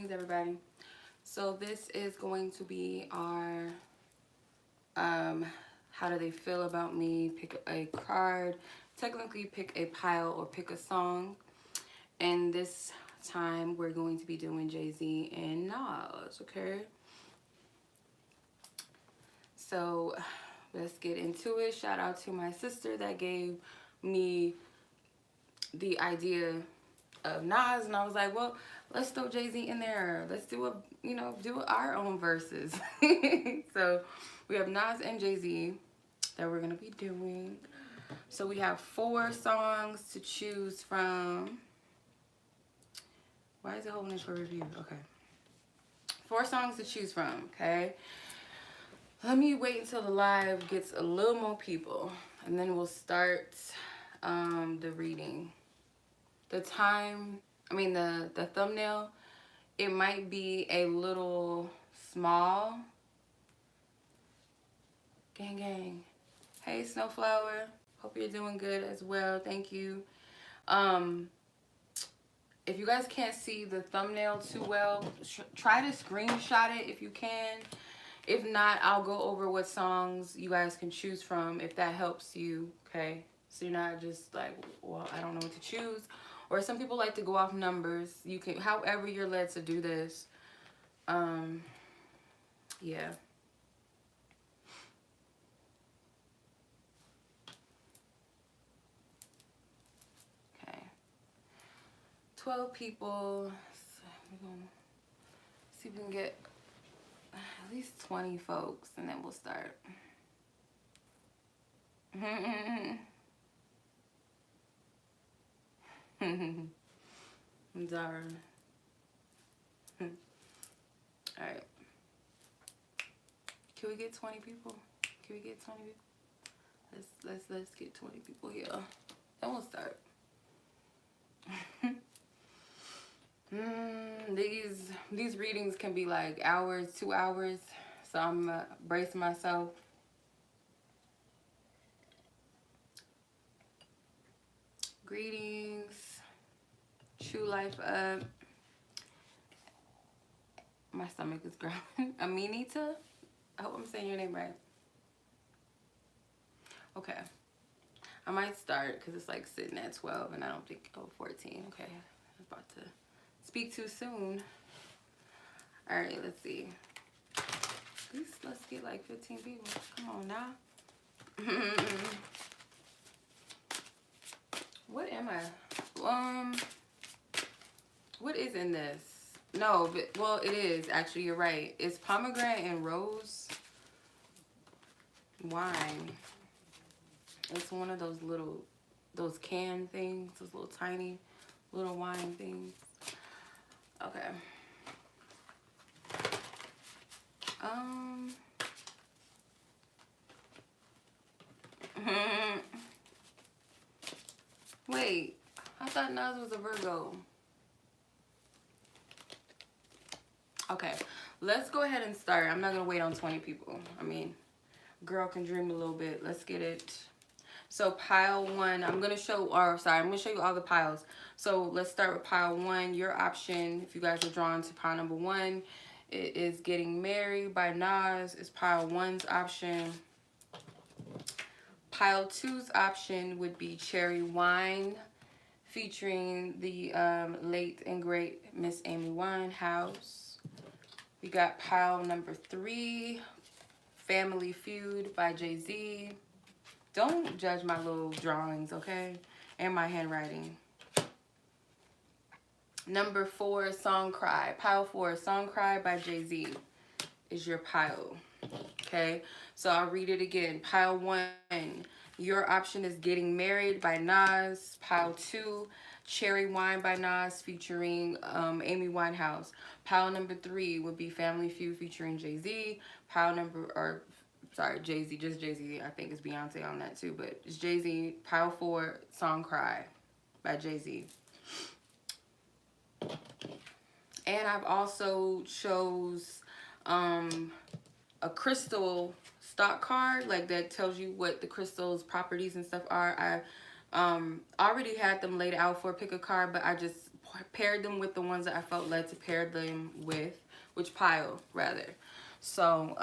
Greetings, everybody. So this is going to be our how do they feel about me? Pick a card. Technically, pick a pile or pick a song. And this time, we're going to be doing Jay-Z and Nas. Okay. So let's get into it. Shout out to my sister that gave me the idea of Nas, and I was like, well, let's throw Jay-Z in there. Let's do do our own verses. So we have Nas and Jay-Z that we're gonna be doing. So we have 4 songs to choose from. Why is it holding this for review? Okay. 4 songs to choose from, okay? Let me wait until the live gets a little more people, and then we'll start the reading. The time, the thumbnail, it might be a little small. Gang, gang. Hey, Snowflower. Hope you're doing good as well. Thank you. If you guys can't see the thumbnail too well, try to screenshot it if you can. If not, I'll go over what songs you guys can choose from if that helps you, okay? So you're not just like, well, I don't know what to choose. Or some people like to go off numbers. You can, however you're led to do this. Yeah. Okay. 12 people. So we're gonna see if we can get at least 20 folks, and then we'll start. Zara. Alright. Can we get 20 people? Can we get 20 people? Let's get 20 people here. Then we'll start. These readings can be like hours, 2 hours. So I'm bracing myself. Greetings. True Life Up. My stomach is growling. Aminita? I hope I'm saying your name right. Okay. I might start because it's like sitting at 12 and I don't think, 14. Okay. I was about to speak too soon. All right, let's see. At least let's get like 15 people. Come on now. What am I? What is in this? No, but, well, it is. Actually, you're right. It's pomegranate and rose wine. It's one of those can things, those little tiny little wine things. Okay. Wait, I thought Nas was a Virgo. Okay, let's go ahead and start. I'm not gonna wait on 20 people. I mean, girl can dream a little bit. Let's get it. So pile 1, I'm gonna show you all the piles. So let's start with pile 1. Your option, if you guys are drawn to pile number 1, it is Getting Married by Nas. Is pile 1's option. Pile 2's option would be Cherry Wine, featuring the late and great Miss Amy Winehouse. We got pile number 3, Family Feud by Jay-Z. Don't judge my little drawings, okay? And my handwriting. Number 4, Song Cry. Pile 4, Song Cry by Jay-Z is your pile. Okay, so I'll read it again. Pile 1, your option is Getting Married by Nas. Pile 2, Cherry Wine by Nas featuring Amy Winehouse. Pile number 3 would be Family Feud featuring Jay-Z. Jay-Z, just Jay-Z. I think it's Beyonce on that too, but it's Jay-Z. Pile 4, Song Cry by Jay-Z. And I've also chose a crystal stock card, like that tells you what the crystal's properties and stuff are. I already had them laid out for pick a card, but I just paired them with the ones that I felt led to pair them with, which pile rather. So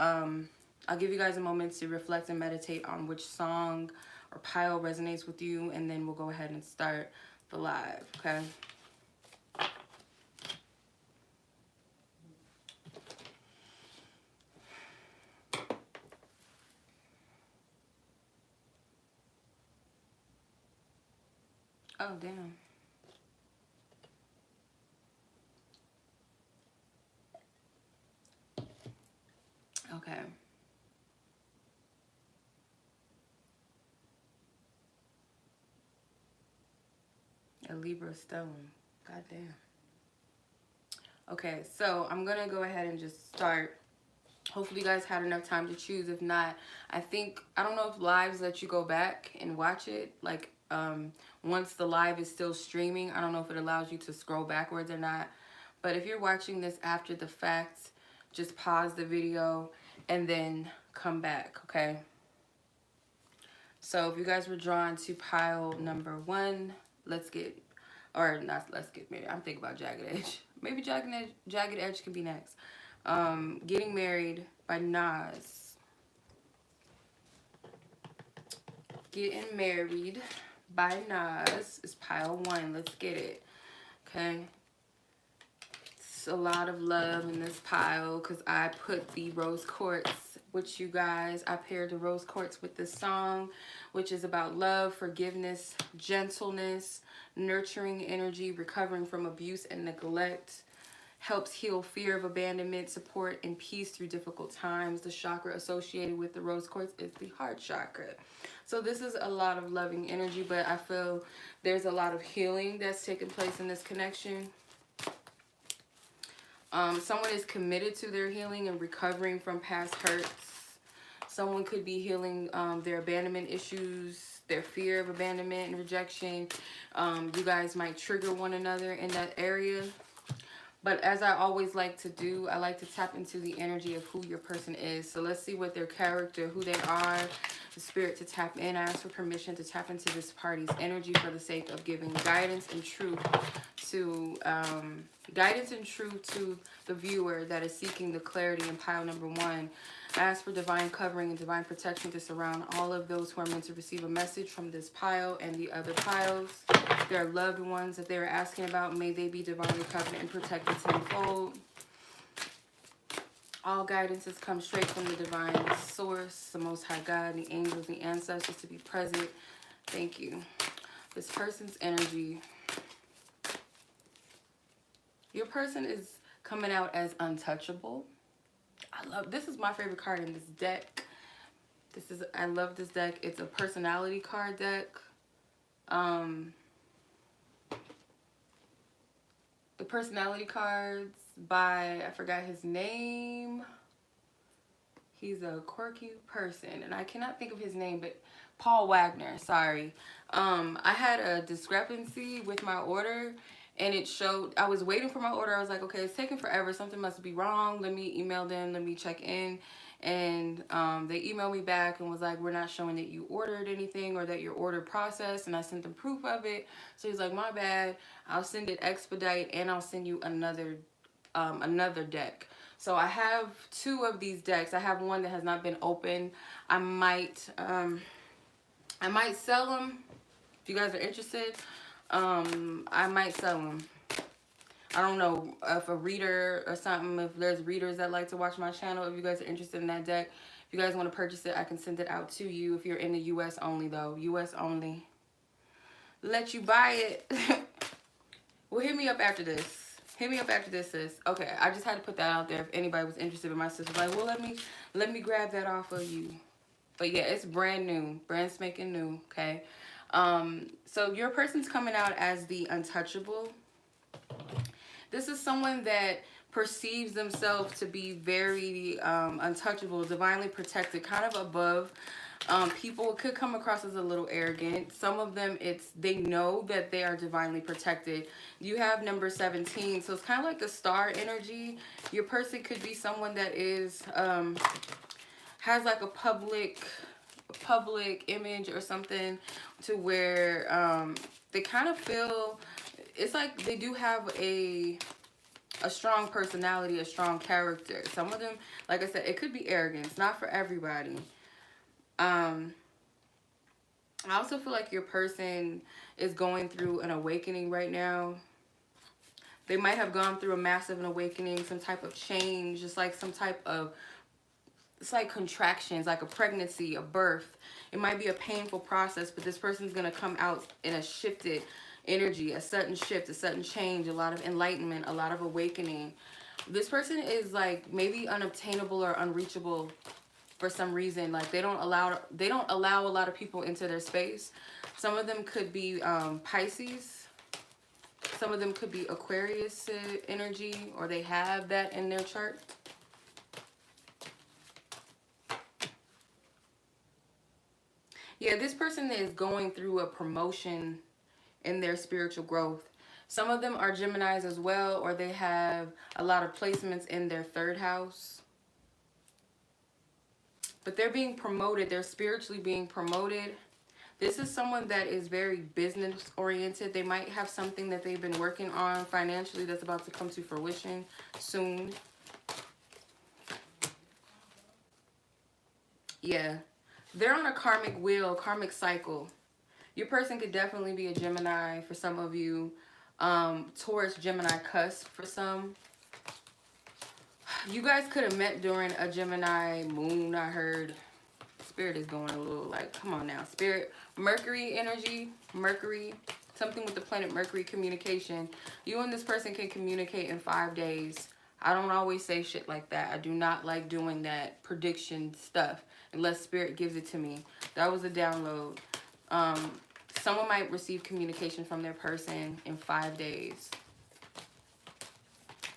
I'll give you guys a moment to reflect and meditate on which song or pile resonates with you, and then we'll go ahead and start the live, okay? Oh, damn. Okay. A Libra stone. God damn. Okay, so I'm gonna go ahead and just start. Hopefully you guys had enough time to choose. If not, I don't know if lives let you go back and watch it. Like, once the live is still streaming, I don't know if it allows you to scroll backwards or not. But if you're watching this after the fact, just pause the video and then come back, okay? So if you guys were drawn to pile number 1, let's get, or not let's get married. I'm thinking about Jagged Edge. Maybe Jagged Edge can be next. Getting Married by Nas. Getting Married by Nas is pile 1. Let's get it. Okay. It's a lot of love in this pile because I put the rose quartz with you guys. I paired the rose quartz with this song, which is about love, forgiveness, gentleness, nurturing energy, recovering from abuse and neglect. Helps heal fear of abandonment, support, and peace through difficult times. The chakra associated with the rose quartz is the heart chakra. So this is a lot of loving energy, but I feel there's a lot of healing that's taking place in this connection. Someone is committed to their healing and recovering from past hurts. Someone could be healing their abandonment issues, their fear of abandonment and rejection. You guys might trigger one another in that area. But as I always like to do, I like to tap into the energy of who your person is. So let's see what their character, who they are, the spirit to tap in. I ask for permission to tap into this party's energy for the sake of giving guidance and truth to the viewer that is seeking the clarity in pile number 1. I ask for divine covering and divine protection to surround all of those who are meant to receive a message from this pile and the other piles. Their loved ones that they are asking about, may they be divinely covered and protected tenfold. All guidances come straight from the divine source, the Most High God, the angels, the ancestors to be present. Thank you. This person's energy. Your person is coming out as untouchable. This is my favorite card in this deck. I love this deck. It's a personality card deck. The personality cards by, I forgot his name. He's a quirky person, and I cannot think of his name, but Paul Wagner, sorry. I had a discrepancy with my order, and it showed, I was waiting for my order. I was like, okay, it's taking forever. Something must be wrong. Let me email them. Let me check in. And they emailed me back and was like, we're not showing that you ordered anything or that your order processed. And I sent them proof of it. So he's like, my bad. I'll send it expedite, and I'll send you another deck. So I have 2 of these decks. I have one that has not been opened. I might sell them if you guys are interested. I might sell them. I don't know if a reader or something, if there's readers that like to watch my channel, if you guys are interested in that deck. If you guys want to purchase it, I can send it out to you. If you're in the US only though, US only. Let you buy it. Well, hit me up after this. Hit me up after this, sis. Okay, I just had to put that out there if anybody was interested. In my sister's like, well, let me grab that off of you. But yeah, it's brand new, brand spanking new. Okay. So your person's coming out as the untouchable. This is someone that perceives themselves to be very untouchable, divinely protected, kind of above. People could come across as a little arrogant. Some of them, they know that they are divinely protected. You have number 17, so it's kind of like the star energy. Your person could be someone that is has like a public image or something, to where they kind of feel it's like they do have a strong personality, a strong character. Some of them, like I said, it could be arrogance. Not for everybody. I also feel like your person is going through an awakening right now. They might have gone through a massive awakening, some type of change, just like some type of, it's like contractions, like a pregnancy, a birth. It might be a painful process, but this person's going to come out in a shifted energy, a sudden shift, a sudden change, a lot of enlightenment, a lot of awakening. This person is like maybe unobtainable or unreachable for some reason. Like they don't allow a lot of people into their space. Some of them could be Pisces. Some of them could be Aquarius energy, or they have that in their chart. Yeah, this person is going through a promotion in their spiritual growth. Some of them are Geminis as well, or they have a lot of placements in their third house. But they're being promoted. They're spiritually being promoted. This is someone that is very business oriented. They might have something that they've been working on financially that's about to come to fruition soon. Yeah. They're on a karmic wheel, karmic cycle. Your person could definitely be a Gemini for some of you. Taurus, Gemini cusp for some. You guys could have met during a Gemini moon, I heard. Spirit is going a little like, come on now. Spirit, Mercury energy, Mercury, something with the planet Mercury, communication. You and this person can communicate in 5 days. I don't always say shit like that. I do not like doing that prediction stuff unless Spirit gives it to me. That was a download. Someone might receive communication from their person in 5 days.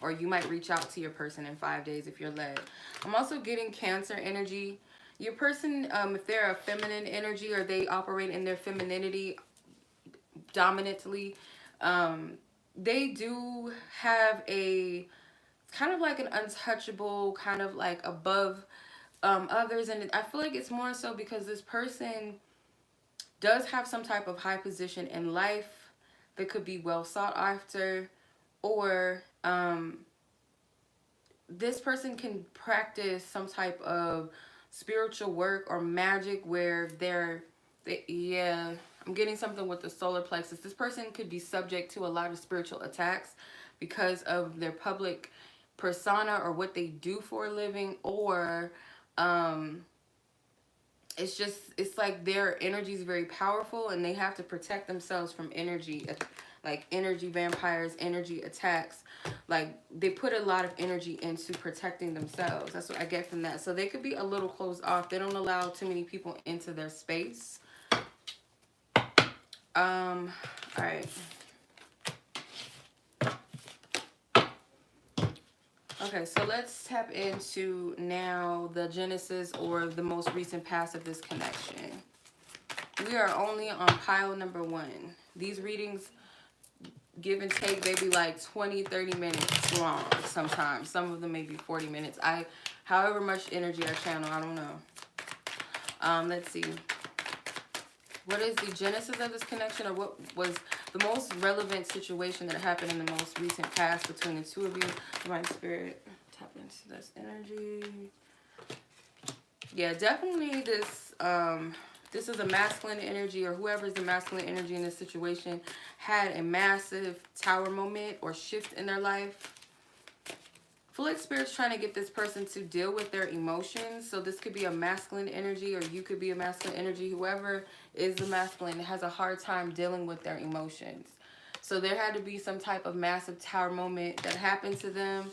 Or you might reach out to your person in 5 days if you're led. I'm also getting Cancer energy. Your person, if they're a feminine energy or they operate in their femininity dominantly, they do have a kind of like an untouchable, kind of like above others. And I feel like it's more so because this person does have some type of high position in life that could be well sought after, or this person can practice some type of spiritual work or magic where yeah, I'm getting something with the solar plexus. This person could be subject to a lot of spiritual attacks because of their public persona or what they do for a living, or it's like their energy is very powerful and they have to protect themselves from energy, like energy vampires, energy attacks. Like they put a lot of energy into protecting themselves. That's what I get from that. So they could be a little closed off. They don't allow too many people into their space. All right. Okay, so let's tap into now the genesis or the most recent past of this connection. We are only on pile number 1. These readings, give and take, they be like 20-30 minutes long sometimes. Some of them may be 40 minutes. However much energy I channel, I don't know. Let's see. What is the genesis of this connection, or what was the most relevant situation that happened in the most recent past between the two of you? My spirit, tap into this energy. Yeah, definitely this this is a masculine energy, or whoever's the masculine energy in this situation had a massive tower moment or shift in their life. I feel like Spirit's trying to get this person to deal with their emotions. So this could be a masculine energy, or you could be a masculine energy. Whoever is the masculine has a hard time dealing with their emotions. So there had to be some type of massive tower moment that happened to them.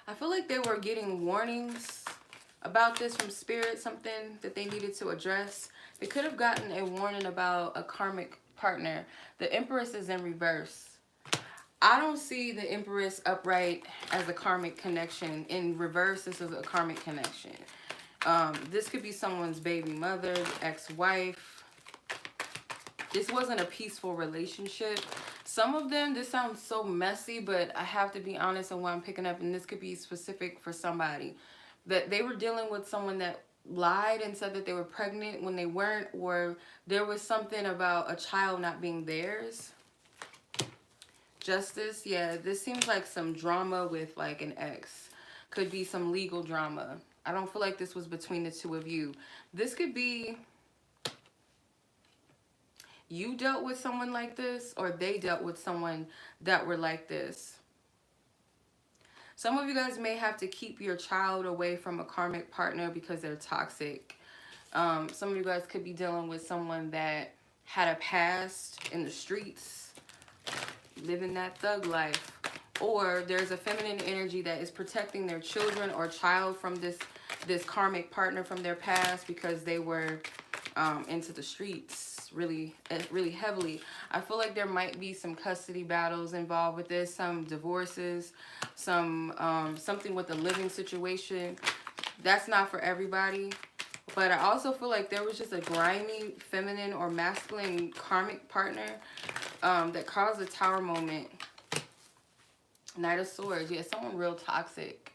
I feel like they were getting warnings about this from Spirit, something that they needed to address. They could have gotten a warning about a karmic partner. The Empress is in reverse. I don't see the Empress upright as a karmic connection. In reverse, this is a karmic connection. This could be someone's baby mother, ex-wife. This wasn't a peaceful relationship. Some of them, this sounds so messy, but I have to be honest on what I'm picking up, and this could be specific for somebody. that they were dealing with someone that lied and said that they were pregnant when they weren't, or there was something about a child not being theirs. Justice, yeah, this seems like some drama with like an ex. Could be some legal drama. I don't feel like this was between the two of you. This could be you dealt with someone like this, or they dealt with someone that were like this. Some of you guys may have to keep your child away from a karmic partner because they're toxic. Some of you guys could be dealing with someone that had a past in the streets, living that thug life. Or there's a feminine energy that is protecting their children or child from this karmic partner from their past because they were into the streets really heavily. I feel like there might be some custody battles involved with this, some divorces, some something with the living situation. That's not for everybody. But I also feel like there was just a grimy feminine or masculine karmic partner that caused a tower moment. Knight of Swords. Yeah, someone real toxic.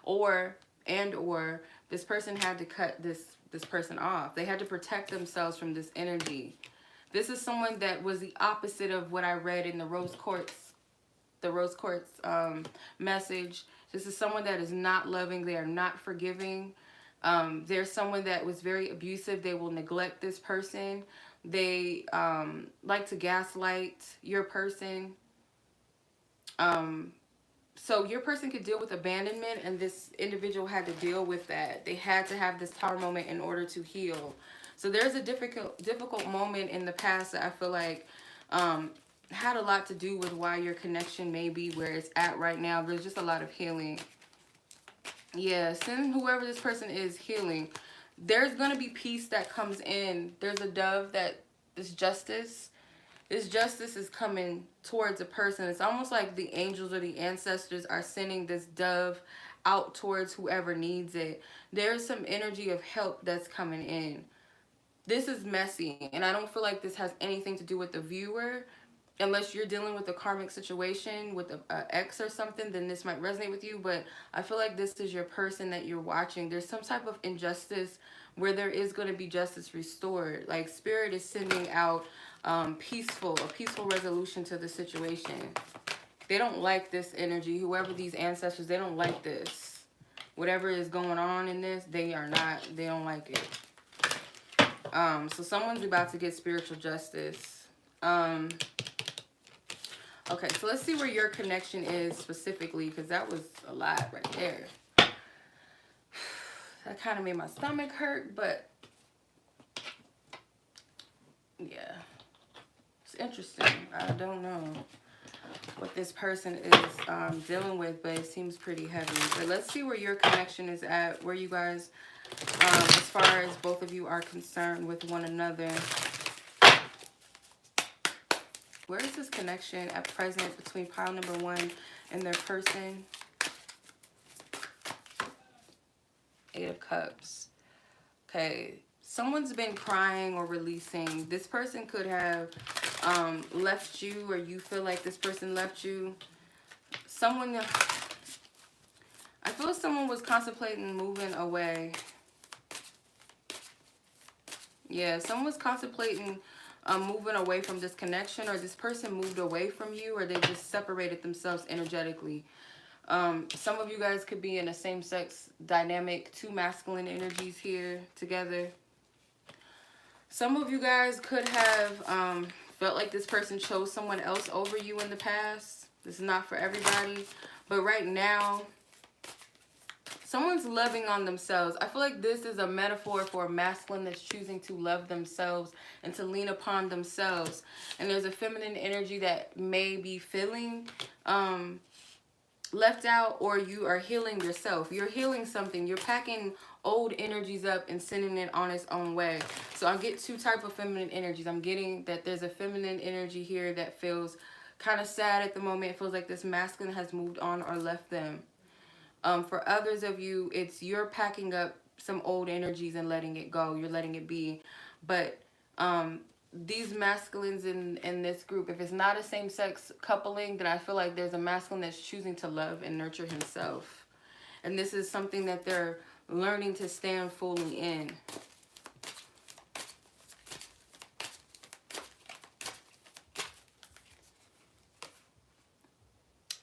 Or this person had to cut this person off. They had to protect themselves from this energy. This is someone that was the opposite of what I read in the Rose Quartz message. This is someone that is not loving. They are not forgiving. There's someone that was very abusive. They will neglect this person. They like to gaslight your person. So your person could deal with abandonment, and this individual had to deal with that. They had to have this tower moment in order to heal. So there's a difficult moment in the past that I feel like had a lot to do with why your connection may be where it's at right now. There's just a lot of healing. Yeah, send whoever this person is healing. There's going to be peace that comes in. There's a dove that is justice. This justice is coming towards a person. It's almost like the angels or the ancestors are sending this dove out towards whoever needs it. There's some energy of help that's coming in. This is messy, and I don't feel like this has anything to do with the viewer. Unless you're dealing with a karmic situation with an ex or something, then this might resonate with you. But I feel like this is your person that you're watching. There's some type of injustice where there is going to be justice restored. Like Spirit is sending out a peaceful resolution to the situation. They don't like this energy. Whoever these ancestors, they don't like this. Whatever is going on in this, they don't like it. So someone's about to get spiritual justice. Okay, so let's see where your connection is specifically, because that was a lot right there. That kind of made my stomach hurt, but yeah, it's interesting. I don't know what this person is dealing with, but it seems pretty heavy. But let's see where your connection is at, where you guys, as far as both of you are concerned with one another. Where is this connection at present between pile number 1 and their person? 8 of Cups. Okay, someone's been crying or releasing. This person could have left you, or you feel like this person left you. I feel someone was contemplating moving away. Yeah, someone was contemplating moving away from this connection, or this person moved away from you, or they just separated themselves energetically. Some of you guys could be in a same-sex dynamic, 2 masculine energies here together. Some of you guys could have felt like this person chose someone else over you in the past. This is not for everybody, but right now, someone's loving on themselves. I feel like this is a metaphor for a masculine that's choosing to love themselves and to lean upon themselves. And there's a feminine energy that may be feeling left out, or you are healing yourself. You're healing something. You're packing old energies up and sending it on its own way. So I get 2 types of feminine energies. I'm getting that there's a feminine energy here that feels kind of sad at the moment. It feels like this masculine has moved on or left them. For others of you, it's you're packing up some old energies and letting it go. You're letting it be. But these masculines in this group, if it's not a same-sex coupling, then I feel like there's a masculine that's choosing to love and nurture himself. And this is something that they're learning to stand fully in.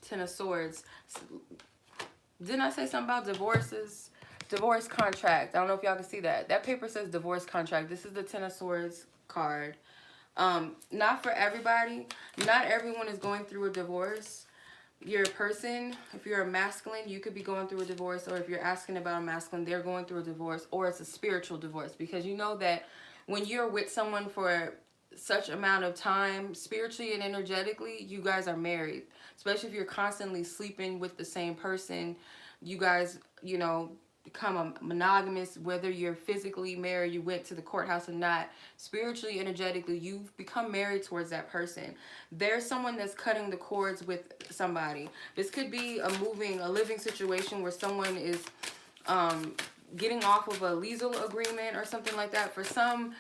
Ten of Swords. Didn't I say something about divorces? Divorce contract. I don't know if y'all can see that. That paper says divorce contract. This is the Ten of Swords card. Not for everybody. Not everyone is going through a divorce. You're a person, if you're a masculine, you could be going through a divorce, or if you're asking about a masculine, they're going through a divorce, or it's a spiritual divorce, because you know that when you're with someone for such amount of time, spiritually and energetically, you guys are married. Especially if you're constantly sleeping with the same person, you guys, you know, become a monogamous, whether you're physically married, you went to the courthouse or not, spiritually, energetically, you've become married towards that person. There's someone that's cutting the cords with somebody. This could be a living situation where someone is getting off of a legal agreement or something like that. For some,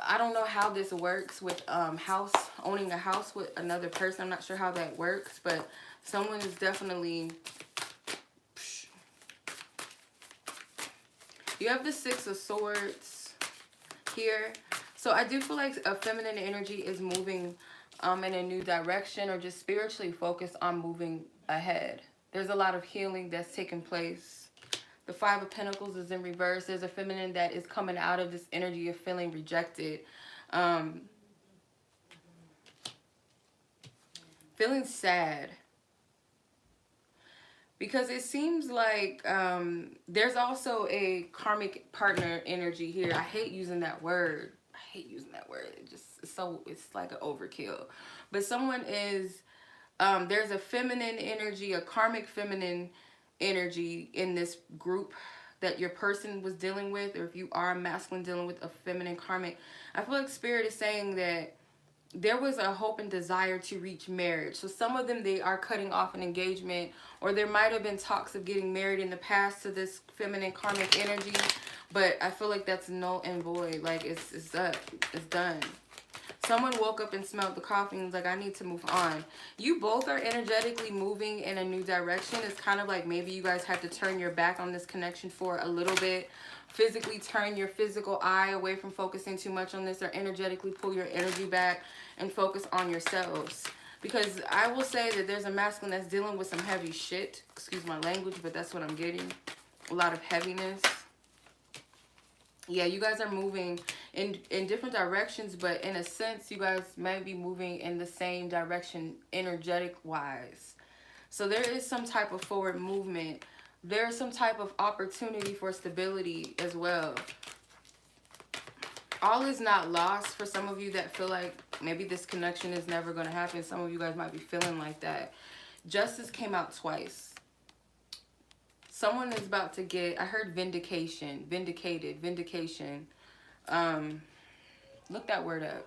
I don't know how this works with owning a house with another person. I'm not sure how that works, but someone is definitely... You have the Six of Swords here. So I do feel like a feminine energy is moving in a new direction, or just spiritually focused on moving ahead. There's a lot of healing that's taking place. The Five of Pentacles is in reverse. There's a feminine that is coming out of this energy of feeling rejected. Feeling sad. Because it seems like there's also a karmic partner energy here. I hate using that word. I hate using that word. It's like an overkill. But someone is, there's a feminine energy, a karmic feminine energy in this group that your person was dealing with, or if you are a masculine dealing with a feminine karmic. I feel like Spirit is saying that there was a hope and desire to reach marriage. So some of them, they are cutting off an engagement, or there might have been talks of getting married in the past to this feminine karmic energy, but I feel like that's null and void. Like it's up, it's done. Someone woke up and smelled the coffee and was like, I need to move on. You both are energetically moving in a new direction. It's kind of like maybe you guys had to turn your back on this connection for a little bit. Physically turn your physical eye away from focusing too much on this, or energetically pull your energy back and focus on yourselves. Because I will say that there's a masculine that's dealing with some heavy shit. Excuse my language, but that's what I'm getting. A lot of heaviness. Yeah, you guys are moving in different directions, but in a sense, you guys may be moving in the same direction energetic-wise. So there is some type of forward movement. There's some type of opportunity for stability as well. All is not lost for some of you that feel like maybe this connection is never going to happen. Some of you guys might be feeling like that. Justice came out twice. Someone is about to get, I heard vindication, vindicated, vindication. Look that word up.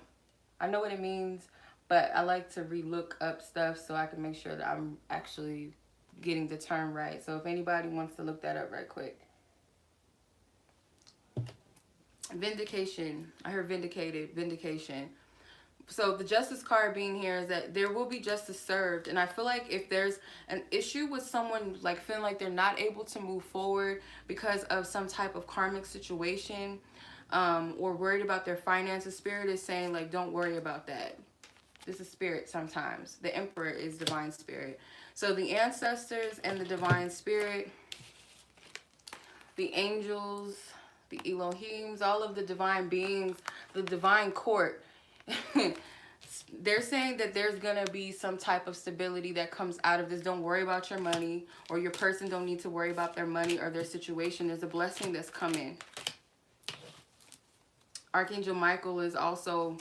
I know what it means, but I like to re-look up stuff so I can make sure that I'm actually getting the term right. So if anybody wants to look that up right quick. Vindication. I heard vindicated, vindication. So the justice card being here is that there will be justice served. And I feel like if there's an issue with someone like feeling like they're not able to move forward because of some type of karmic situation, or worried about their finances, Spirit is saying like, don't worry about that. This is Spirit sometimes. The Emperor is divine spirit. So the ancestors and the divine spirit, the angels, the Elohims, all of the divine beings, the divine court, they're saying that there's going to be some type of stability that comes out of this. Don't worry about your money, or your person don't need to worry about their money or their situation. There's a blessing that's coming. Archangel Michael is also,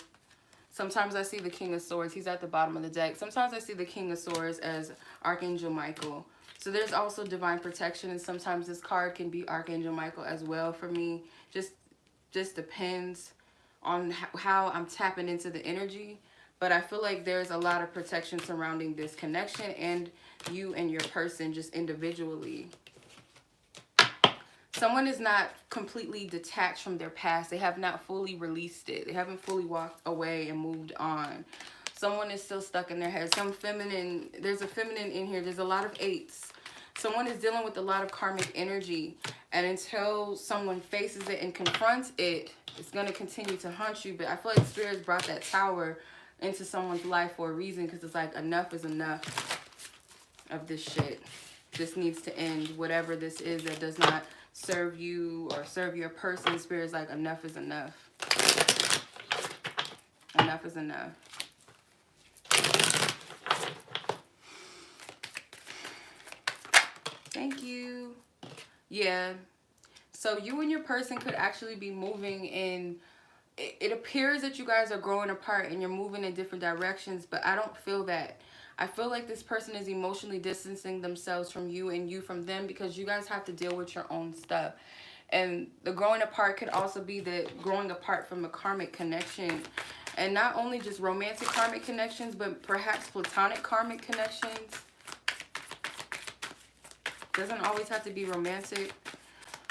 sometimes I see the King of Swords. He's at the bottom of the deck. Sometimes I see the King of Swords as Archangel Michael. So there's also divine protection, and sometimes this card can be Archangel Michael as well for me. Just depends on how I'm tapping into the energy. But I feel like there's a lot of protection surrounding this connection and you and your person just individually. Someone is not completely detached from their past. They have not fully released it. They haven't fully walked away and moved on. Someone is still stuck in their head. Some feminine, there's a feminine in here. There's a lot of eights. Someone is dealing with a lot of karmic energy. And until someone faces it and confronts it, it's going to continue to haunt you. But I feel like Spirit's brought that tower into someone's life for a reason, because it's like enough is enough of this shit. This needs to end. Whatever this is that does not serve you or serve your person, Spirit's like enough is enough. Enough is enough. Thank you. Yeah. So you and your person could actually be moving in. It appears that you guys are growing apart and you're moving in different directions, but I don't feel that. I feel like this person is emotionally distancing themselves from you and you from them, because you guys have to deal with your own stuff. And the growing apart could also be the growing apart from a karmic connection. And not only just romantic karmic connections, but perhaps platonic karmic connections. Doesn't always have to be romantic.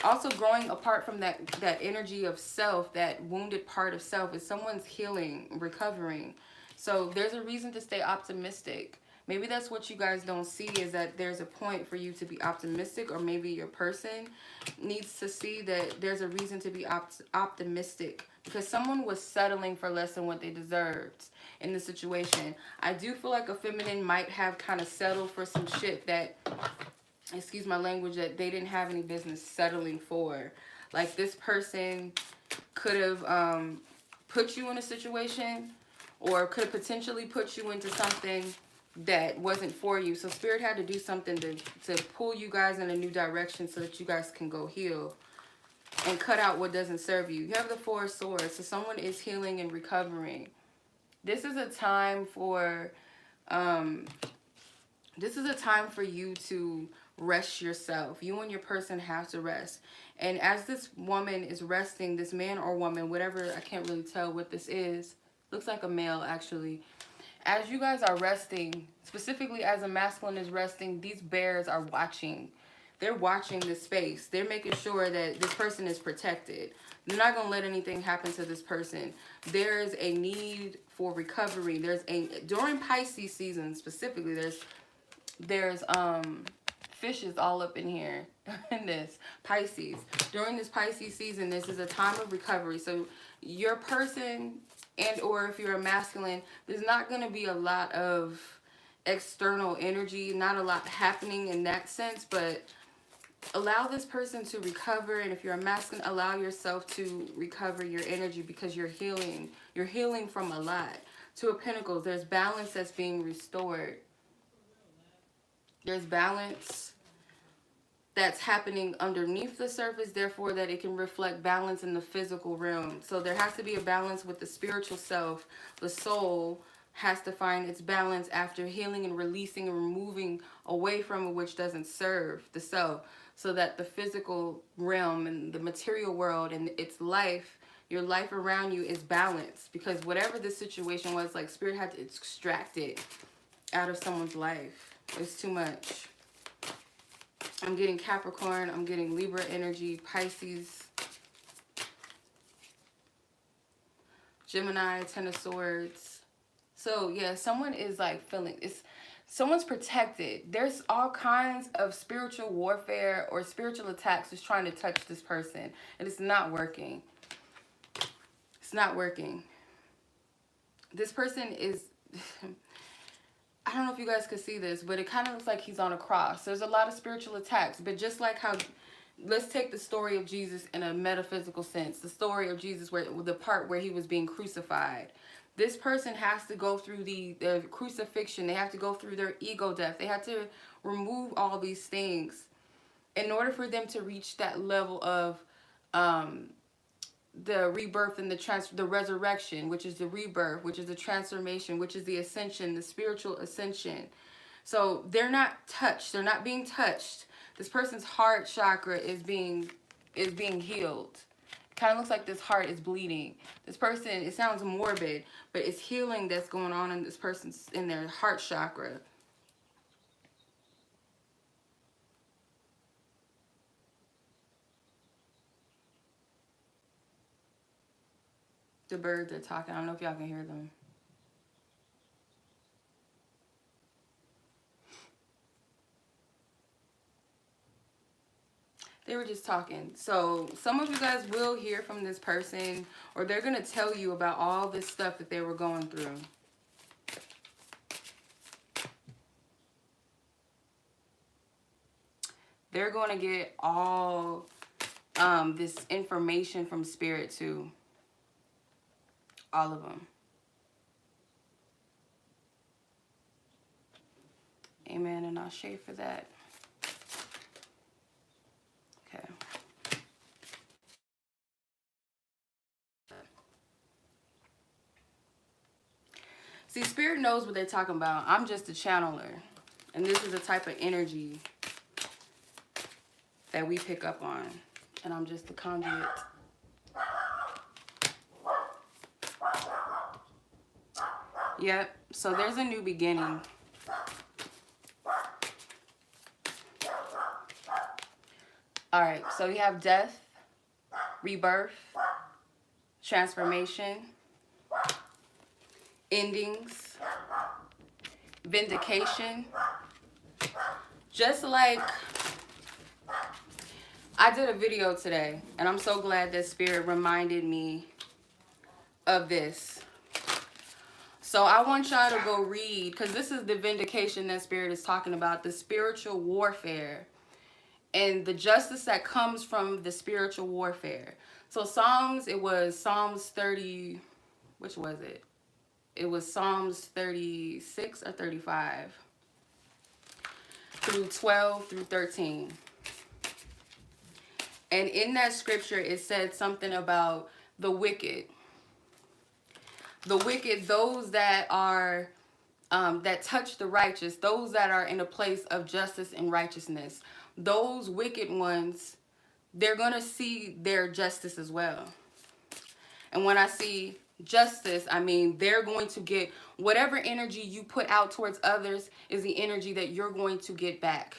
Also, growing apart from that energy of self, that wounded part of self, is someone's healing, recovering. So there's a reason to stay optimistic. Maybe that's what you guys don't see, is that there's a point for you to be optimistic, or maybe your person needs to see that there's a reason to be optimistic, because someone was settling for less than what they deserved in the situation. I do feel like a feminine might have kind of settled for some shit that, excuse my language, that they didn't have any business settling for. Like, this person could have put you in a situation, or could have potentially put you into something that wasn't for you. So Spirit had to do something to pull you guys in a new direction so that you guys can go heal and cut out what doesn't serve you. You have the Four of Swords, so someone is healing and recovering. This is a time for you to rest yourself. You and your person have to rest. And as this woman is resting, this man or woman, whatever, I can't really tell what this is. Looks like a male, actually. As you guys are resting, specifically as a masculine is resting, these bears are watching. They're watching this space. They're making sure that this person is protected. They're not going to let anything happen to this person. There's a need for recovery. During Pisces season specifically, there's fishes all up in here in this Pisces. During this Pisces season, this is a time of recovery. So your person, and or if you're a masculine, there's not going to be a lot of external energy, not a lot happening in that sense, but allow this person to recover. And if you're a masculine, allow yourself to recover your energy, because you're healing. You're healing from a lot. Two of Pentacles, there's balance that's being restored. There's balance that's happening underneath the surface, therefore that it can reflect balance in the physical realm. So there has to be a balance with the spiritual self. The soul has to find its balance after healing and releasing and removing away from which doesn't serve the self, so that the physical realm and the material world and its life, your life around you, is balanced. Because whatever the situation was, like, Spirit had to extract it out of someone's life. It's too much. I'm getting Capricorn. I'm getting Libra energy, Pisces, Gemini, Ten of Swords. So, yeah, someone is, like, someone's protected. There's all kinds of spiritual warfare or spiritual attacks just trying to touch this person. And it's not working. It's not working. This person is... I don't know if you guys could see this, but it kind of looks like he's on a cross. There's a lot of spiritual attacks, but just like how, let's take the story of Jesus in a metaphysical sense. The story of Jesus, where the part where he was being crucified. This person has to go through the crucifixion. They have to go through their ego death. They have to remove all these things in order for them to reach that level of the rebirth and the resurrection, which is the rebirth, which is the transformation, which is the ascension, the spiritual ascension. So they're not touched. They're not being touched. This person's heart chakra is being healed. Kind of looks like this heart is bleeding. This person, it sounds morbid, but it's healing that's going on in this person's, in their heart chakra. The birds are talking. I don't know if y'all can hear them. They were just talking. So some of you guys will hear from this person, or they're going to tell you about all this stuff that they were going through. They're going to get all this information from Spirit too. All of them. Amen, and I'll share for that. Okay. See, Spirit knows what they're talking about. I'm just a channeler. And this is the type of energy that we pick up on. And I'm just the conduit. Yep. So there's a new beginning. All right. So you have death, rebirth, transformation, endings, vindication. Just like I did a video today, and I'm so glad that Spirit reminded me of this. So I want y'all to go read, because this is the vindication that Spirit is talking about, the spiritual warfare and the justice that comes from the spiritual warfare. So it was Psalms 30, which was it? It was Psalms 36 or 35 through 12 through 13. And in that scripture, it said something about the wicked. The wicked, those that are, that touch the righteous, those that are in a place of justice and righteousness. Those wicked ones, they're going to see their justice as well. And when I see justice, I mean, they're going to get whatever energy you put out towards others is the energy that you're going to get back.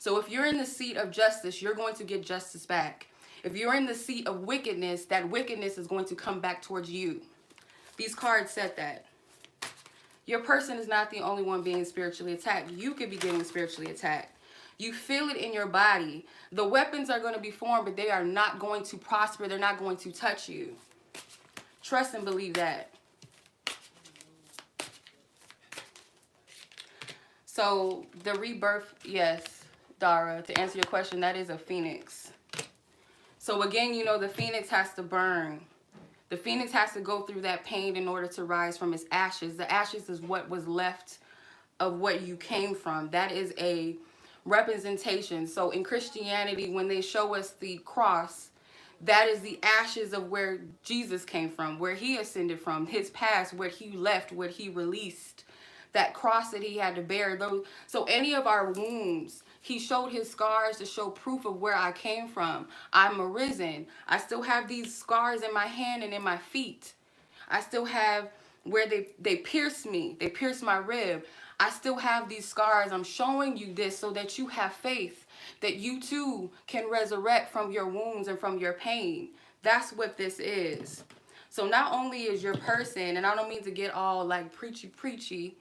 So if you're in the seat of justice, you're going to get justice back. If you're in the seat of wickedness, that wickedness is going to come back towards you. These cards said that. Your person is not the only one being spiritually attacked. You could be getting spiritually attacked. You feel it in your body. The weapons are going to be formed, but they are not going to prosper. They're not going to touch you. Trust and believe that. So the rebirth, yes, Dara, to answer your question, that is a phoenix. So again, you know, the phoenix has to burn. The phoenix has to go through that pain in order to rise from its ashes. The ashes is what was left of what you came from. That is a representation. So in Christianity, when they show us the cross, that is the ashes of where Jesus came from, where he ascended from, his past, where he left, what he released, that cross that he had to bear. So any of our wounds, he showed his scars to show proof of where I came from. I'm arisen. I still have these scars in my hand and in my feet. I still have where they pierced me. They pierced my rib. I still have these scars. I'm showing you this so that you have faith, that you too can resurrect from your wounds and from your pain. That's what this is. So not only is your person, and I don't mean to get all like preachy,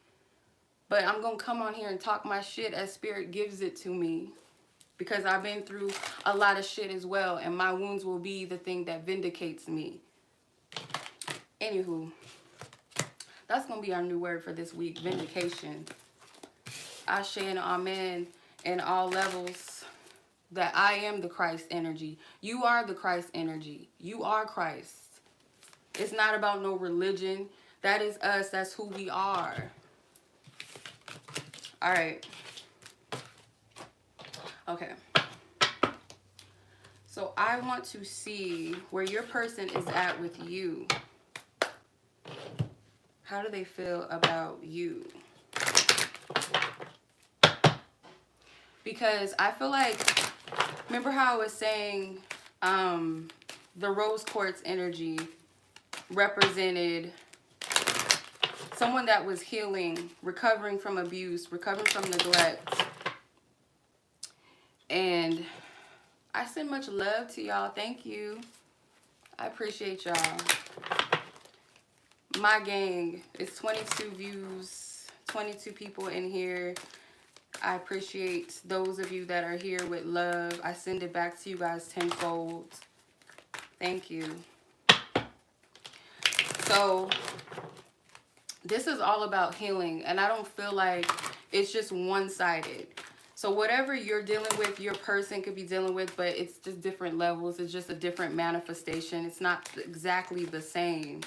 but I'm going to come on here and talk my shit as Spirit gives it to me, because I've been through a lot of shit as well, and my wounds will be the thing that vindicates me. Anywho, that's going to be our new word for this week, vindication. Ashe and amen in all levels, that I am the Christ energy. You are the Christ energy. You are Christ. It's not about no religion. That is us. That's who we are. All right. Okay. So I want to see where your person is at with you. How do they feel about you? Because I feel like, remember how I was saying the rose quartz energy represented someone that was healing, recovering from abuse, recovering from neglect. And I send much love to y'all. Thank you. I appreciate y'all. My gang is 22 views, 22 people in here. I appreciate those of you that are here with love. I send it back to you guys tenfold. Thank you. So this is all about healing, and I don't feel like it's just one-sided. So whatever you're dealing with, your person could be dealing with, but it's just different levels. It's just a different manifestation. It's not exactly the same.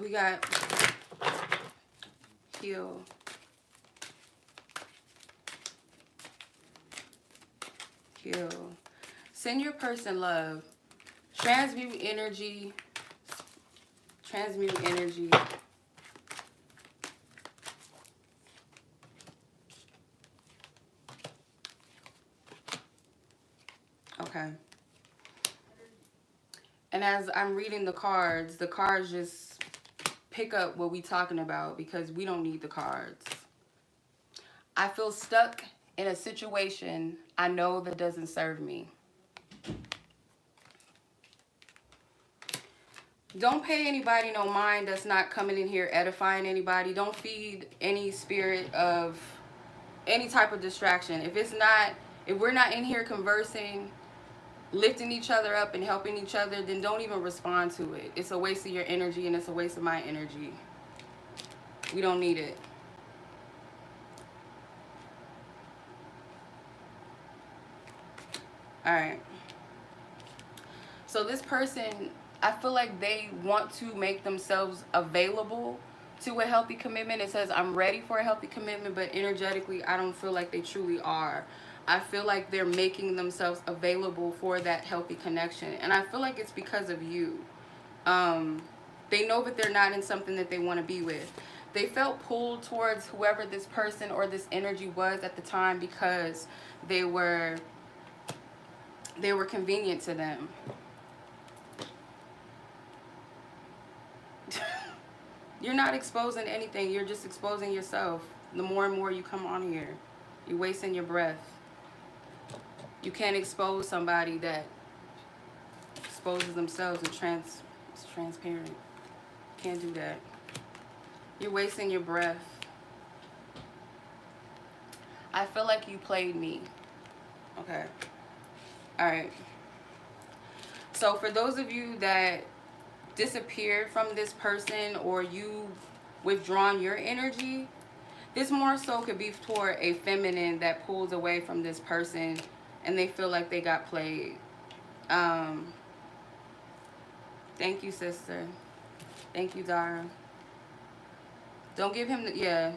We got heal. Heal. Send your person love. Transmute energy. Transmute energy. Okay. And as I'm reading the cards just pick up what we talking about, because we don't need the cards. I feel stuck in a situation I know that doesn't serve me. Don't pay anybody no mind that's not coming in here edifying anybody. Don't feed any spirit of any type of distraction. If we're not in here conversing, lifting each other up and helping each other, then don't even respond to it. It's a waste of your energy, and it's a waste of my energy. We don't need it. All right. So this person, I feel like they want to make themselves available to a healthy commitment. It says, I'm ready for a healthy commitment, but energetically, I don't feel like they truly are. I feel like they're making themselves available for that healthy connection. And I feel like it's because of you. They know that they're not in something that they want to be with. They felt pulled towards whoever this person or this energy was at the time because they were convenient to them. You're not exposing anything. You're just exposing yourself. The more and more you come on here, you're wasting your breath. You can't expose somebody that exposes themselves and is transparent. Can't do that. You're wasting your breath. I feel like you played me. Okay. All right. So for those of you that disappeared from this person, or you withdrawn your energy, this more so could be toward a feminine that pulls away from this person and they feel like they got played. Thank you, sister. Thank you, Dara. Don't give him the, yeah.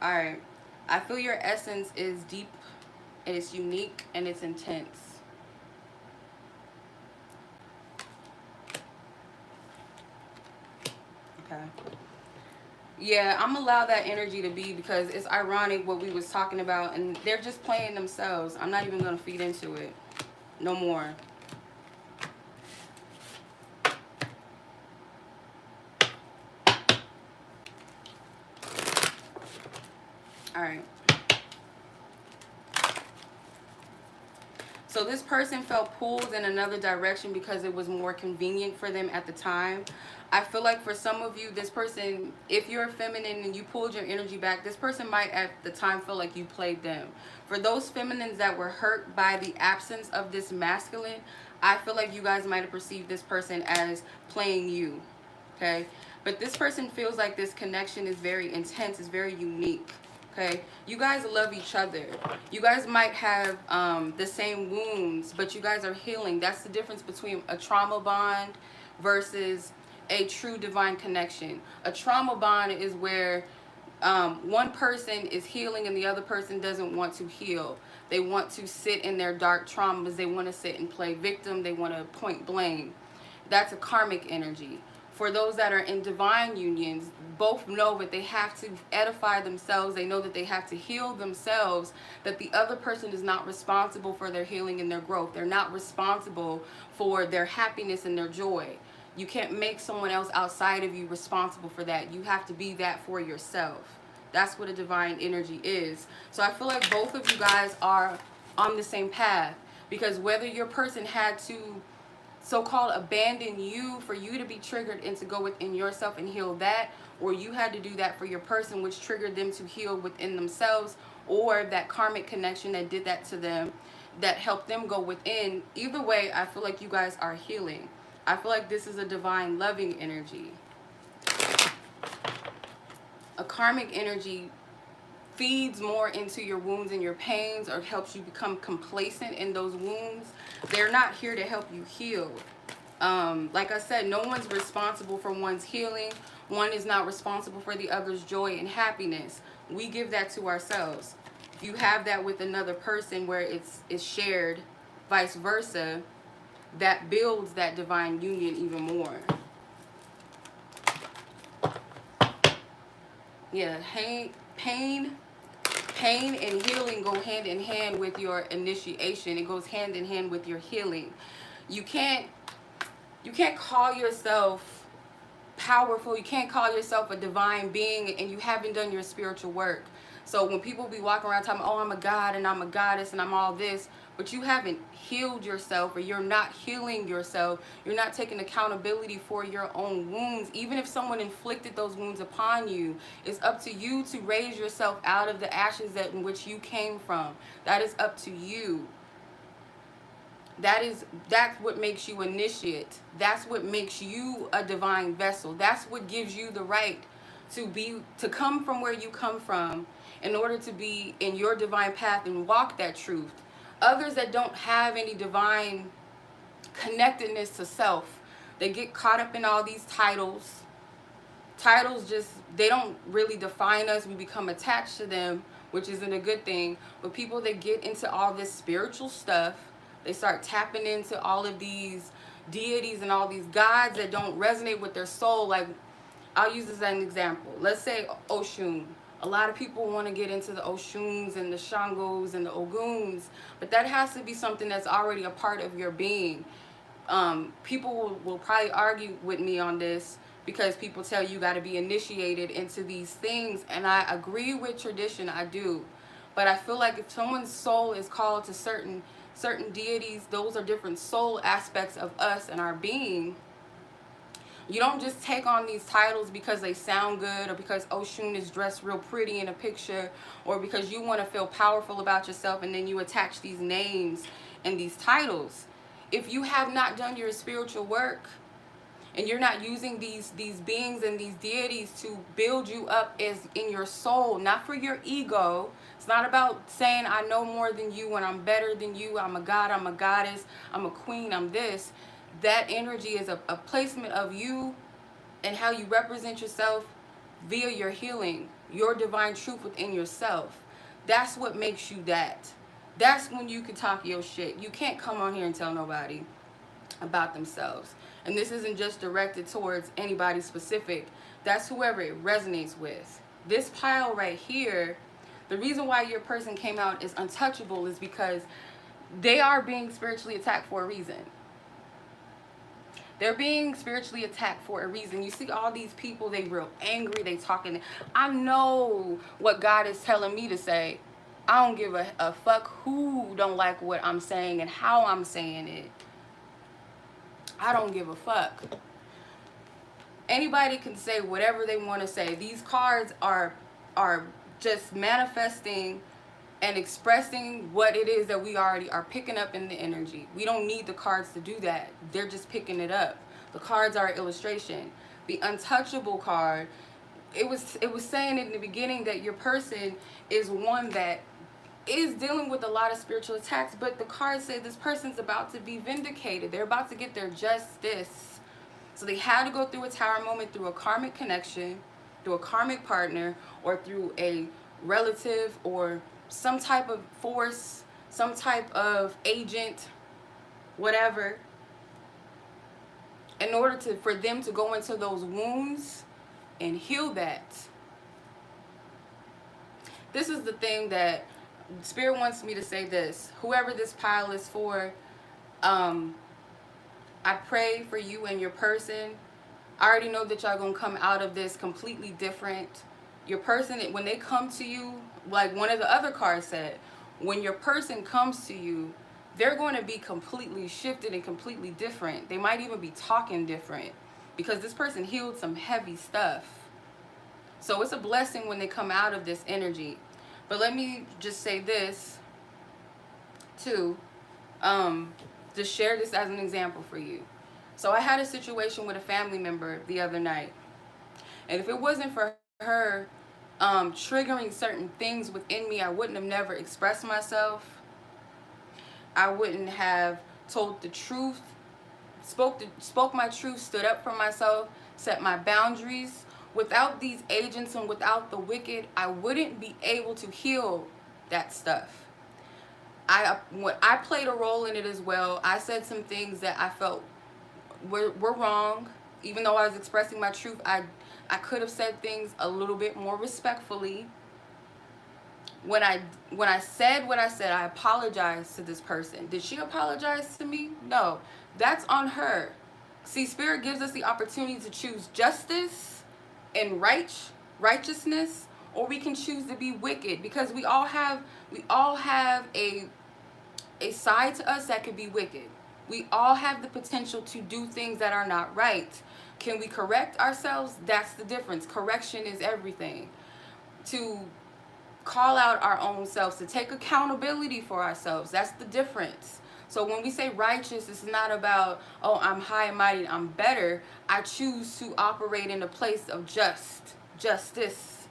All right. I feel your essence is deep, and it's unique, and it's intense. Okay. Yeah, I'm gonna allow that energy to be, because it's ironic what we was talking about, and they're just playing themselves. I'm not even gonna feed into it no more. All right. So this person felt pulled in another direction because it was more convenient for them at the time. I feel like for some of you, this person, if you're feminine and you pulled your energy back, this person might at the time feel like you played them. For those feminines that were hurt by the absence of this masculine, I feel like you guys might have perceived this person as playing you. Okay? But this person feels like this connection is very intense, is very unique. Okay, you guys love each other. You guys might have the same wounds, but you guys are healing. That's the difference between a trauma bond versus a true divine connection. A trauma bond is where one person is healing and the other person doesn't want to heal. They want to sit in their dark traumas. They want to sit and play victim. They want to point blame. That's a karmic energy. For those that are in divine unions, both know that they have to edify themselves. They know that they have to heal themselves, that the other person is not responsible for their healing and their growth. They're not responsible for their happiness and their joy. You can't make someone else outside of you responsible for that. You have to be that for yourself. That's what a divine energy is. So I feel like both of you guys are on the same path, because whether your person had to so-called abandon you for you to be triggered and to go within yourself and heal that, or you had to do that for your person, which triggered them to heal within themselves, or that karmic connection that did that to them, that helped them go within. Either way, I feel like you guys are healing. I feel like this is a divine loving energy. A karmic energy feeds more into your wounds and your pains, or helps you become complacent in those wounds. They're not here to help you heal. Like I said, no one's responsible for one's healing. One is not responsible for the other's joy and happiness. We give that to ourselves. If you have that with another person where it's shared, vice versa, that builds that divine union even more. Yeah, pain and healing go hand in hand with your initiation. It goes hand in hand with your healing. You can't call yourself powerful. You can't call yourself a divine being and you haven't done your spiritual work. So when people be walking around talking, oh, I'm a god and I'm a goddess and I'm all this, but you haven't healed yourself, or you're not healing yourself, you're not taking accountability for your own wounds. Even if someone inflicted those wounds upon you, it's up to you to raise yourself out of the ashes in which you came from. That is up to you. That's what makes you initiate. That's what makes you a divine vessel. That's what gives you the right to come from where you come from, in order to be in your divine path and walk that truth. Others that don't have any divine connectedness to self, they get caught up in all these titles. Titles just, they don't really define us. We become attached to them, which isn't a good thing. But people that get into all this spiritual stuff, they start tapping into all of these deities and all these gods that don't resonate with their soul. Like, I'll use this as an example. Let's say Oshun. A lot of people want to get into the Oshuns and the Shangos and the Oguns, but that has to be something that's already a part of your being. People will probably argue with me on this, because people tell you got to be initiated into these things, and I agree with tradition, I do. But I feel like if someone's soul is called to certain deities, those are different soul aspects of us and our being. You don't just take on these titles because they sound good, or because Oshun is dressed real pretty in a picture, or because you want to feel powerful about yourself, and then you attach these names and these titles. If you have not done your spiritual work, and you're not using these beings and these deities to build you up as in your soul, not for your ego. It's not about saying I know more than you and I'm better than you, I'm a god, I'm a goddess, I'm a queen, I'm this. That energy is a placement of you and how you represent yourself via your healing, your divine truth within yourself. That's what makes you that. That's when you can talk your shit. You can't come on here and tell nobody about themselves. And this isn't just directed towards anybody specific. That's whoever it resonates with. This pile right here, the reason why your person came out as untouchable is because they are being spiritually attacked for a reason. They're being spiritually attacked for a reason. You see all these people, they real angry, they talking. I know what God is telling me to say. I don't give a fuck who don't like what I'm saying and how I'm saying it. I don't give a fuck. Anybody can say whatever they want to say. These cards are just manifesting and expressing what it is that we already are picking up in the energy. We don't need the cards to do that. They're just picking it up. The cards are an illustration. The untouchable card, it was saying in the beginning that your person is one that is dealing with a lot of spiritual attacks, but the cards say this person's about to be vindicated. They're about to get their justice. So they had to go through a tower moment, through a karmic connection, through a karmic partner, or through a relative, or some type of force, some type of agent, whatever, in order for them to go into those wounds and heal that. This is the thing that Spirit wants me to say this. Whoever this pile is for, I pray for you and your person. I already know that y'all gonna come out of this completely different. your person, when they come to you, like one of the other cards said, when your person comes to you, they're going to be completely shifted and completely different. They might even be talking different because this person healed some heavy stuff. So it's a blessing when they come out of this energy. But let me just say this too, to share this as an example for you. So I had a situation with a family member the other night, and if it wasn't for her triggering certain things within me, I wouldn't have never expressed myself. I wouldn't have told the truth, spoke my truth, stood up for myself, set my boundaries. Without these agents and without the wicked, I wouldn't be able to heal that stuff. I played a role in it as well. I said some things that I felt were wrong. Even though I was expressing my truth, I could have said things a little bit more respectfully. When I said what I said, I apologized to this person. Did she apologize to me? No. That's on her. See, Spirit gives us the opportunity to choose justice and righteousness, or we can choose to be wicked, because we all have a side to us that could be wicked. We all have the potential to do things that are not right. Can we correct ourselves? That's the difference. Correction is everything. To call out our own selves, to take accountability for ourselves, that's the difference. So when we say righteous, it's not about, oh, I'm high and mighty, I'm better. I choose to operate in a place of justice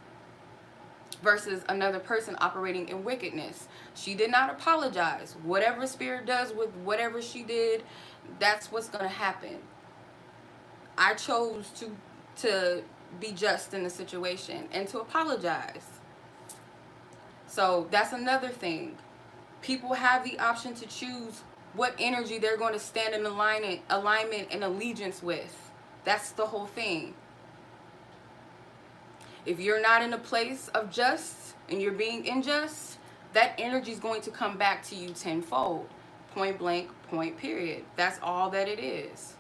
versus another person operating in wickedness. She did not apologize. Whatever Spirit does with whatever she did, that's what's going to happen. I chose to be just in the situation and to apologize. So that's another thing. People have the option to choose what energy they're going to stand in alignment and allegiance with. That's the whole thing. If you're not in a place of just and you're being unjust, that energy is going to come back to you tenfold. Point blank, point period. That's all that it is.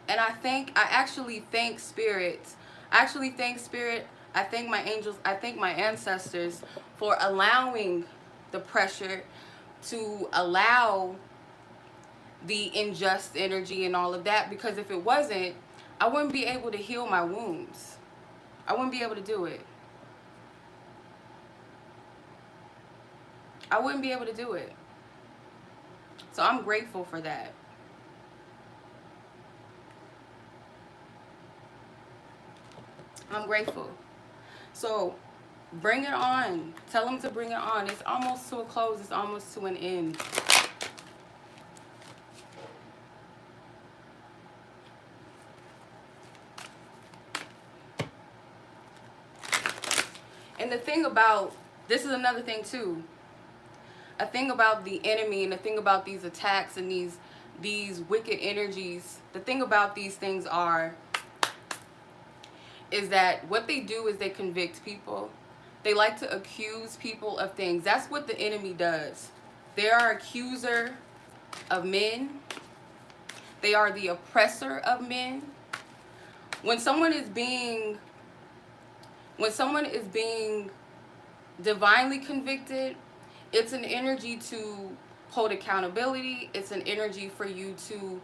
And I actually thank Spirit. I thank my angels. I thank my ancestors for allowing the pressure, to allow the unjust energy and all of that, because if it wasn't, I wouldn't be able to heal my wounds. I wouldn't be able to do it. I wouldn't be able to do it. So I'm grateful for that. I'm grateful. So bring it on. Tell them to bring it on. It's almost to a close. It's almost to an end. And the thing about, this is another thing too. A thing about the enemy and the thing about these attacks and these wicked energies, the thing about these things is that what they do is they convict people. They like to accuse people of things. That's what the enemy does. They are accuser of men. They are the oppressor of men. When someone is being divinely convicted, it's an energy to hold accountability. It's an energy for you to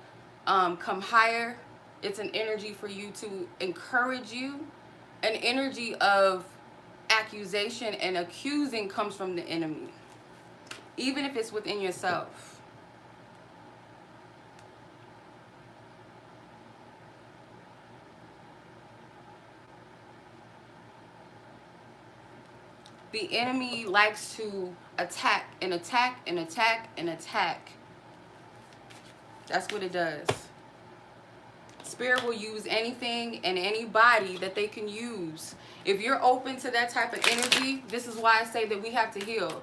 come higher. It's an energy for you to encourage you. An energy of accusation and accusing comes from the enemy, even if it's within yourself. The enemy likes to attack and attack and attack and attack. That's what it does. Spirit will use anything and anybody that they can use. If you're open to that type of energy, this is why I say that we have to heal.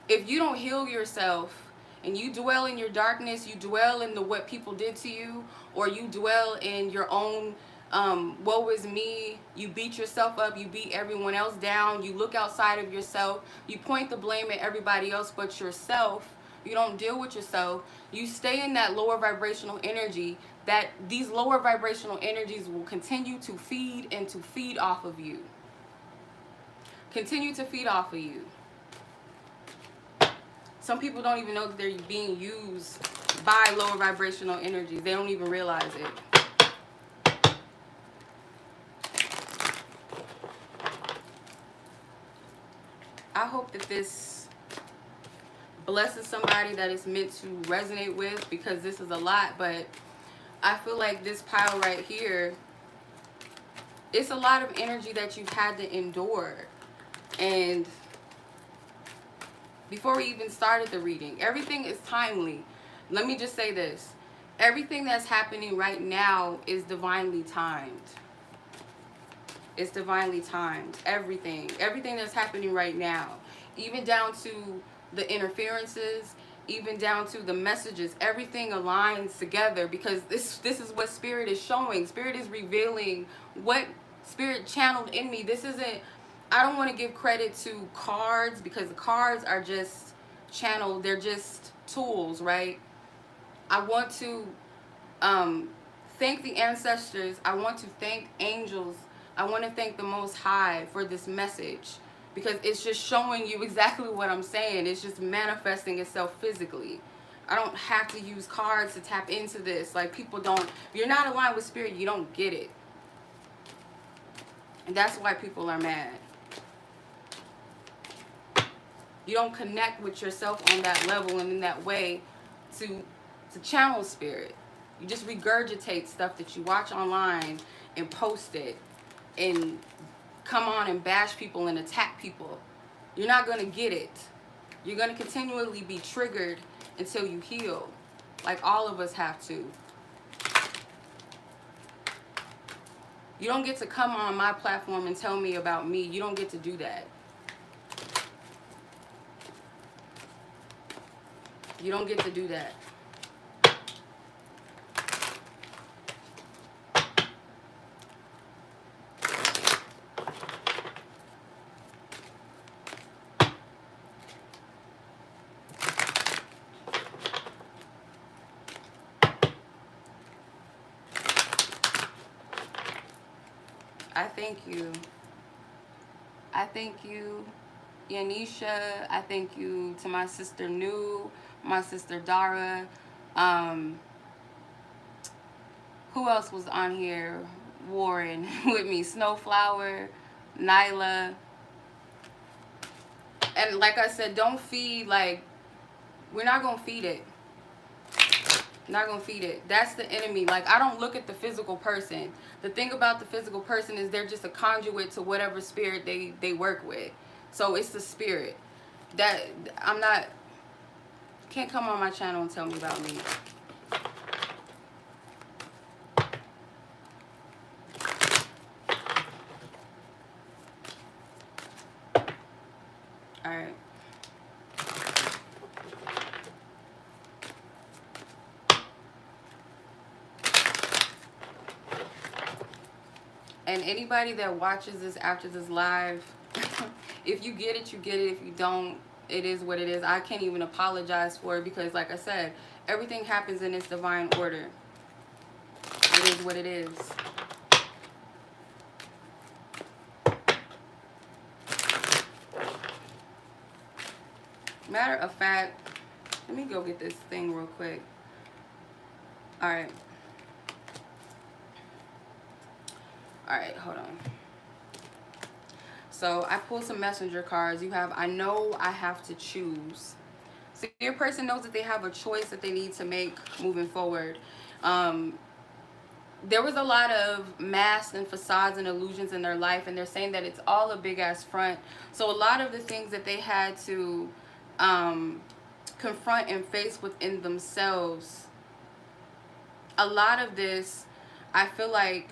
If you don't heal yourself and you dwell in your darkness, you dwell in what people did to you, or you dwell in your own woe is me, you beat yourself up, you beat everyone else down, you look outside of yourself, you point the blame at everybody else but yourself, you don't deal with yourself, you stay in that lower vibrational energy, that these lower vibrational energies will continue to feed and to feed off of you. Continue to feed off of you. Some people don't even know that they're being used by lower vibrational energies. They don't even realize it. I hope that this blesses somebody that it's meant to resonate with, because this is a lot, but I feel like this pile right here, it's a lot of energy that you've had to endure. And before we even started the reading, everything is timely. Let me just say this. Everything that's happening right now is divinely timed. It's divinely timed. Everything that's happening right now, even down to the interferences, even down to the messages, everything aligns together, because this is what Spirit is showing. Spirit is revealing what Spirit channeled in me. This isn't, I don't want to give credit to cards, because the cards are just channeled. They're just tools, right? I want to thank the ancestors. I want to thank angels. I want to thank the Most High for this message, because it's just showing you exactly what I'm saying. It's just manifesting itself physically. I don't have to use cards to tap into this. Like, people don't, if you're not aligned with Spirit, you don't get it. And that's why people are mad. You don't connect with yourself on that level and in that way to channel Spirit. You just regurgitate stuff that you watch online and post it and come on and bash people and attack people. You're not going to get it. You're going to continually be triggered until you heal, like all of us have to. You don't get to come on my platform and tell me about me. You don't get to do that. You don't get to do that. I thank you. I thank you, Yanisha. I thank you to my sister Nu, my sister Dara. Who else was on here? Warren with me. Snowflower, Nyla. And like I said, don't feed, like, we're not going to feed it. Not gonna feed it. That's the enemy. Like, I don't look at the physical person. The thing about the physical person is they're just a conduit to whatever spirit they work with. So it's the spirit that I'm not, can't come on my channel and tell me about me. All right. And anybody that watches this after this live, if you get it, you get it. If you don't, it is what it is. I can't even apologize for it, because like I said, everything happens in its divine order. It is what it is. Matter of fact, let me go get this thing real quick. All right. All right, hold on. So I pulled some messenger cards. You have, I know I have to choose. So your person knows that they have a choice that they need to make moving forward. There was a lot of masks and facades and illusions in their life, and they're saying that it's all a big ass front. So a lot of the things that they had to confront and face within themselves, a lot of this, I feel like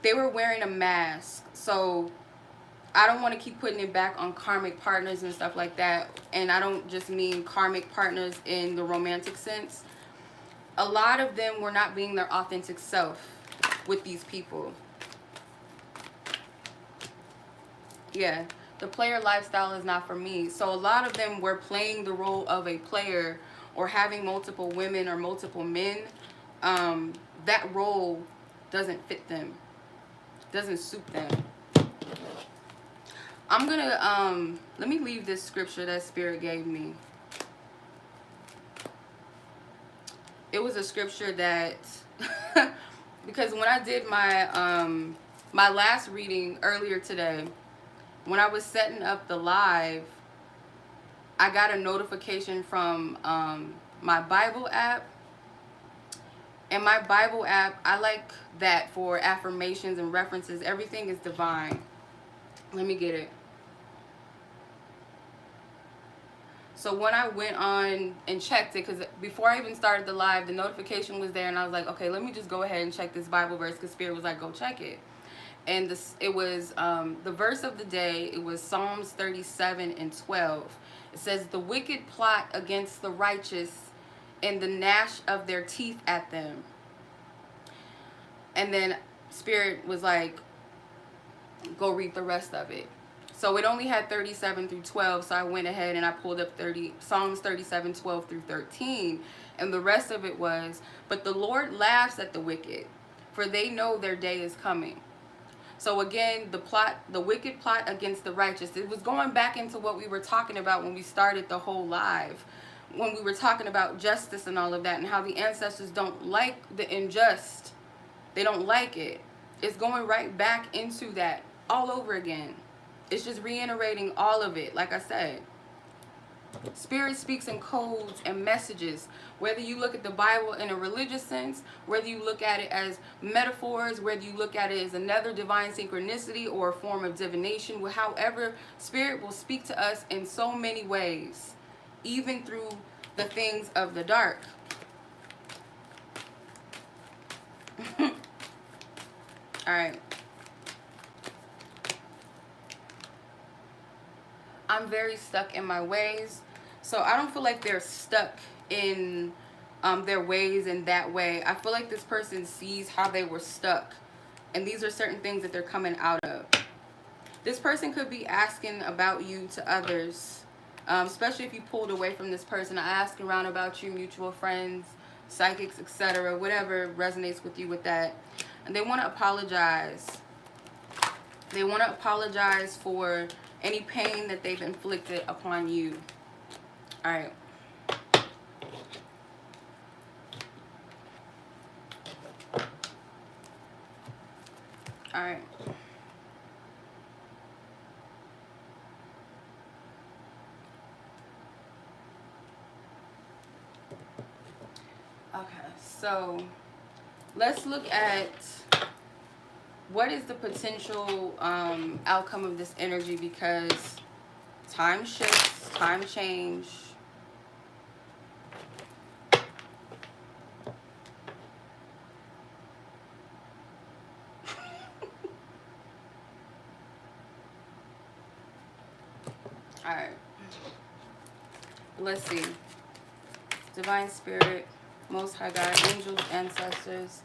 they were wearing a mask. So I don't want to keep putting it back on karmic partners and stuff like that. And I don't just mean karmic partners in the romantic sense. A lot of them were not being their authentic self with these people. Yeah, the player lifestyle is not for me. So a lot of them were playing the role of a player, or having multiple women or multiple men that role doesn't fit them, doesn't suit them. I'm gonna let me leave this scripture that Spirit gave me. It was a scripture that because when I did my my last reading earlier today, when I was setting up the live, I got a notification from my Bible app. And my Bible app, I like that for affirmations and references. Everything is divine. Let me get it. So when I went on and checked it, because before I even started the live, the notification was there, and I was like, okay, let me just go ahead and check this Bible verse, because Spirit was like, go check it. And this, it was the verse of the day. It was Psalms 37:12. It says, the wicked plot against the righteous, and the gnash of their teeth at them. And then Spirit was like, go read the rest of it. So it only had 37-12, so I went ahead and I pulled up Psalms 37:12-13, and the rest of it was, but the Lord laughs at the wicked, for they know their day is coming. So again, the wicked plot against the righteous. It was going back into what we were talking about when we started the whole live, when we were talking about justice and all of that, and how the ancestors don't like the unjust. They don't like it. It's going right back into that all over again. It's just reiterating all of it. Like I said, Spirit speaks in codes and messages. Whether you look at the Bible in a religious sense, whether you look at it as metaphors, whether you look at it as another divine synchronicity or a form of divination, however, Spirit will speak to us in so many ways, even through the things of the dark. All right. I'm very stuck in my ways. So I don't feel like they're stuck in their ways in that way. I feel like this person sees how they were stuck. And these are certain things that they're coming out of. This person could be asking about you to others. Especially if you pulled away from this person. Asking around about you, mutual friends, psychics, etc. Whatever resonates with you with that. And they want to apologize. They want to apologize for any pain that they've inflicted upon you. All right. All right. Okay, so let's look at what is the potential outcome of this energy, because time shifts, time change. All right. Let's see. Divine Spirit, Most High God, angels, ancestors.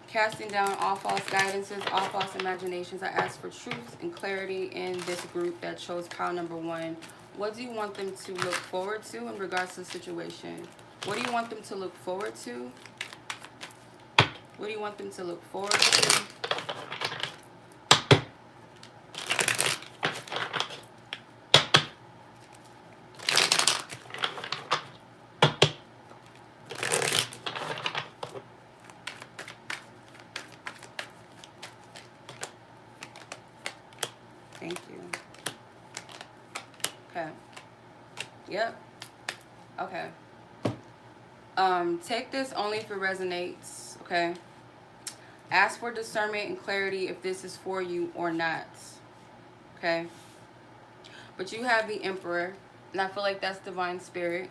Casting down all false guidances, all false imaginations. I ask for truth and clarity in this group that chose pile number 1. What do you want them to look forward to in regards to the situation? What do you want them to look forward to? What do you want them to look forward to? Thank you. Okay. Yep. Okay. Take this only if it resonates, okay? Ask for discernment and clarity if this is for you or not, okay? But you have the Emperor, and I feel like that's Divine Spirit.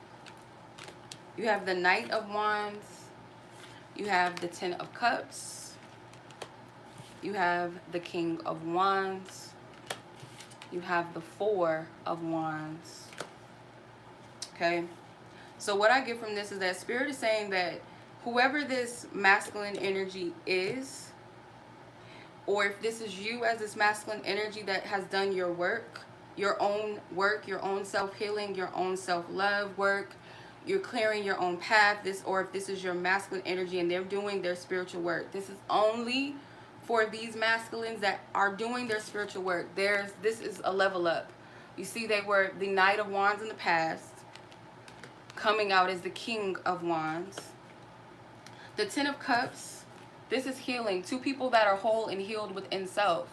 You have the Knight of Wands. You have the Ten of Cups. You have the King of Wands. You have the Four of Wands. Okay? So what I get from this is that Spirit is saying that whoever this masculine energy is, or if this is you as this masculine energy that has done your own work, your own self-healing, your own self-love work, you're clearing your own path. Or if this is your masculine energy and they're doing their spiritual work, this is only for these masculines that are doing their spiritual work. This is a level up. You see, they were the Knight of Wands in the past, coming out as the King of Wands. The Ten of Cups, this is healing. Two people that are whole and healed within self.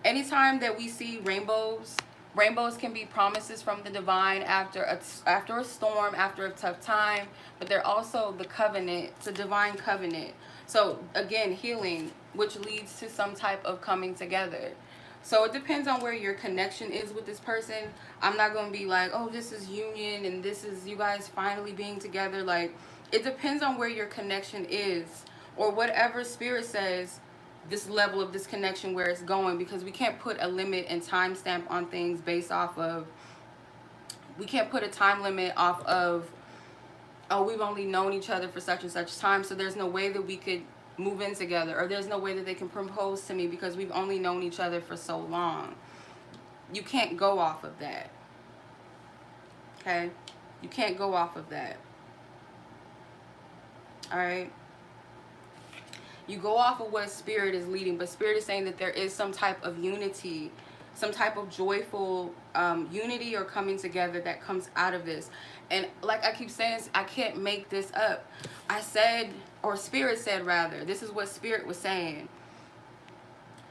Anytime that we see rainbows, rainbows can be promises from the divine after a storm, after a tough time, but they're also the covenant. It's a divine covenant. So again, healing, which leads to some type of coming together. So it depends on where your connection is with this person. I'm not going to be like, oh, this is union and this is you guys finally being together. Like, it depends on where your connection is, or whatever spirit says this level of this connection where it's going, because we can't put a limit and timestamp on things based off of, we can't put a time limit off of, oh, we've only known each other for such and such time, so there's no way that we could move in together, or there's no way that they can propose to me because we've only known each other for so long. You can't go off of that. Okay? You can't go off of that. Alright? You go off of what spirit is leading, but spirit is saying that there is some type of unity, some type of joyful unity or coming together that comes out of this. And like I keep saying, I can't make this up. I said, or spirit said rather, this is what spirit was saying.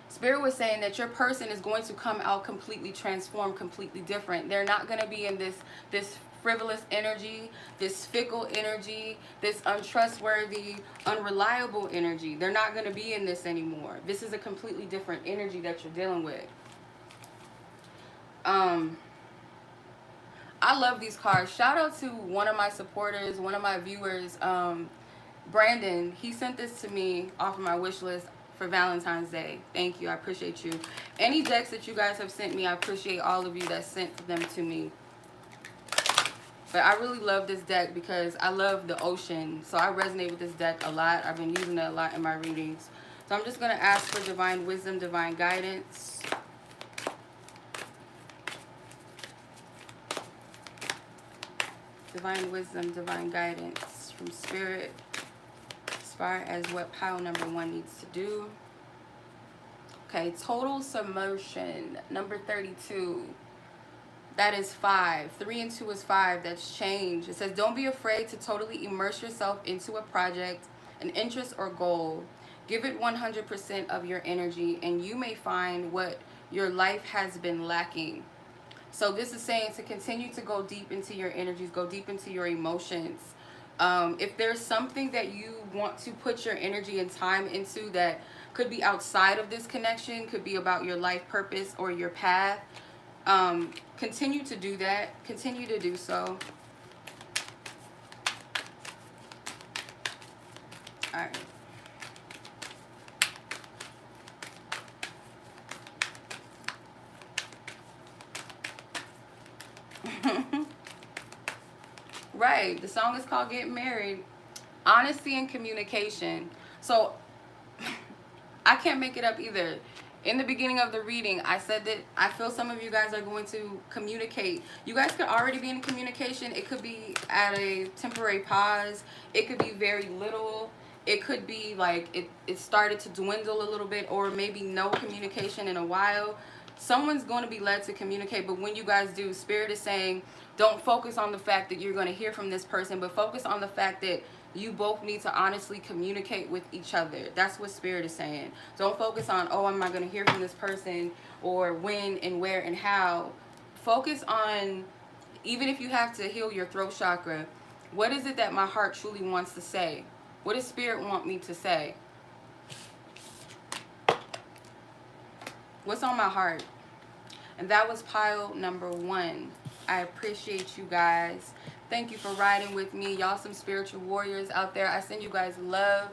Spirit was saying that your person is going to come out completely transformed, completely different. They're not going to be in this frivolous energy, this fickle energy, this untrustworthy, unreliable energy. They're not going to be in this anymore. This is a completely different energy that you're dealing with. I love these cards. Shout out to one of my supporters, one of my viewers, Brandon. He sent this to me off of my wish list for Valentine's Day. Thank you. I appreciate you. Any decks that you guys have sent me, I appreciate all of you that sent them to me. But I really love this deck because I love the ocean. So I resonate with this deck a lot. I've been using it a lot in my readings. So I'm just going to ask for divine wisdom, divine guidance. Divine wisdom, divine guidance from spirit as far as what pile number 1 needs to do. Okay, total submersion, number 32. That is 5. 3 and 2 is 5. That's change. It says, don't be afraid to totally immerse yourself into a project, an interest, or goal. Give it 100% of your energy, and you may find what your life has been lacking. So this is saying to continue to go deep into your energies, go deep into your emotions. If there's something that you want to put your energy and time into that could be outside of this connection, could be about your life purpose or your path, continue to do that. Continue to do so. All right. Right. The song is called Get Married. Honesty and communication. So I can't make it up either. In the beginning of the reading, I said that I feel some of you guys are going to communicate. You guys could already be in communication. It could be at a temporary pause. It could be very little. It could be like it started to dwindle a little bit, or maybe no communication in a while. Someone's going to be led to communicate, but when you guys do, Spirit is saying, don't focus on the fact that you're going to hear from this person, but focus on the fact that you both need to honestly communicate with each other. That's what Spirit is saying. Don't focus on, oh, I'm not going to hear from this person, or when and where and how. Focus on, even if you have to heal your throat chakra, what is it that my heart truly wants to say? What does Spirit want me to say? What's on my heart? And that was pile number 1. I appreciate you guys. Thank you for riding with me. Y'all some spiritual warriors out there. I send you guys love.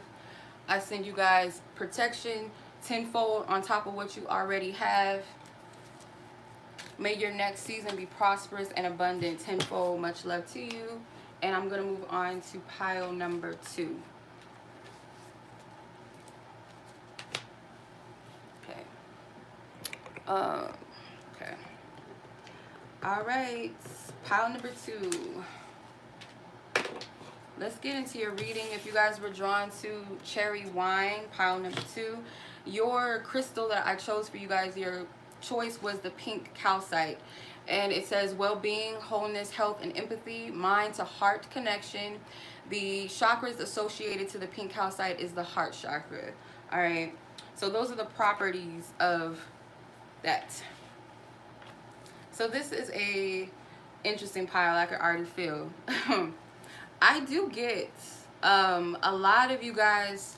I send you guys protection tenfold on top of what you already have. May your next season be prosperous and abundant tenfold. Much love to you. And I'm going to move on to pile number 2. Okay. All right. Pile number 2. let's get into your reading. If you guys were drawn to cherry wine, pile number 2, your crystal that I chose for you guys, your choice was the pink calcite. And it says well-being, wholeness, health, and empathy, mind to heart connection. The chakras associated to the pink calcite is the heart chakra. All right. So those are the properties of that. So this is a interesting pile. I can already feel. I do get a lot of you guys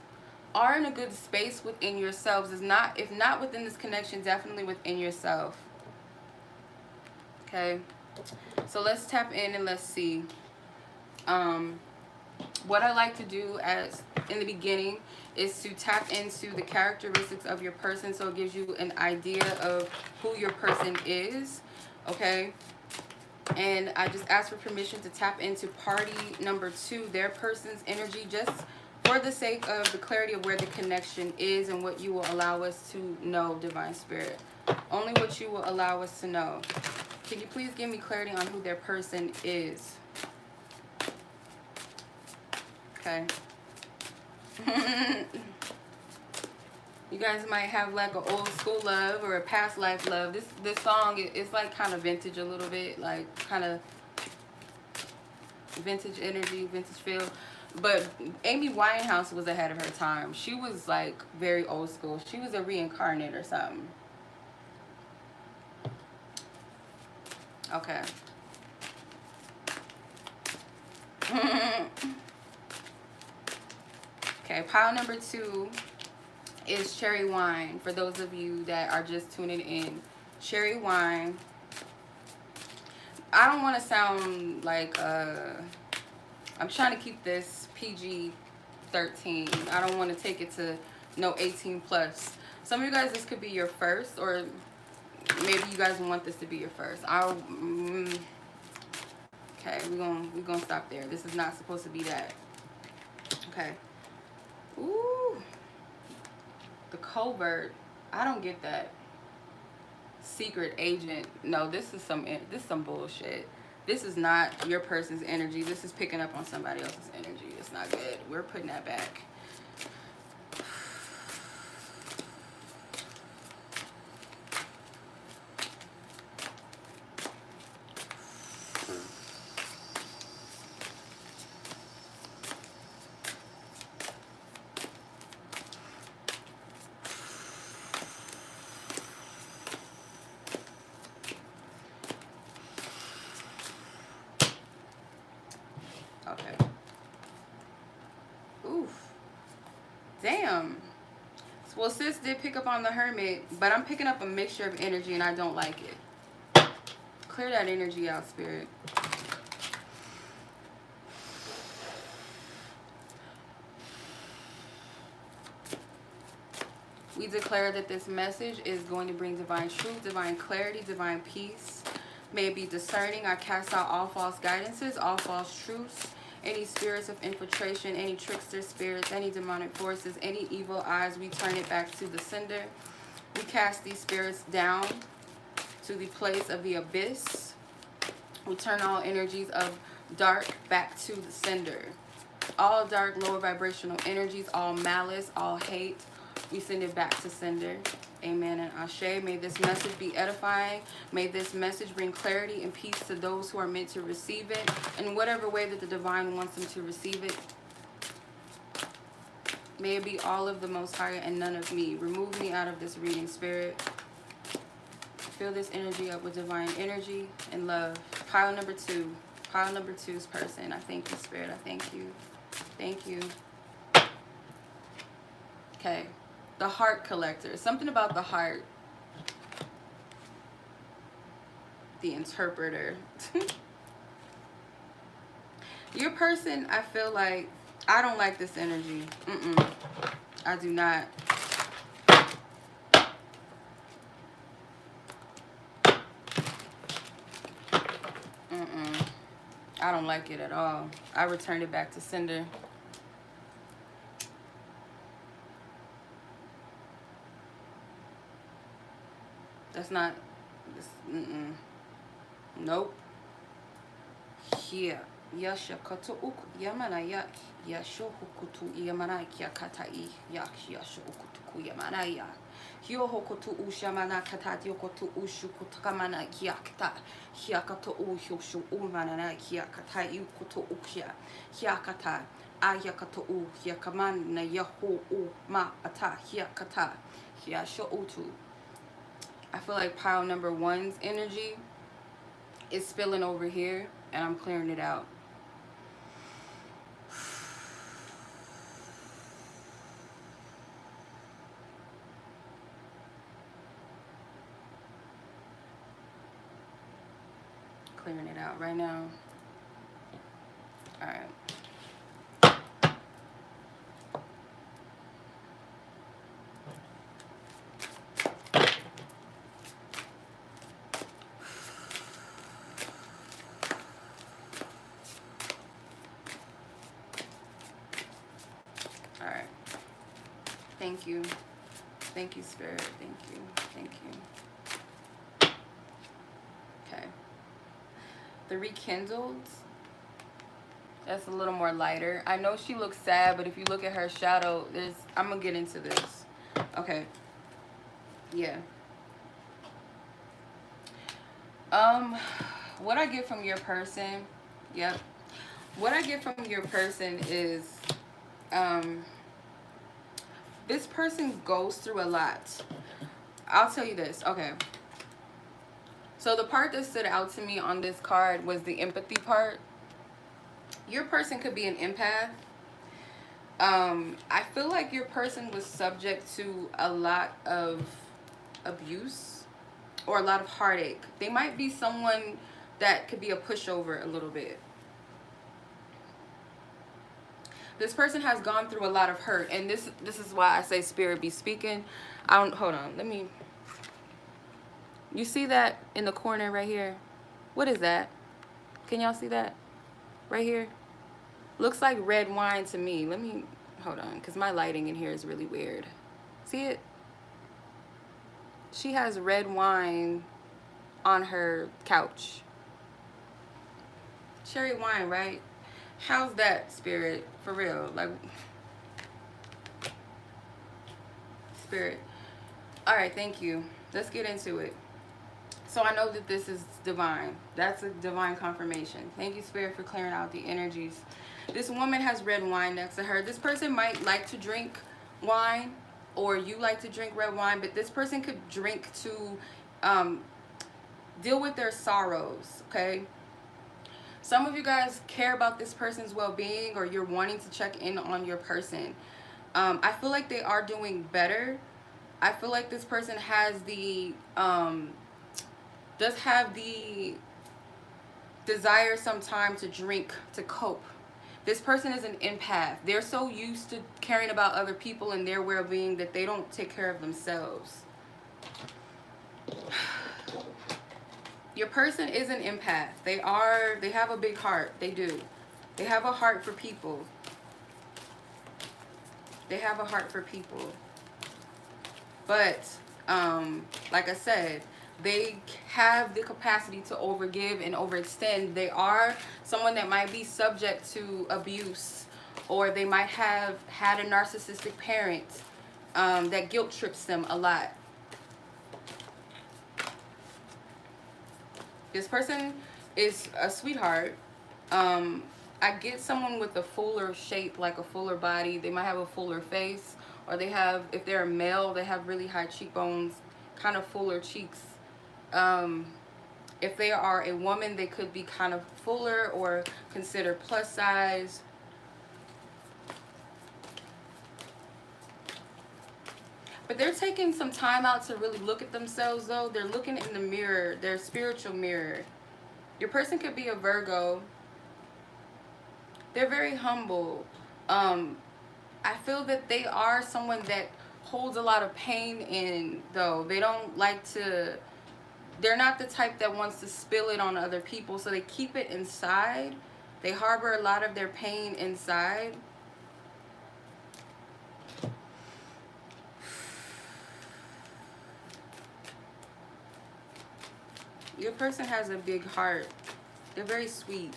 are in a good space within yourselves. Is not, if not within this connection, definitely within yourself. Okay, so let's tap in and let's see. What I like to do as in the beginning is to tap into the characteristics of your person, so it gives you an idea of who your person is. Okay, and I just ask for permission to tap into party number 2, their person's energy, just for the sake of the clarity of where the connection is and what you will allow us to know, Divine Spirit. Only what you will allow us to know. Can you please give me clarity on who their person is? Okay. You guys might have like an old school love or a past life love. This song is like kind of vintage a little bit, like kind of vintage energy, vintage feel. But Amy Winehouse was ahead of her time. She was like very old school. She was a reincarnate or something. Okay. Okay, pile number 2 is cherry wine. For those of you that are just tuning in, cherry wine. I don't want to sound like I'm trying to keep this PG-13. I don't want to take it to no 18 plus. Some of you guys, this could be your first, or maybe you guys want this to be your first. Okay, we're gonna stop there. This is not supposed to be that. Okay. Ooh, the covert. I don't get that. Secret agent. No, this is some bullshit. This is not your person's energy. This is picking up on somebody else's energy. It's not good. We're putting that back. Okay. Oof. Damn. Well, sis did pick up on the Hermit, but I'm picking up a mixture of energy and I don't like it. Clear that energy out, Spirit. We declare that this message is going to bring divine truth, divine clarity, divine peace. May it be discerning. I cast out all false guidances, all false truths, any spirits of infiltration, any trickster spirits, any demonic forces, any evil eyes. We turn it back to the sender. We cast these spirits down to the place of the abyss. We turn all energies of dark back to the sender. All dark, lower vibrational energies, all malice, all hate, we send it back to sender. Amen and Ashe. May this message be edifying. May this message bring clarity and peace to those who are meant to receive it in whatever way that the divine wants them to receive it. May it be all of the Most High and none of me. Remove me out of this reading, Spirit. Fill this energy up with divine energy and love. Pile number 2. Pile number 2's person. I thank you, Spirit. I thank you. Thank you. Okay. The heart collector. Something about the heart. The interpreter. Your person, I feel like, I don't like this energy. I do not. I don't like it at all. I returned it back to sender. That's not, nope. Yeah. Yashakato uk yamanaya yashokutu yamanaya katai yashokutu yamanaya hyohokutu ushamana katati yokotu ushukutamana kyakta hyakato uhyoshu umanana kyakata yukutu ukya hyakata ayakato u yakamana yahu u ma ata hyakata hyasho utu. I feel like pile number 1's energy is spilling over here, and I'm clearing it out. Clearing it out right now. All right. All right. Thank you. Thank you, Spirit. Thank you. Thank you. Okay. The rekindled. That's a little more lighter. I know she looks sad, but if you look at her shadow, I'm gonna get into this. Okay. Yeah. What I get from your person, yep. What I get from your person is, this person goes through a lot. I'll tell you this, okay. So the part that stood out to me on this card was the empathy part. Your person could be an empath. I feel like your person was subject to a lot of abuse or a lot of heartache. They might be someone that could be a pushover a little bit. This person has gone through a lot of hurt, and this is why I say Spirit be speaking. Hold on, let me. You see that in the corner right here? What is that? Can y'all see that? Right here? Looks like red wine to me. Let me, hold on, because my lighting in here is really weird. See it? She has red wine on her couch. Cherry wine, right? How's that, Spirit? For real, like, Spirit. All right, thank you. Let's get into it. So I know that this is divine. That's a divine confirmation. Thank you, Spirit, for clearing out the energies. This woman has red wine next to her. This person might like to drink wine, or you like to drink red wine, but this person could drink to deal with their sorrows, okay? Some of you guys care about this person's well-being, or you're wanting to check in on your person. I feel like they are doing better. I feel like this person has the, does have the desire sometimes to drink to cope. This person is an empath. They're so used to caring about other people and their well-being that they don't take care of themselves. Your person is an empath. They have a big heart. They do. They have a heart for people. They have a heart for people. But, like I said, they have the capacity to overgive and overextend. They are someone that might be subject to abuse, or they might have had a narcissistic parent that guilt trips them a lot. This person is a sweetheart. I get someone with a fuller shape, like a fuller body. They might have a fuller face, or they have, if they're a male, they have really high cheekbones, kind of fuller cheeks. If they are a woman, they could be kind of fuller or considered plus size. But they're taking some time out to really look at themselves, though. They're looking in the mirror, their spiritual mirror. Your person could be a Virgo. They're very humble. I feel that they are someone that holds a lot of pain in, though. They don't like to, they're not the type that wants to spill it on other people, so they keep it inside. They harbor a lot of their pain inside. Your person has a big heart. They're very sweet.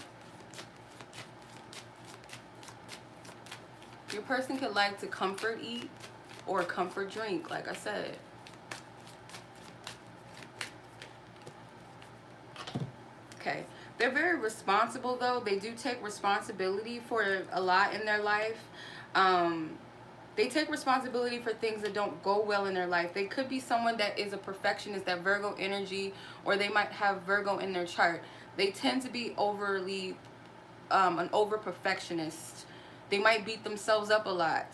Your person could like to comfort eat or comfort drink, like I said. Okay. They're very responsible, though. They do take responsibility for a lot in their life. They take responsibility for things that don't go well in their life. They could be someone that is a perfectionist, that Virgo energy, or they might have Virgo in their chart. They tend to be overly, an over perfectionist. They might beat themselves up a lot.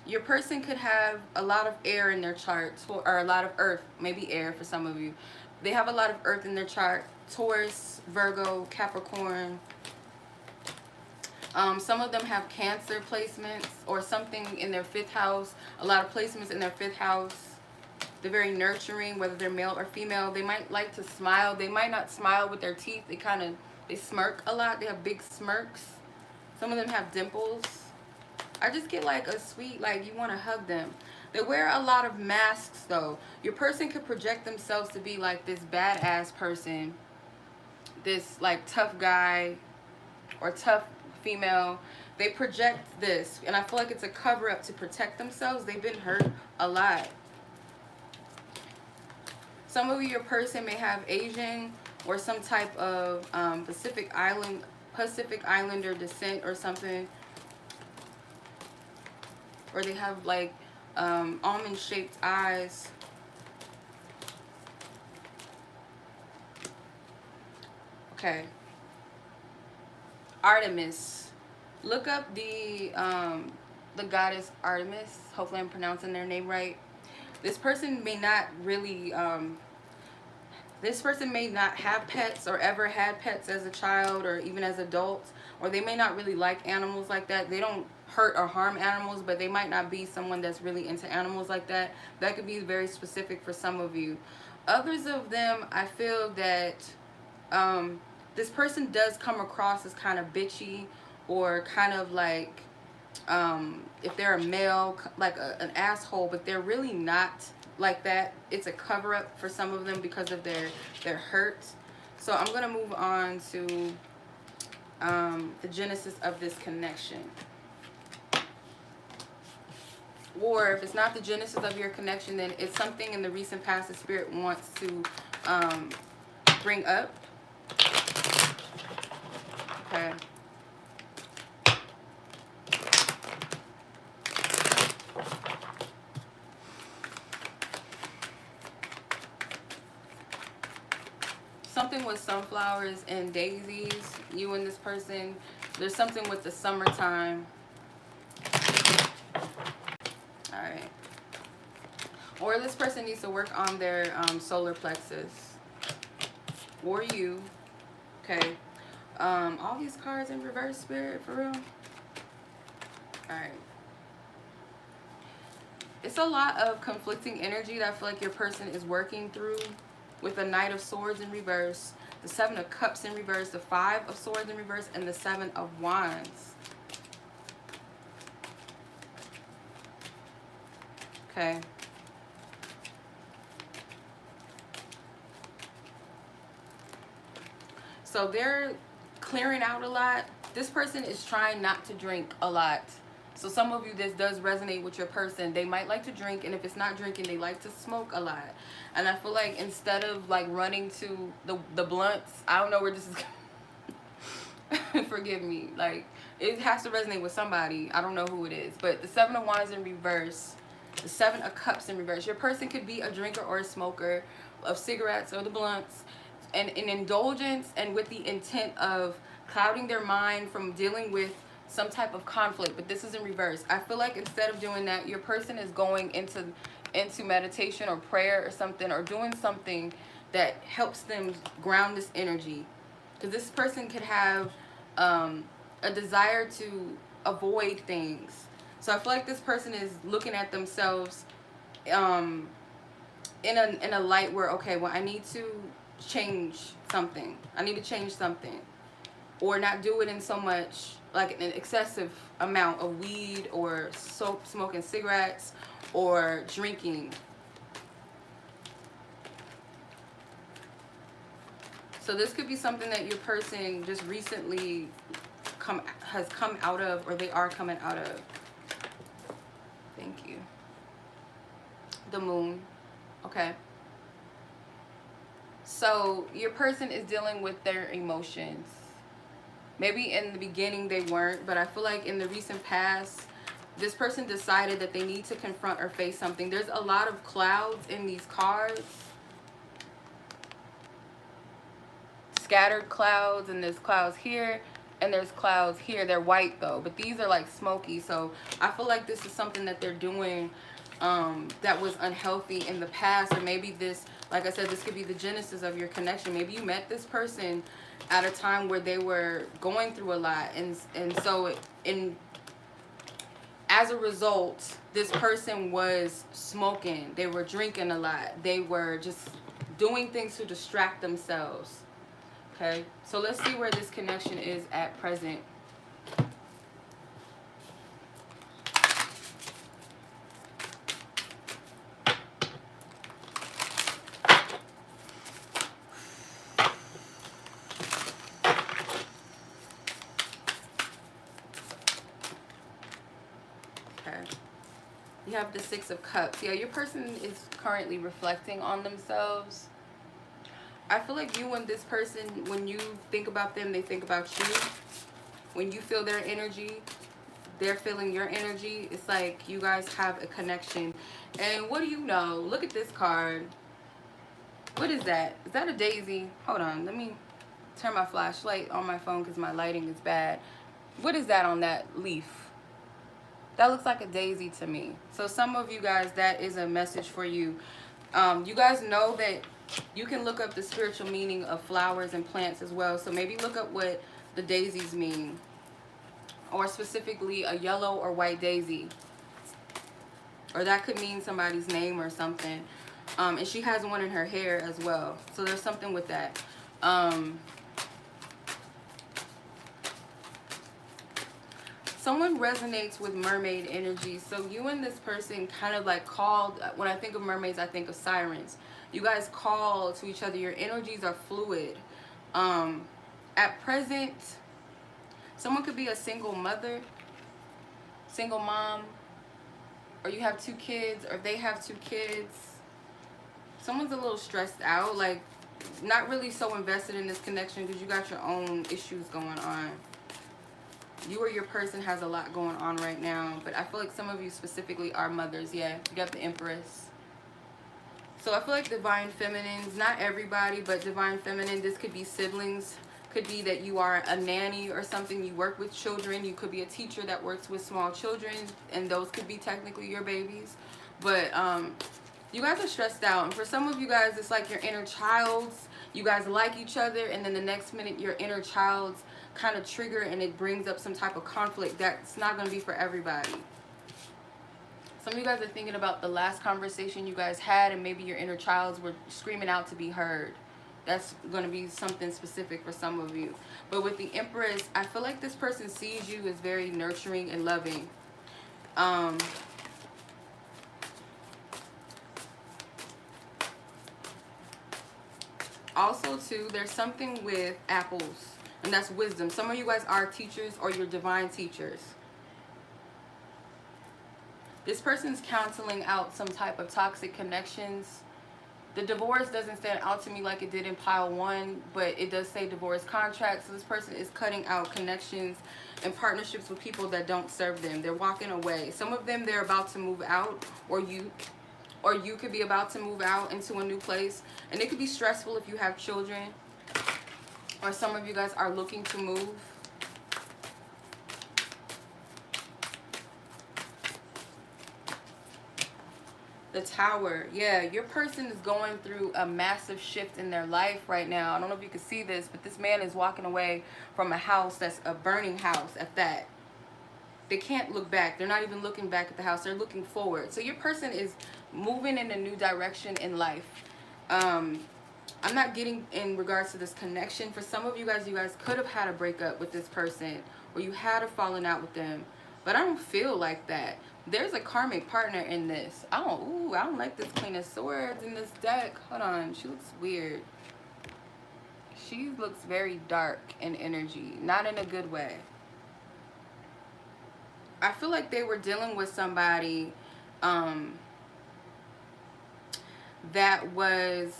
Your person could have a lot of air in their chart, or a lot of earth, maybe air for some of you. They have a lot of earth in their chart. Taurus, Virgo, Capricorn. Some of them have Cancer placements or something in their 5th house. A lot of placements in their 5th house. They're very nurturing, whether they're male or female. They might like to smile. They might not smile with their teeth. They smirk a lot. They have big smirks. Some of them have dimples. I just get like a sweet, like you want to hug them. They wear a lot of masks, though. Your person could project themselves to be like this badass person, this like tough guy or tough female. They project this, and I feel like it's a cover-up to protect themselves. They've been hurt a lot. Some of your person may have Asian or some type of Pacific Islander descent or something, or they have like almond-shaped eyes. Okay. Artemis. Look up the goddess Artemis. Hopefully I'm pronouncing their name right. This person may not really this person may not have pets or ever had pets as a child or even as adults, or they may not really like animals like that. They don't hurt or harm animals, but they might not be someone that's really into animals like that. That could be very specific for some of you. Others of them, I feel that this person does come across as kind of bitchy, or kind of like, if they're a male, like an asshole, but they're really not like that. It's a cover-up for some of them because of their hurt. So I'm going to move on to the genesis of this connection. Or if it's not the genesis of your connection, then it's something in the recent past the spirit wants to bring up. Okay. Something with sunflowers and daisies, you and this person. There's something with the summertime. Alright. Or this person needs to work on their solar plexus. Or you. Okay. All these cards in reverse, spirit, for real. Alright. It's a lot of conflicting energy that I feel like your person is working through, with the Knight of Swords in reverse, the 7 of Cups in reverse, the 5 of Swords in reverse, and the 7 of Wands. Okay. So they're clearing out a lot. This person is trying not to drink a lot. So some of you, this does resonate with your person. They might like to drink, and if it's not drinking, they like to smoke a lot. And I feel like instead of like running to the blunts, I don't know where this is forgive me, like it has to resonate with somebody. I don't know who it is, but the 7 of Wands in reverse, the 7 of Cups in reverse. Your person could be a drinker or a smoker of cigarettes or the blunts, and in indulgence and with the intent of clouding their mind from dealing with some type of conflict. But this is in reverse. I feel like instead of doing that, your person is going into meditation or prayer or something, or doing something that helps them ground this energy, because this person could have a desire to avoid things. So I feel like this person is looking at themselves in a light where, okay, well, I need to change something. I need to change something, or not do it in so much like an excessive amount of weed or smoking cigarettes or drinking. So this could be something that your person just recently has come out of, or they are coming out of. Thank you. The moon. Okay. So your person is dealing with their emotions. Maybe in the beginning they weren't, but I feel like in the recent past, this person decided that they need to confront or face something. There's a lot of clouds in these cards. Scattered clouds, and there's clouds here, and there's clouds here. They're white though, but these are like smoky. So I feel like this is something that they're doing that was unhealthy in the past. Or maybe this, like I said, this could be the genesis of your connection. Maybe you met this person at a time where they were going through a lot, and so as a result, this person was smoking, they were drinking a lot, they were just doing things to distract themselves. Okay, so let's see where this connection is at present. You have the Six of Cups. Yeah, your person is currently reflecting on themselves. I feel like you and this person, when you think about them, they think about you. When you feel their energy, they're feeling your energy. It's like you guys have a connection. And what do you know? Look at this card. What is that? Is that a daisy? Hold on. Let me turn my flashlight on my phone because my lighting is bad. What is that on that leaf? That looks like a daisy to me. So some of you guys, that is a message for you. You guys know that you can look up the spiritual meaning of flowers and plants as well. So maybe look up what the daisies mean. Or specifically a yellow or white daisy. Or that could mean somebody's name or something. And she has one in her hair as well. So there's something with that. Someone resonates with mermaid energy. So you and this person kind of like called, when I think of mermaids, I think of sirens. You guys call to each other. Your energies are fluid. At present, someone could be a single mother, single mom, or you have 2 kids, or they have 2 kids. Someone's a little stressed out, like not really so invested in this connection because you got your own issues going on. You or your person has a lot going on right now, but I feel like some of you specifically are mothers. Yeah, you got the Empress. So I feel like divine feminines, not everybody, but divine feminine, this could be siblings. Could be that you are a nanny or something. You work with children. You could be a teacher that works with small children, and those could be technically your babies. But you guys are stressed out, and for some of you guys, it's like your inner child's. You guys like each other, and then the next minute your inner child's kind of trigger and it brings up some type of conflict. That's not going to be for everybody. Some of you guys are thinking about the last conversation you guys had, and maybe your inner childs were screaming out to be heard. That's going to be something specific for some of you. But with the Empress, I feel like this person sees you as very nurturing and loving. Also, too, there's something with apples, and that's wisdom. Some of you guys are teachers or you're divine teachers. This person's counseling out some type of toxic connections. The divorce doesn't stand out to me like it did in pile 1, but it does say divorce contract. So this person is cutting out connections and partnerships with people that don't serve them. They're walking away. Some of them, they're about to move out, or you could be about to move out into a new place. And it could be stressful if you have children, or some of you guys are looking to move. The Tower. Yeah, your person is going through a massive shift in their life right now. I don't know if you can see this, but this man is walking away from a house that's a burning house at that. They can't look back. They're not even looking back at the house. They're looking forward. So your person is moving in a new direction in life. I'm not getting in regards to this connection. For some of you guys could have had a breakup with this person, or you had a falling out with them. But I don't feel like that. There's a karmic partner in this. I don't like this Queen of Swords in this deck. Hold on. She looks weird. She looks very dark in energy. Not in a good way. I feel like they were dealing with somebody that was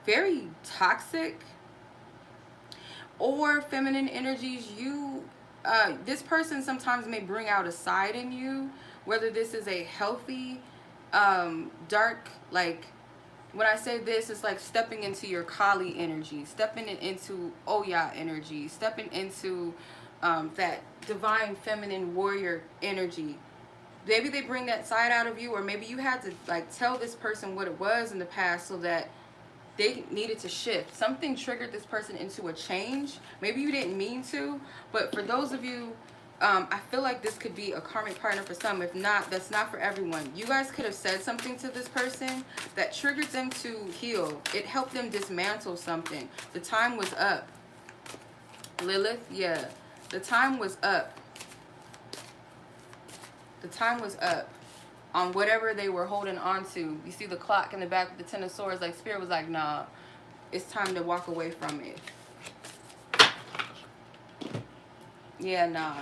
very toxic, or feminine energies. This person sometimes may bring out a side in you, whether this is a healthy dark, like, when I say this, it's like stepping into your Kali energy, stepping into Oya energy, stepping into that divine feminine warrior energy. Maybe they bring that side out of you, or maybe you had to like tell this person what it was in the past so that they needed to shift. Something triggered this person into a change. Maybe you didn't mean to, but for those of you, I feel like this could be a karmic partner for some. If not, that's not for everyone. You guys could have said something to this person that triggered them to heal. It helped them dismantle something. The time was up. Lilith, yeah. The time was up. The time was up on whatever they were holding on to. You see the clock in the back of the Ten of Swords, like Spirit was like, nah, it's time to walk away from it. Yeah, nah.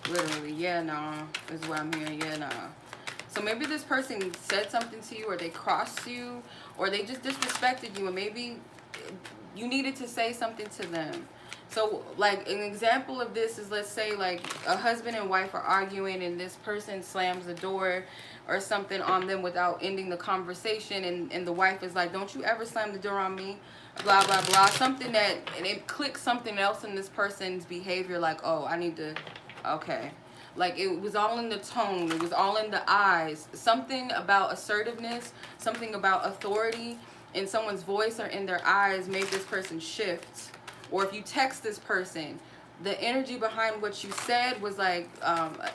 Literally, yeah, nah, is what I'm hearing. Yeah, nah. So maybe this person said something to you, or they crossed you, or they just disrespected you, and maybe you needed to say something to them. So, like, an example of this is, let's say, like, a husband and wife are arguing, and this person slams the door or something on them without ending the conversation, and the wife is like, don't you ever slam the door on me, blah, blah, blah. Something that, and it clicks something else in this person's behavior, like, oh, I need to, okay. Like, it was all in the tone. It was all in the eyes. Something about assertiveness, something about authority in someone's voice or in their eyes made this person shift. Or if you text this person, the energy behind what you said was like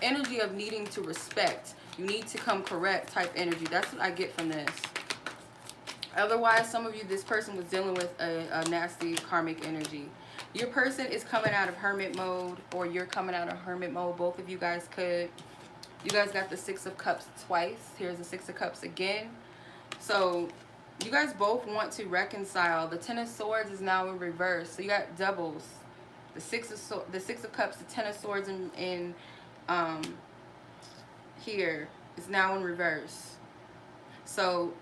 energy of needing to respect. You need to come correct type energy. That's what I get from this. Otherwise, some of you, this person was dealing with a nasty karmic energy. Your person is coming out of hermit mode, or you're coming out of hermit mode. Both of you guys could. You guys got the Six of Cups twice. Here's the Six of Cups again. So you guys both want to reconcile. The Ten of Swords is now in reverse. So you got doubles. The Six of Cups, the Ten of Swords in here is now in reverse. So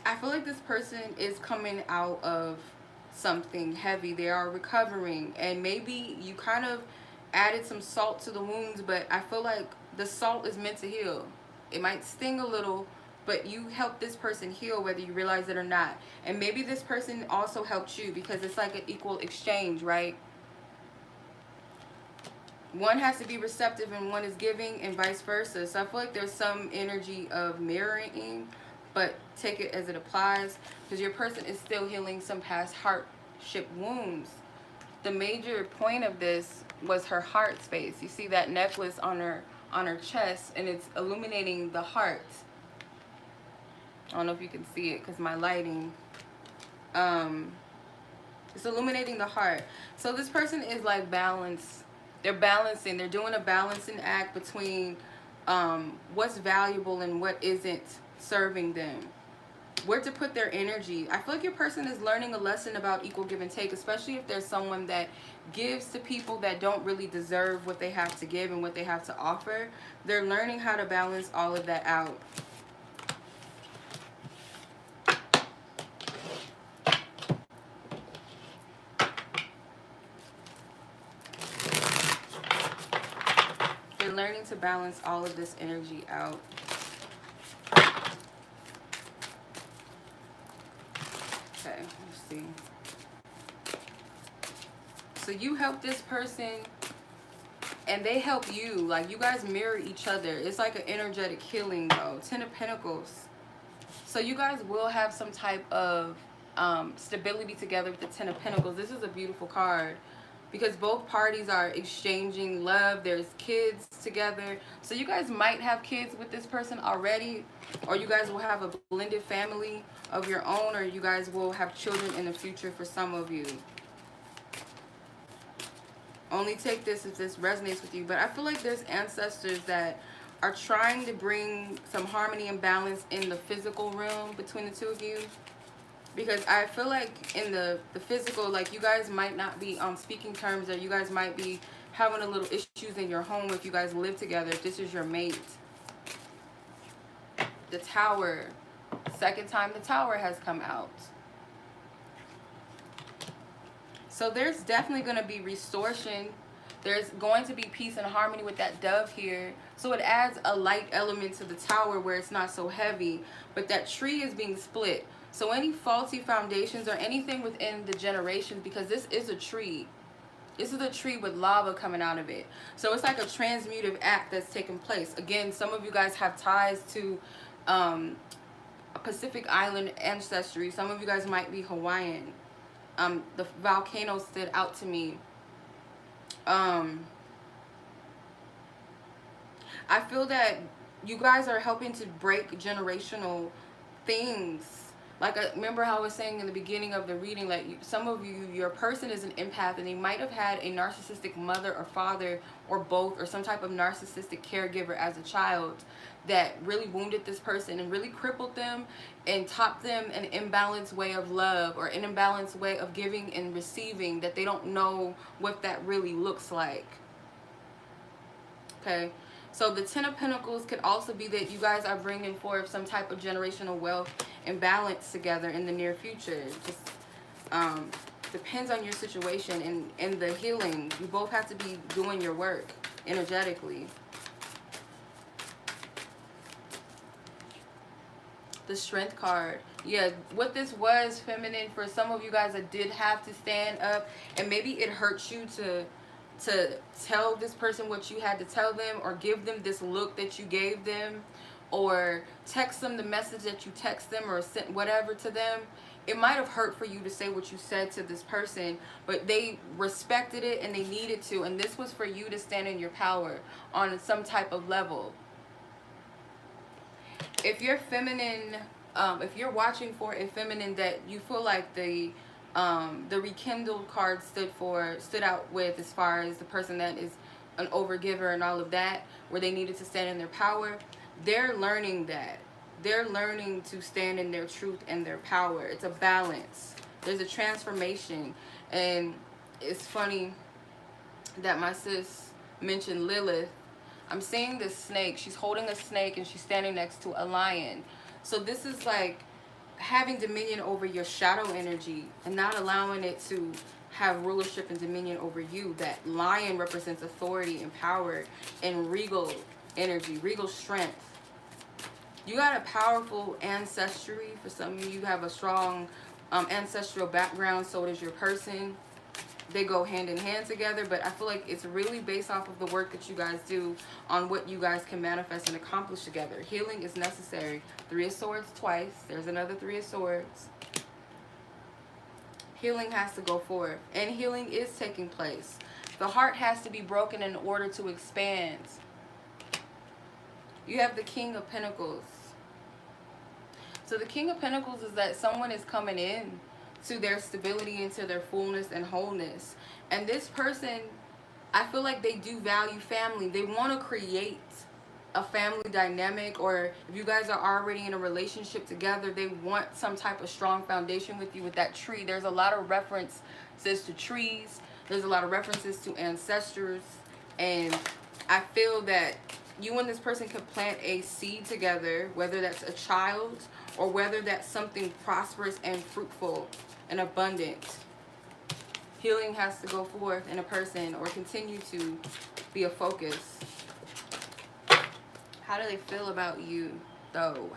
I feel like this person is coming out of something heavy. They are recovering, and maybe you kind of added some salt to the wounds, but I feel like the salt is meant to heal. It might sting a little, but you help this person heal whether you realize it or not. And maybe this person also helped you, because it's like an equal exchange, right? One has to be receptive and one is giving, and vice versa. So I feel like there's some energy of mirroring, but take it as it applies, because your person is still healing some past hardship wounds. The major point of this was her heart space. You see that necklace on her chest, and it's illuminating the heart. I don't know if you can see it because my lighting. It's illuminating the heart. So this person is like balanced. They're balancing. They're doing a balancing act between what's valuable and what isn't serving them. Where to put their energy. I feel like your person is learning a lesson about equal give and take, especially if there's someone that gives to people that don't really deserve what they have to give and what they have to offer. They're learning how to balance all of that out. They're learning to balance all of this energy out. Okay, let's see. So you help this person and they help you. Like, you guys mirror each other. It's like an energetic healing though. Ten of Pentacles. So you guys will have some type of stability together with the Ten of Pentacles. This is a beautiful card because both parties are exchanging love. There's kids together. So you guys might have kids with this person already, or you guys will have a blended family of your own, or you guys will have children in the future for some of you. Only take this if this resonates with you. But I feel like there's ancestors that are trying to bring some harmony and balance in the physical realm between the two of you. Because I feel like in the physical, like, you guys might not be on speaking terms, or you guys might be having a little issues in your home if you guys live together, if this is your mate. The Tower. Second time the Tower has come out. So there's definitely going to be restoration. There's going to be peace and harmony with that dove here. So it adds a light element to the Tower where it's not so heavy. But that tree is being split. So any faulty foundations or anything within the generations, because this is a tree. This is a tree with lava coming out of it. So it's like a transmutive act that's taking place. Again, some of you guys have ties to Pacific Island ancestry. Some of you guys might be Hawaiian. The volcano stood out to me. I feel that you guys are helping to break generational things. Like, remember how I was saying in the beginning of the reading, like some of you, your person is an empath and they might have had a narcissistic mother or father or both, or some type of narcissistic caregiver as a child that really wounded this person and really crippled them and taught them an imbalanced way of love or an imbalanced way of giving and receiving, that they don't know what that really looks like. Okay. So the Ten of Pentacles could also be that you guys are bringing forth some type of generational wealth and balance together in the near future. Just depends on your situation and the healing. You both have to be doing your work energetically. The Strength card. Yeah, what this was, feminine, for some of you guys that did have to stand up, and maybe it hurts you to tell this person what you had to tell them, or give them this look that you gave them, or text them the message that you text them, or sent whatever to them. It might have hurt for you to say what you said to this person, but they respected it and they needed to, and this was for you to stand in your power on some type of level. If you're feminine, if you're watching for a feminine that you feel like the rekindled card stood out with, as far as the person that is an overgiver and all of that, where they needed to stand in their power, they're learning that. They're learning to stand in their truth and their power. It's a balance. There's a transformation. And it's funny that my sis mentioned Lilith. I'm seeing this snake. She's holding a snake and she's standing next to a lion. So this is like having dominion over your shadow energy and not allowing it to have rulership and dominion over you. That lion represents authority and power and regal energy, regal strength. You got a powerful ancestry. For some of you have a strong ancestral background. So does your person. They go hand in hand together, but I feel like it's really based off of the work that you guys do on what you guys can manifest and accomplish together. Healing is necessary. Three of Swords twice. There's another Three of Swords. Healing has to go forth, and healing is taking place. The heart has to be broken in order to expand. You have the King of Pentacles. So the King of Pentacles is that someone is coming in to their stability, into their fullness and wholeness. And this person, I feel like they do value family. They want to create a family dynamic, or if you guys are already in a relationship together, they want some type of strong foundation with you. With that tree, there's a lot of references to trees. There's a lot of references to ancestors. And I feel that you and this person could plant a seed together, whether that's a child or whether that's something prosperous and fruitful and abundant. Healing has to go forth in a person or continue to be a focus. How do they feel about you, though?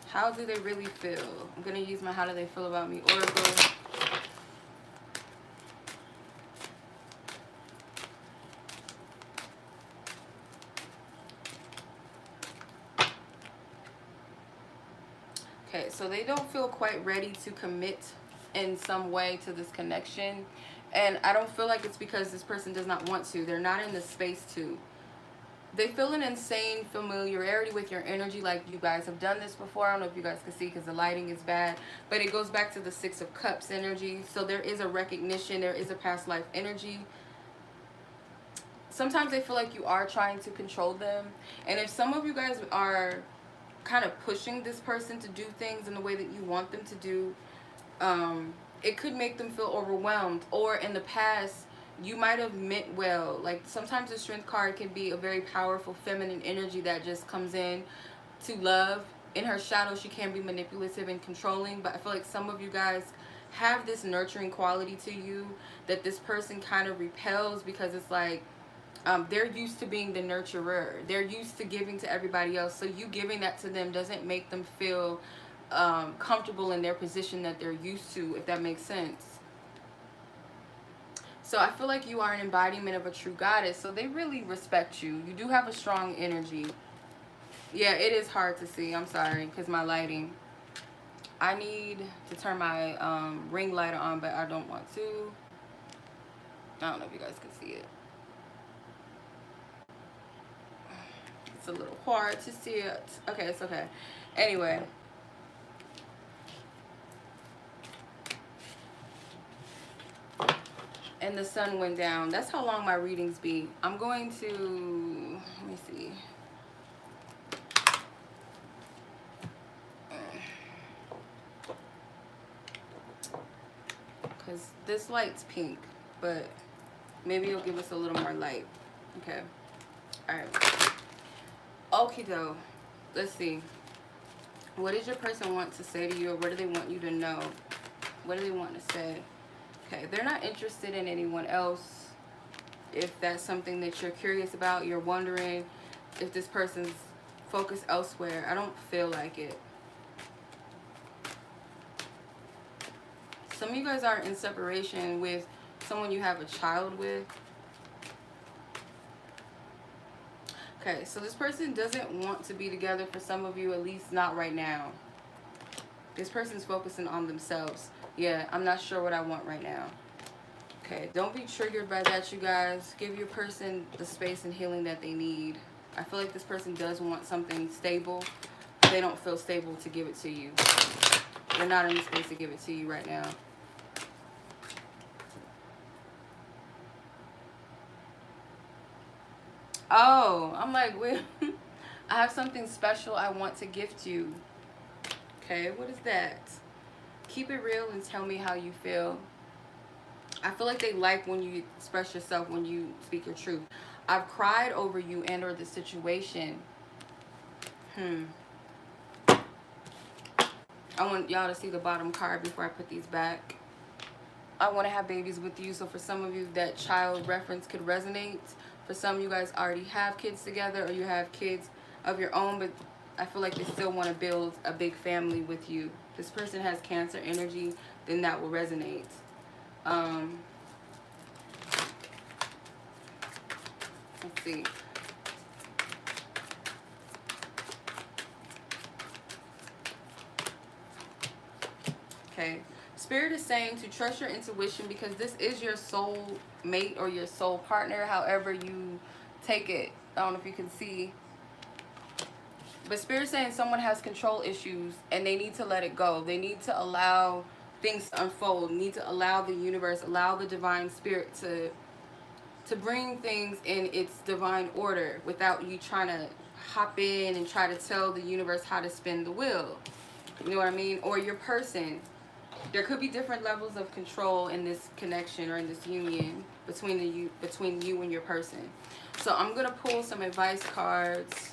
How do they really feel? I'm going to use my How Do They Feel About Me oracle. Okay, so they don't feel quite ready to commit in some way to this connection. And I don't feel like it's because this person does not want to. They're not in the space to. They feel an insane familiarity with your energy, like you guys have done this before. I don't know if you guys can see because the lighting is bad. But it goes back to the Six of Cups energy. So there is a recognition. There is a past life energy. Sometimes they feel like you are trying to control them. And if some of you guys are kind of pushing this person to do things in the way that you want them to do, it could make them feel overwhelmed. Or in the past, you might have meant well. Like sometimes the Strength card can be a very powerful feminine energy that just comes in to love. In her shadow, she can be manipulative and controlling, but I feel like some of you guys have this nurturing quality to you that this person kind of repels, because it's like they're used to being the nurturer. They're used to giving to everybody else. So you giving that to them doesn't make them feel comfortable in their position that they're used to, if that makes sense. So I feel like you are an embodiment of a true goddess. So they really respect you. You do have a strong energy. Yeah, it is hard to see. I'm sorry, because my lighting. I need to turn my ring lighter on, but I don't want to. I don't know if you guys can see it. It's a little hard to see it. Okay, it's okay. Anyway. And the sun went down. That's how long my readings be. I'm going to, let me see. Because this light's pink, but maybe it'll give us a little more light. Okay. Alright. Okie doke. Let's see. What does your person want to say to you, or what do they want you to know? What do they want to say? Okay, they're not interested in anyone else. If that's something that you're curious about, you're wondering if this person's focused elsewhere. I don't feel like it. Some of you guys are in separation with someone you have a child with. Okay, so this person doesn't want to be together for some of you, at least not right now. This person's focusing on themselves. Yeah, I'm not sure what I want right now. Okay, don't be triggered by that, you guys. Give your person the space and healing that they need. I feel like this person does want something stable. They don't feel stable to give it to you. They're not in the space to give it to you right now. Oh, I'm like, wait. I have something special I want to gift you. Okay, what is that? Keep it real and tell me how you feel. I feel like they like when you express yourself, when you speak your truth. I've cried over you and or the situation. I want y'all to see the bottom card before I put these back. I want to have babies with you. So for some of you, that child reference could resonate. For some, you guys already have kids together, or you have kids of your own, but I feel like they still want to build a big family with you. This person has Cancer energy, then that will resonate. Let's see. Okay. Spirit is saying to trust your intuition, because this is your soul mate or your soul partner, however you take it. I don't know if you can see. But Spirit is saying someone has control issues and they need to let it go. They need to allow things to unfold. Need to allow the universe, allow the divine spirit to bring things in its divine order without you trying to hop in and try to tell the universe how to spin the wheel. You know what I mean? Or your person. There could be different levels of control in this connection or in this union between you and your person. So I'm going to pull some advice cards.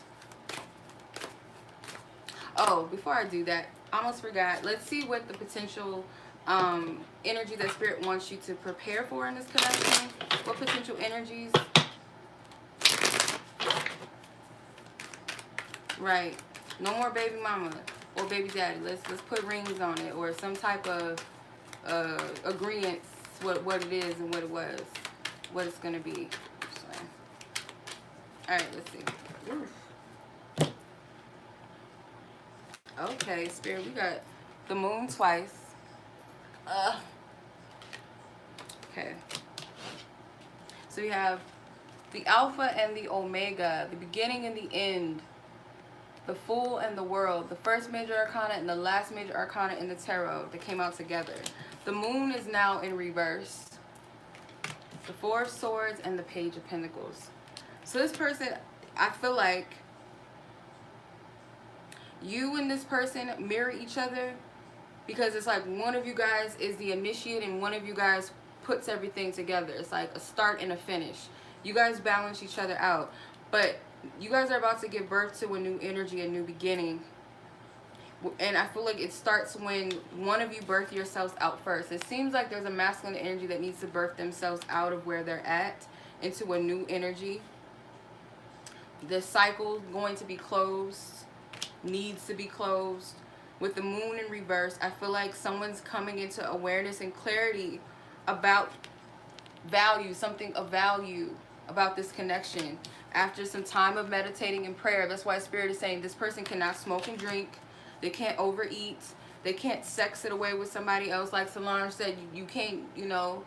Oh, before I do that, I almost forgot. Let's see what the potential energy that Spirit wants you to prepare for in this connection. What potential energies? Right. No more baby mama or baby daddy. Let's put rings on it, or some type of agreement, what it is and what it was, what it's gonna be. So, all right, let's see. Oof. Okay, Spirit, we got the moon twice. Okay. So we have the Alpha and the Omega, the beginning and the end, the Fool and the World, the first major arcana and the last major arcana in the tarot that came out together. The moon is now in reverse. The Four of Swords and the Page of Pentacles. So this person, I feel like you and this person mirror each other, because it's like one of you guys is the initiate and one of you guys puts everything together. It's like a start and a finish. You guys balance each other out. But you guys are about to give birth to a new energy, a new beginning. And I feel like it starts when one of you birth yourselves out first. It seems like there's a masculine energy that needs to birth themselves out of where they're at into a new energy. The cycle going to be closed, needs to be closed. With the moon in reverse, I feel like someone's coming into awareness and clarity about value, something of value about this connection. After some time of meditating and prayer, that's why Spirit is saying this person cannot smoke and drink. They can't overeat. They can't sex it away with somebody else. Like Solange said, you can't, you know,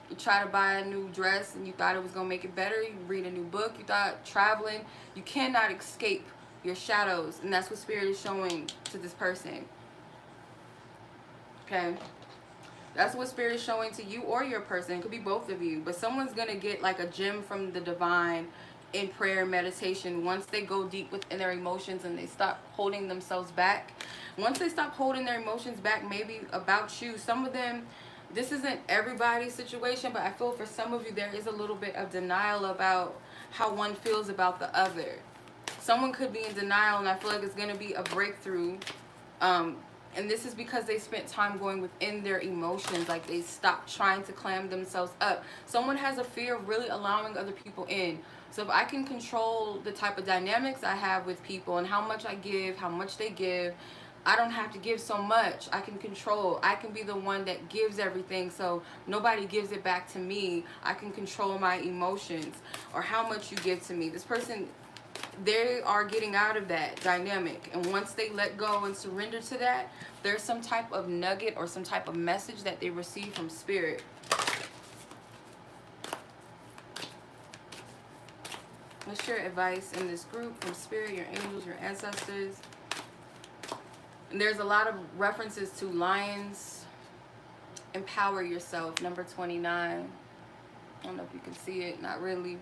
you try to buy a new dress and you thought it was going to make it better. You read a new book. You thought traveling. You cannot escape your shadows. And that's what Spirit is showing to this person. Okay? That's what Spirit is showing to you or your person. It could be both of you. But someone's going to get like a gem from the divine in prayer and meditation once they go deep within their emotions and they stop holding themselves back. Once they stop holding their emotions back, maybe about you, some of them, this isn't everybody's situation, but I feel for some of you there is a little bit of denial about how one feels about the other. Someone could be in denial, and I feel like it's going to be a breakthrough. And this is because they spent time going within their emotions. Like they stopped trying to clam themselves up. Someone has a fear of really allowing other people in. So if I can control the type of dynamics I have with people and how much I give, how much they give, I don't have to give so much. I can control. I can be the one that gives everything so nobody gives it back to me. I can control my emotions or how much you give to me. This person, they are getting out of that dynamic. And once they let go and surrender to that, there's some type of nugget or some type of message that they receive from Spirit. What's your advice in this group from Spirit, your angels, your ancestors? And there's a lot of references to lions. Empower yourself, number 29. I don't know if you can see it, not really.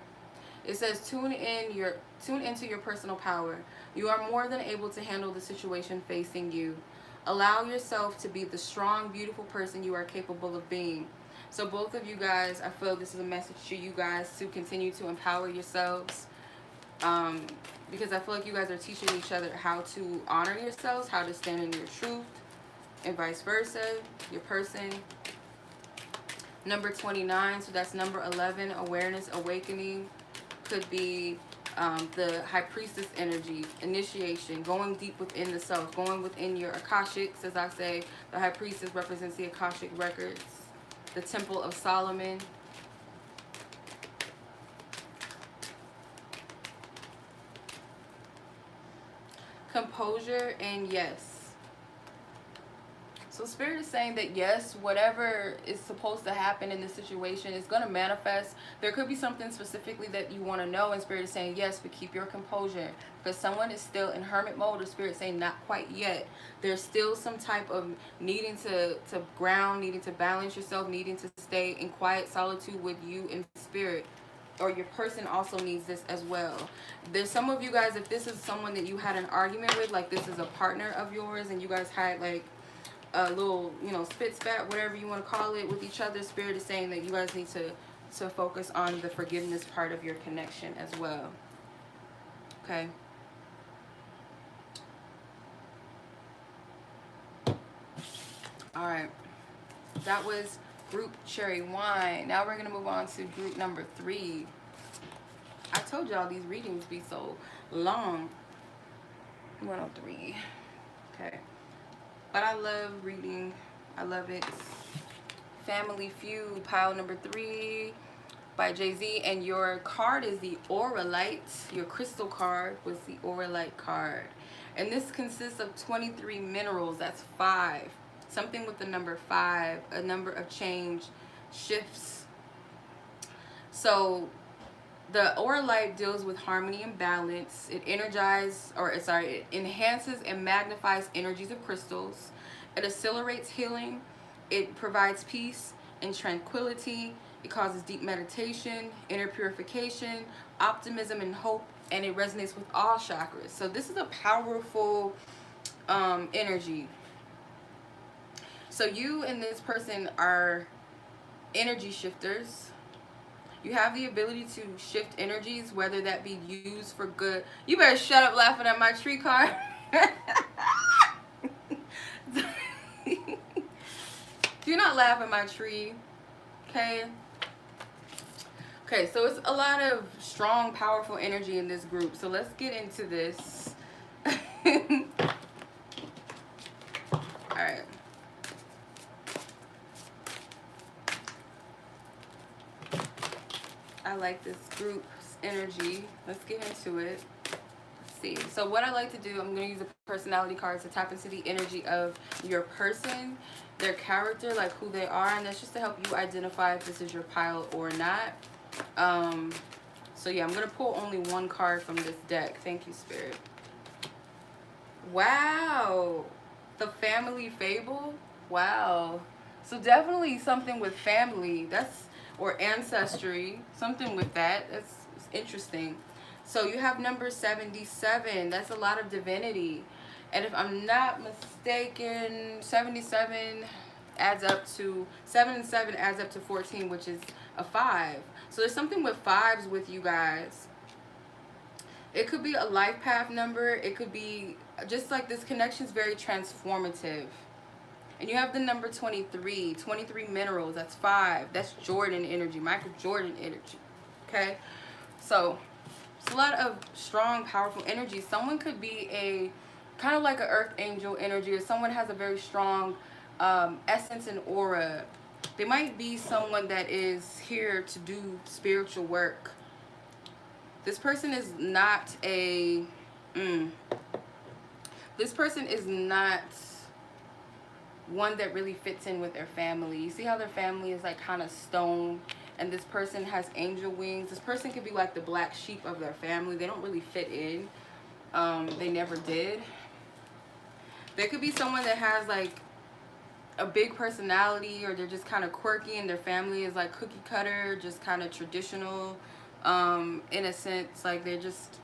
It says tune into your personal power. You are more than able to handle the situation facing you. Allow yourself to be the strong, beautiful person you are capable of being. So both of you guys, I feel this is a message to you guys to continue to empower yourselves. Because I feel like you guys are teaching each other how to honor yourselves, how to stand in your truth, and vice versa, your person. Number 29, so that's number 11, awareness, awakening. Could be the high priestess energy, initiation, going deep within the self, going within your akashics. As I say, the high priestess represents the akashic records, the temple of Solomon. Composure and yes. So Spirit is saying that yes, whatever is supposed to happen in this situation is going to manifest. There could be something specifically that you want to know, and Spirit is saying yes, but keep your composure. Because someone is still in hermit mode, or Spirit saying not quite yet. There's still some type of needing to ground, needing to balance yourself, needing to stay in quiet solitude with you in Spirit. Or your person also needs this as well. There's some of you guys, if this is someone that you had an argument with, like this is a partner of yours, and you guys had like a little, you know, spit spat, whatever you want to call it, with each other, Spirit is saying that you guys need to focus on the forgiveness part of your connection as well. Okay. All right. That was group Cherry Wine. Now we're going to move on to group number 3. I told y'all these readings be so long. 103. Okay. But I love reading. I love it. Family Feud, pile number 3 by Jay-Z. And your card is the Auralite. Your crystal card was the Auralite card. And this consists of 23 minerals. That's 5. Something with the number 5. A number of change, shifts. So the Auralite deals with harmony and balance. It it enhances and magnifies energies of crystals. It accelerates healing. It provides peace and tranquility. It causes deep meditation, inner purification, optimism and hope, and it resonates with all chakras. So this is a powerful energy. So you and this person are energy shifters. You have the ability to shift energies, whether that be used for good. You better shut up laughing at my tree card. Do not laugh at my tree, okay? Okay, so it's a lot of strong, powerful energy in this group. So let's get into this. Alright. I like this group's energy. Let's get into it. Let's see. So what I like to do, I'm going to use a personality card to tap into the energy of your person, their character, like who they are, and that's just to help you identify if this is your pile or not. So yeah, I'm going to pull only one card from this deck. Thank you, Spirit. Wow. The family fable. Wow. So definitely something with family. That's, or ancestry, something with that. That's interesting. So you have number 77. That's a lot of divinity. And if I'm not mistaken, 77 adds up to, 7 and 7 adds up to 14, which is a 5. So there's something with 5s with you guys. It could be a life path number. It could be just like this connection is very transformative. And you have the number 23. 23 minerals. That's 5. That's Jordan energy. Michael Jordan energy. Okay? So, it's a lot of strong, powerful energy. Someone could be a kind of like an earth angel energy, or someone has a very strong essence and aura. They might be someone that is here to do spiritual work. This person is not a... This person is not one that really fits in with their family. You see how their family is like kind of stone, and this person has angel wings. This person could be like the black sheep of their family. They don't really fit in. They never did. There could be someone that has like a big personality, or they're just kind of quirky, and their family is like cookie cutter, just kind of traditional, in a sense. Like they're just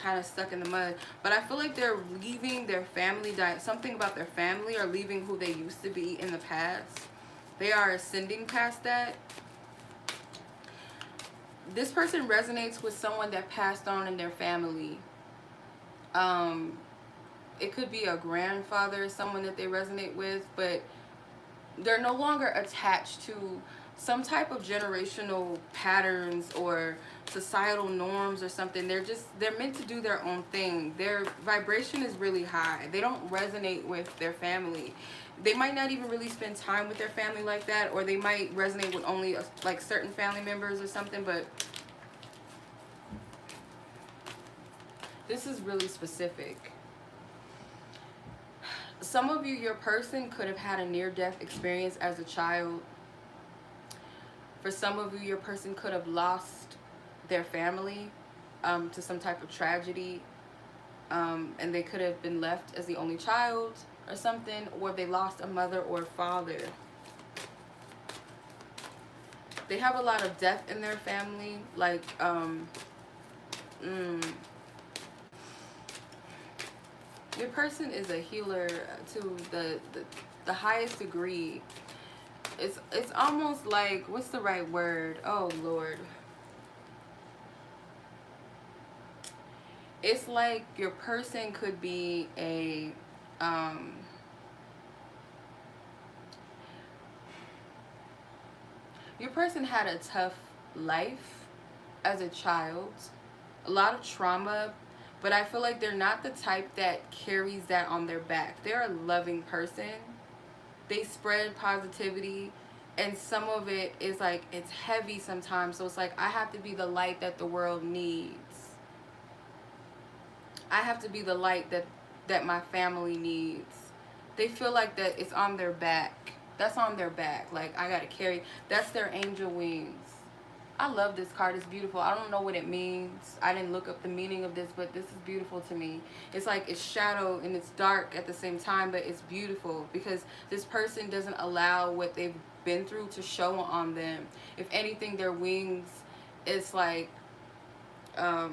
kind of stuck in the mud. But I feel like they're leaving their family, something about their family, or leaving who they used to be in the past. They are ascending past that. This person resonates with someone that passed on in their family. It could be a grandfather, someone that they resonate with, but they're no longer attached to some type of generational patterns or societal norms or something. They're meant to do their own thing. Their vibration is really high. They don't resonate with their family. They might not even really spend time with their family like that, or they might resonate with only like certain family members or something, but this is really specific. Some of you, your person could have had a near-death experience as a child. For some of you, your person could have lost their family to some type of tragedy, and they could have been left as the only child or something, or they lost a mother or a father. They have a lot of death in their family, like your person is a healer to the highest degree. It's almost like, what's the right word? Oh Lord. It's like your person could be a your person had a tough life as a child, a lot of trauma, but I feel like they're not the type that carries that on their back. They're a loving person. They spread positivity, and some of it is like, it's heavy sometimes. So it's like, I have to be the light that the world needs. I have to be the light that my family needs. They feel like that it's on their back. That's on their back. Like, I gotta carry. That's their angel wings. I love this card. It's beautiful. I don't know what it means. I didn't look up the meaning of this, but this is beautiful to me. It's like it's shadow and it's dark at the same time, but it's beautiful because this person doesn't allow what they've been through to show on them. If anything, their wings, it's like, I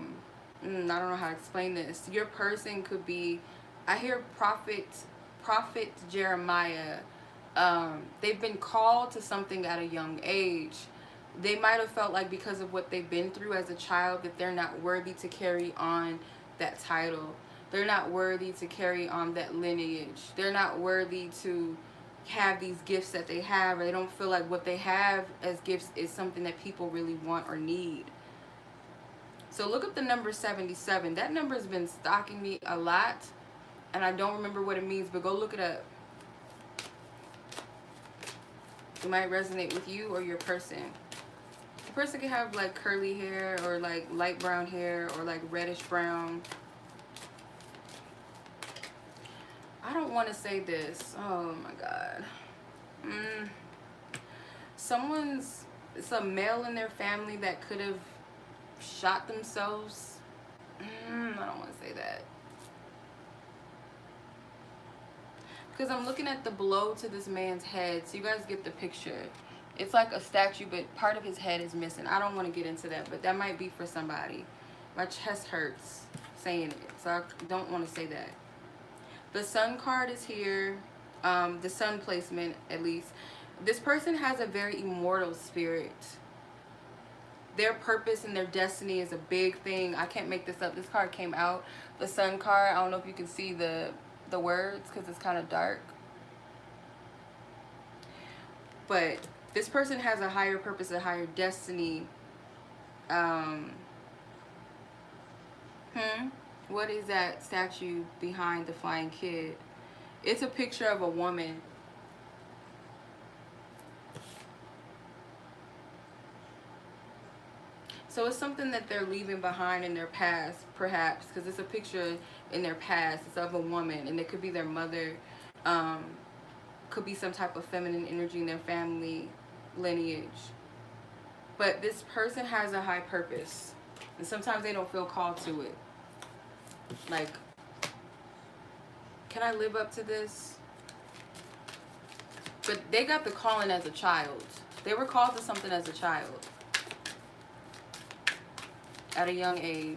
don't know how to explain this. Your person could be, I hear Prophet Jeremiah. They've been called to something at a young age. They might have felt like because of what they've been through as a child that they're not worthy to carry on that title. They're not worthy to carry on that lineage. They're not worthy to have these gifts that they have, or they don't feel like what they have as gifts is something that people really want or need. So look up the number 77. That number has been stalking me a lot, and I don't remember what it means, but go look it up. It might resonate with you or your person. The person can have like curly hair or like light brown hair or like reddish brown. I don't want to say this. Oh my God. It's a male in their family that could have shot themselves. I don't want to say that. Because I'm looking at the blow to this man's head, so you guys get the picture. It's like a statue, but part of his head is missing. I don't want to get into that, but that might be for somebody. My chest hurts saying it, so I don't want to say that. The sun card is here. The sun placement, at least. This person has a very immortal spirit. Their purpose and their destiny is a big thing. I can't make this up. This card came out. The sun card. I don't know if you can see the words because it's kind of dark. But this person has a higher purpose, a higher destiny. What is that statue behind the flying kid? It's a picture of a woman. So it's something that they're leaving behind in their past, perhaps, because it's a picture in their past. It's of a woman, and it could be their mother. Could be some type of feminine energy in their family lineage. But this person has a high purpose, and sometimes they don't feel called to it. Like, can I live up to this? But they got the calling as a child. They were called to something as a child. At a young age.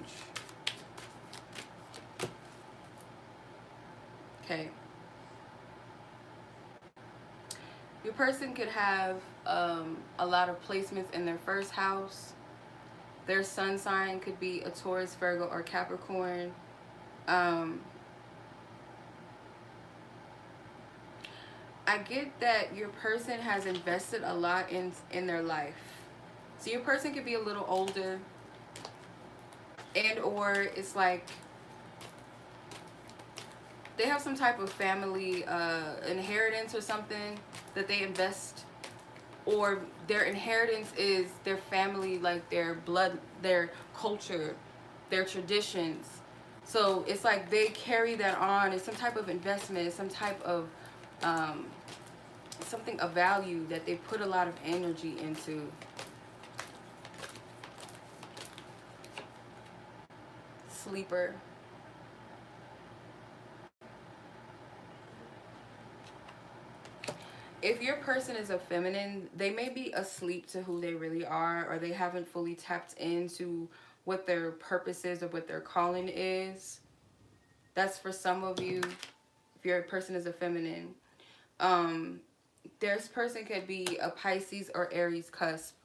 Okay. Your person could have a lot of placements in their first house. Their sun sign could be a Taurus, Virgo, or Capricorn. I get that your person has invested a lot in their life. So your person could be a little older, and or it's like they have some type of family inheritance or something that they invest, or their inheritance is their family, like their blood, their culture, their traditions. So it's like they carry that on. It's some type of investment. It's some type of something of value that they put a lot of energy into. Sleeper. If your person is a feminine, they may be asleep to who they really are, or they haven't fully tapped into what their purpose is or what their calling is. That's for some of you, if your person is a feminine. This person could be a Pisces or Aries cusp.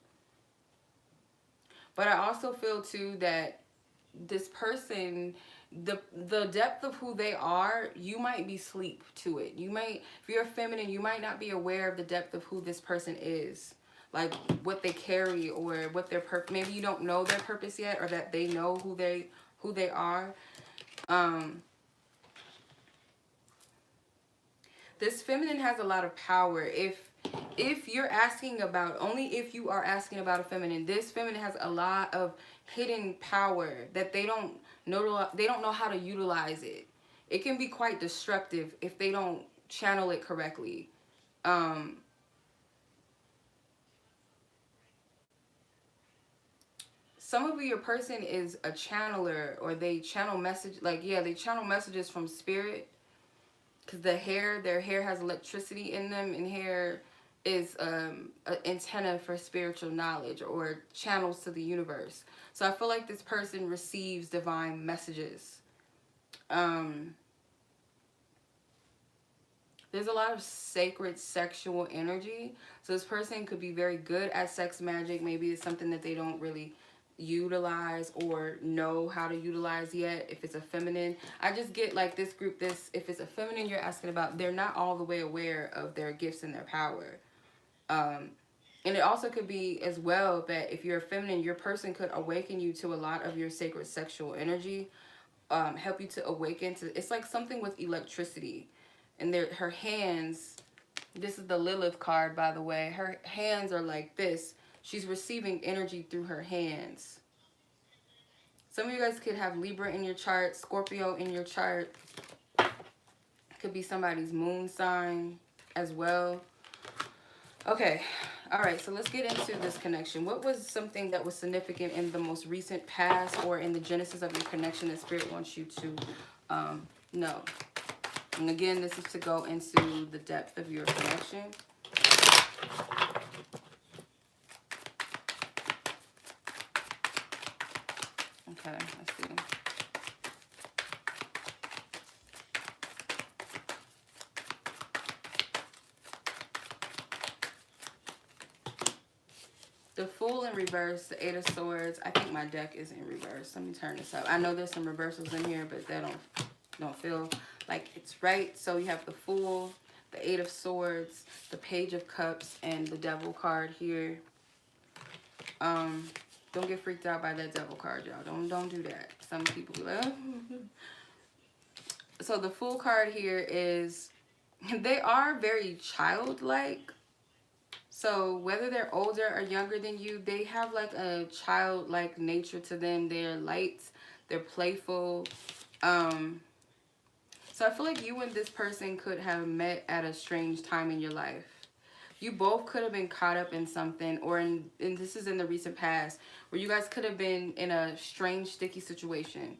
But I also feel too that this person, the depth of who they are, you might be asleep to it. You might, if you're feminine, you might not be aware of the depth of who this person is, like what they carry or what their purpose. Maybe you don't know their purpose yet, or that they know who they are. This feminine has a lot of power. If you're asking about, only if you are asking about a feminine, this feminine has a lot of hidden power that they don't know how to utilize it. It can be quite destructive if they don't channel it correctly. Some of your person is a channeler, or they channel message, like, yeah, they channel messages from spirit, because their hair has electricity in them, and hair is an antenna for spiritual knowledge or channels to the universe. So I feel like this person receives divine messages. There's a lot of sacred sexual energy. So this person could be very good at sex magic. Maybe it's something that they don't really utilize or know how to utilize yet. If it's a feminine, I just get like this group, this, if it's a feminine you're asking about, they're not all the way aware of their gifts and their power. And it also could be as well that if you're a feminine, your person could awaken you to a lot of your sacred sexual energy, help you to awaken to, it's like something with electricity. And her hands, this is the Lilith card, by the way, her hands are like this. She's receiving energy through her hands. Some of you guys could have Libra in your chart, Scorpio in your chart. Could be somebody's moon sign as well. Okay. All right. So let's get into this connection. What was something that was significant in the most recent past or in the genesis of your connection that Spirit wants you to know? And again, this is to go into the depth of your connection. Okay, let's see. The Fool in reverse, the Eight of Swords. I think my deck is in reverse. Let me turn this up. I know there's some reversals in here, but they don't feel like it's right. So you have the Fool, the Eight of Swords, the Page of Cups, and the Devil card here. Don't get freaked out by that Devil card, y'all. Don't do that. Some people be like, oh. So the Fool card here is, they are very childlike. So whether they're older or younger than you, they have like a childlike nature to them. They're light, they're playful. So I feel like you and this person could have met at a strange time in your life. You both could have been caught up in something, or and this is in the recent past, where you guys could have been in a strange, sticky situation.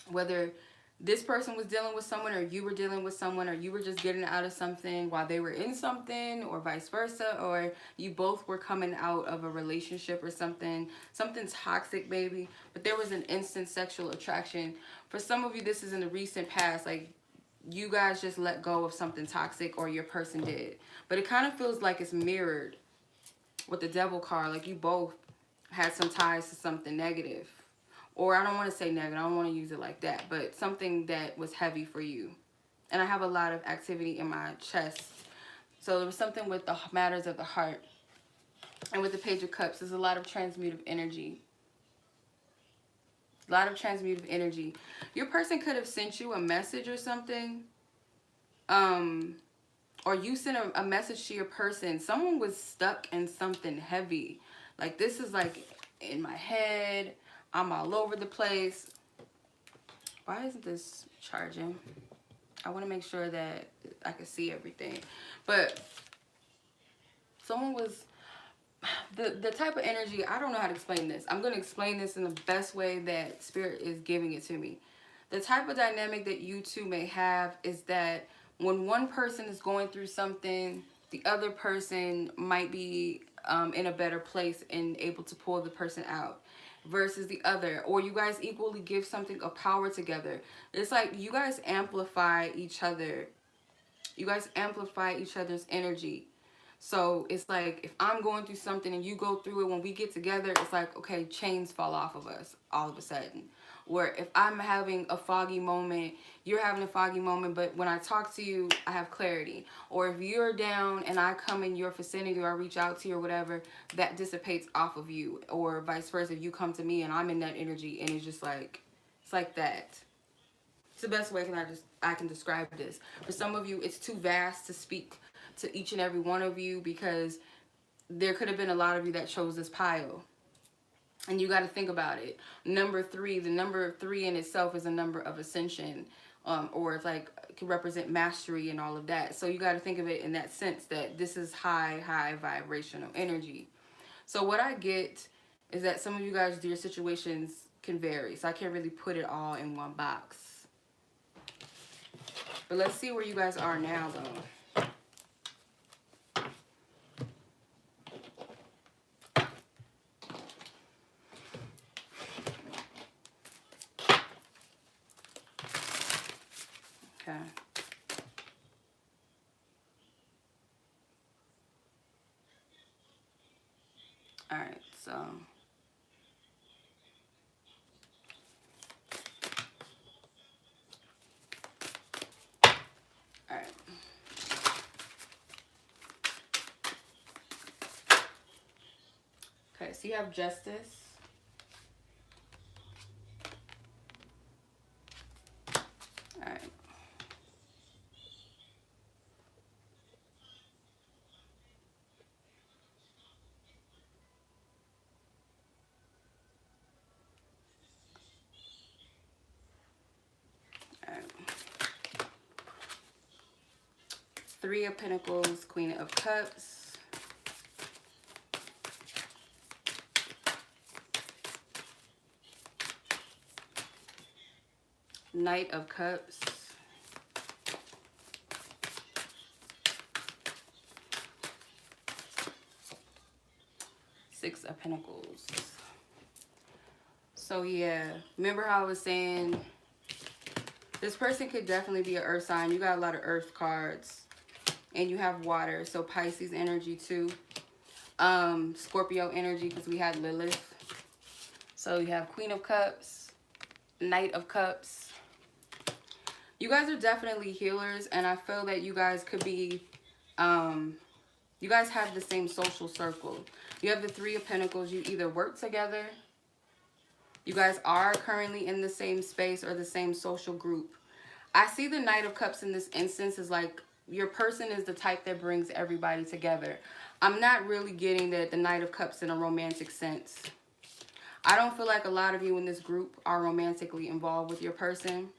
Whether this person was dealing with someone, or you were dealing with someone, or you were just getting out of something while they were in something, or vice versa, or you both were coming out of a relationship or something toxic maybe, but there was an instant sexual attraction. For some of you, this is in the recent past, like you guys just let go of something toxic, or your person did. But it kind of feels like it's mirrored with the Devil card, like you both had some ties to something negative. Or I don't want to say negative, I don't want to use it like that, but something that was heavy for you. And I have a lot of activity in my chest. So there was something with the matters of the heart. And with the Page of Cups, there's a lot of transmutive energy. A lot of transmutive energy. Your person could have sent you a message or something. Or you sent a message to your person. Someone was stuck in something heavy. Like this is like in my head. I'm all over the place. Why isn't this charging? I want to make sure that I can see everything. But someone was, the type of energy, I don't know how to explain this. I'm going to explain this in the best way that Spirit is giving it to me. The type of dynamic that you two may have is that when one person is going through something, the other person might be in a better place and able to pull the person out versus the other, or you guys equally give something of power together. It's like you guys amplify each other. You guys amplify each other's energy. So it's like if I'm going through something and you go through it, when we get together, it's like, okay, chains fall off of us all of a sudden. Or if I'm having a foggy moment, you're having a foggy moment, but when I talk to you, I have clarity. Or if you're down and I come in your vicinity or I reach out to you or whatever, that dissipates off of you. Or vice versa, if you come to me and I'm in that energy and it's just like, it's like that. It's the best way I can describe this. For some of you, it's too vast to speak to each and every one of you because there could have been a lot of you that chose this pile. And you got to think about it. Number 3, the number 3 in itself is a number of ascension, or it's like it can represent mastery and all of that. So you got to think of it in that sense that this is high vibrational energy. So what I get is that some of you guys, your situations can vary. So I can't really put it all in one box. But let's see where you guys are now, though. Okay. Alright, so. Alright. Okay, so you have Justice. Alright. Alright. Three of Pentacles, Queen of Cups. Knight of Cups. Six of Pentacles. So yeah, remember how I was saying this person could definitely be an earth sign. You got a lot of earth cards. And you have water, so Pisces energy too. Scorpio energy, because we had Lilith. So you have Queen of Cups, Knight of Cups. You guys are definitely healers, and I feel that you guys could be, you guys have the same social circle. You have the Three of Pentacles. You either work together, you guys are currently in the same space or the same social group. I see the Knight of Cups in this instance is like, your person is the type that brings everybody together. I'm not really getting that the Knight of Cups in a romantic sense. I don't feel like a lot of you in this group are romantically involved with your person.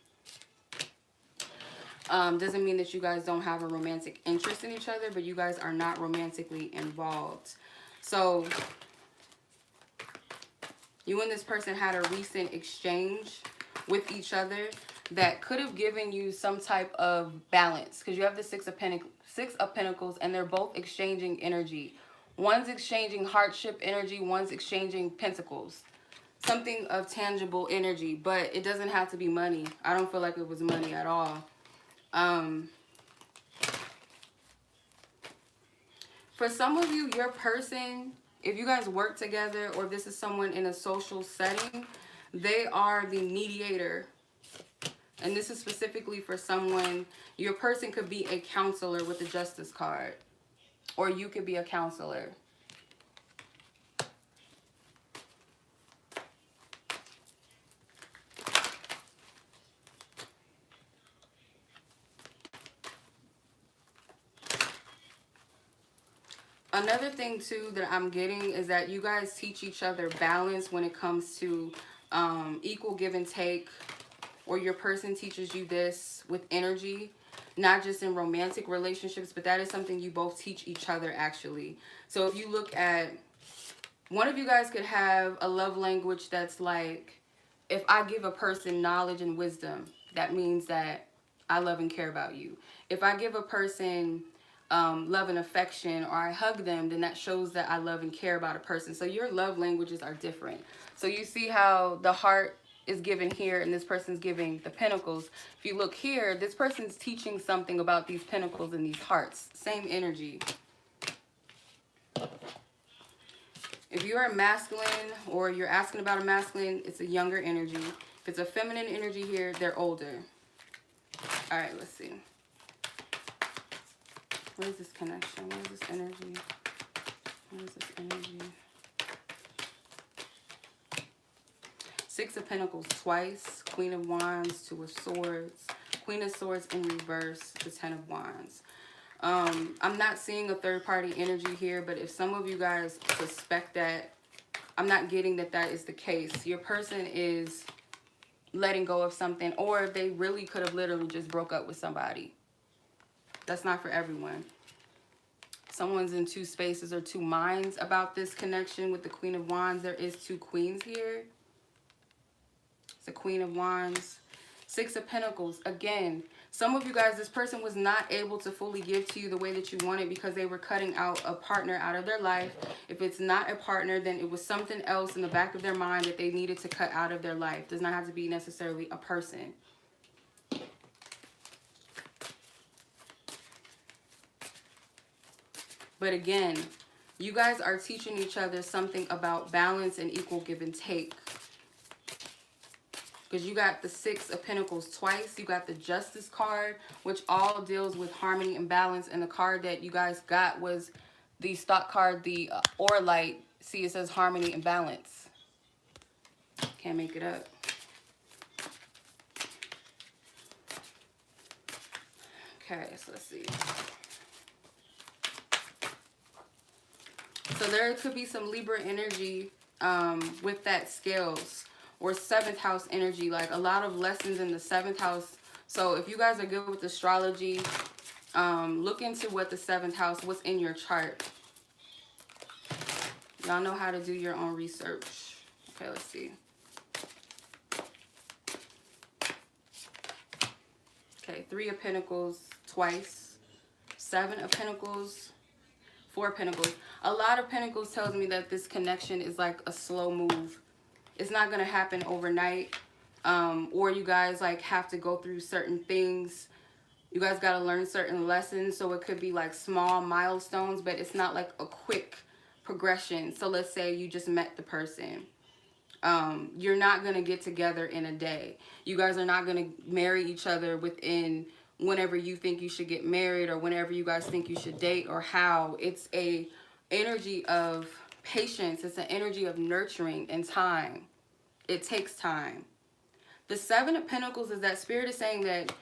Doesn't mean that you guys don't have a romantic interest in each other, but you guys are not romantically involved. So you and this person had a recent exchange with each other that could have given you some type of balance, because you have the Six of Pentacles, and they're both exchanging energy. One's exchanging hardship energy, one's exchanging pentacles. Something of tangible energy, but it doesn't have to be money. I don't feel like it was money at all. For some of you, your person, if you guys work together or this is someone in a social setting, they are the mediator. And this is specifically for someone, your person could be a counselor with the Justice card. Or you could be a counselor. Another thing too that I'm getting is that you guys teach each other balance when it comes to equal give and take. Or your person teaches you this with energy, not just in romantic relationships, but that is something you both teach each other actually. So if you look at, one of you guys could have a love language that's like, if I give a person knowledge and wisdom, that means that I love and care about you. If I give a person love and affection, or I hug them, then that shows that I love and care about a person. So your love languages are different. So you see how the heart is given here and this person's giving the pentacles. If you look here, this person's teaching something about these pentacles and these hearts. Same energy. If you're a masculine or you're asking about a masculine, it's a younger energy. If it's a feminine energy here, they're older. All right, let's see. What is this connection? What is this energy? What is this energy? Six of Pentacles twice, Queen of Wands, Two of Swords, Queen of Swords in reverse, the Ten of Wands. I'm not seeing a third party energy here, but if some of you guys suspect that, I'm not getting that that is the case. Your person is letting go of something, or they really could have literally just broke up with somebody. That's not for everyone. Someone's in two spaces or two minds about this connection with the Queen of Wands. There is two queens here. The Queen of Wands, Six of Pentacles. Again, some of you guys, this person was not able to fully give to you the way that you wanted because they were cutting out a partner out of their life. If it's not a partner, then it was something else in the back of their mind that they needed to cut out of their life. Does not have to be necessarily a person. But again, You guys are teaching each other something about balance and equal give and take. Because you got the Six of Pentacles twice. You got the Justice card, which all deals with harmony and balance. And the card that you guys got was the stock card, the Aura Light. See, it says harmony and balance. Can't make it up. Okay, so let's see. So there could be some Libra energy with that scales or 7th house energy, like a lot of lessons in the 7th house. So if you guys are good with astrology, look into what the 7th house, what's in your chart. Y'all know how to do your own research. Okay, let's see. Okay, 3 of Pentacles twice, 7 of Pentacles, 4 of Pentacles. A lot of Pentacles tells me that this connection is like a slow move. It's not going to happen overnight. Or you guys like have to go through certain things. You guys got to learn certain lessons. So it could be like small milestones, but it's not like a quick progression. So let's say you just met the person. You're not going to get together in a day. You guys are not going to marry each other within whenever you think you should get married or whenever you guys think you should date or how. It's a energy of patience. It's an energy of nurturing and time. It takes time. The 7 of Pentacles is that Spirit is saying that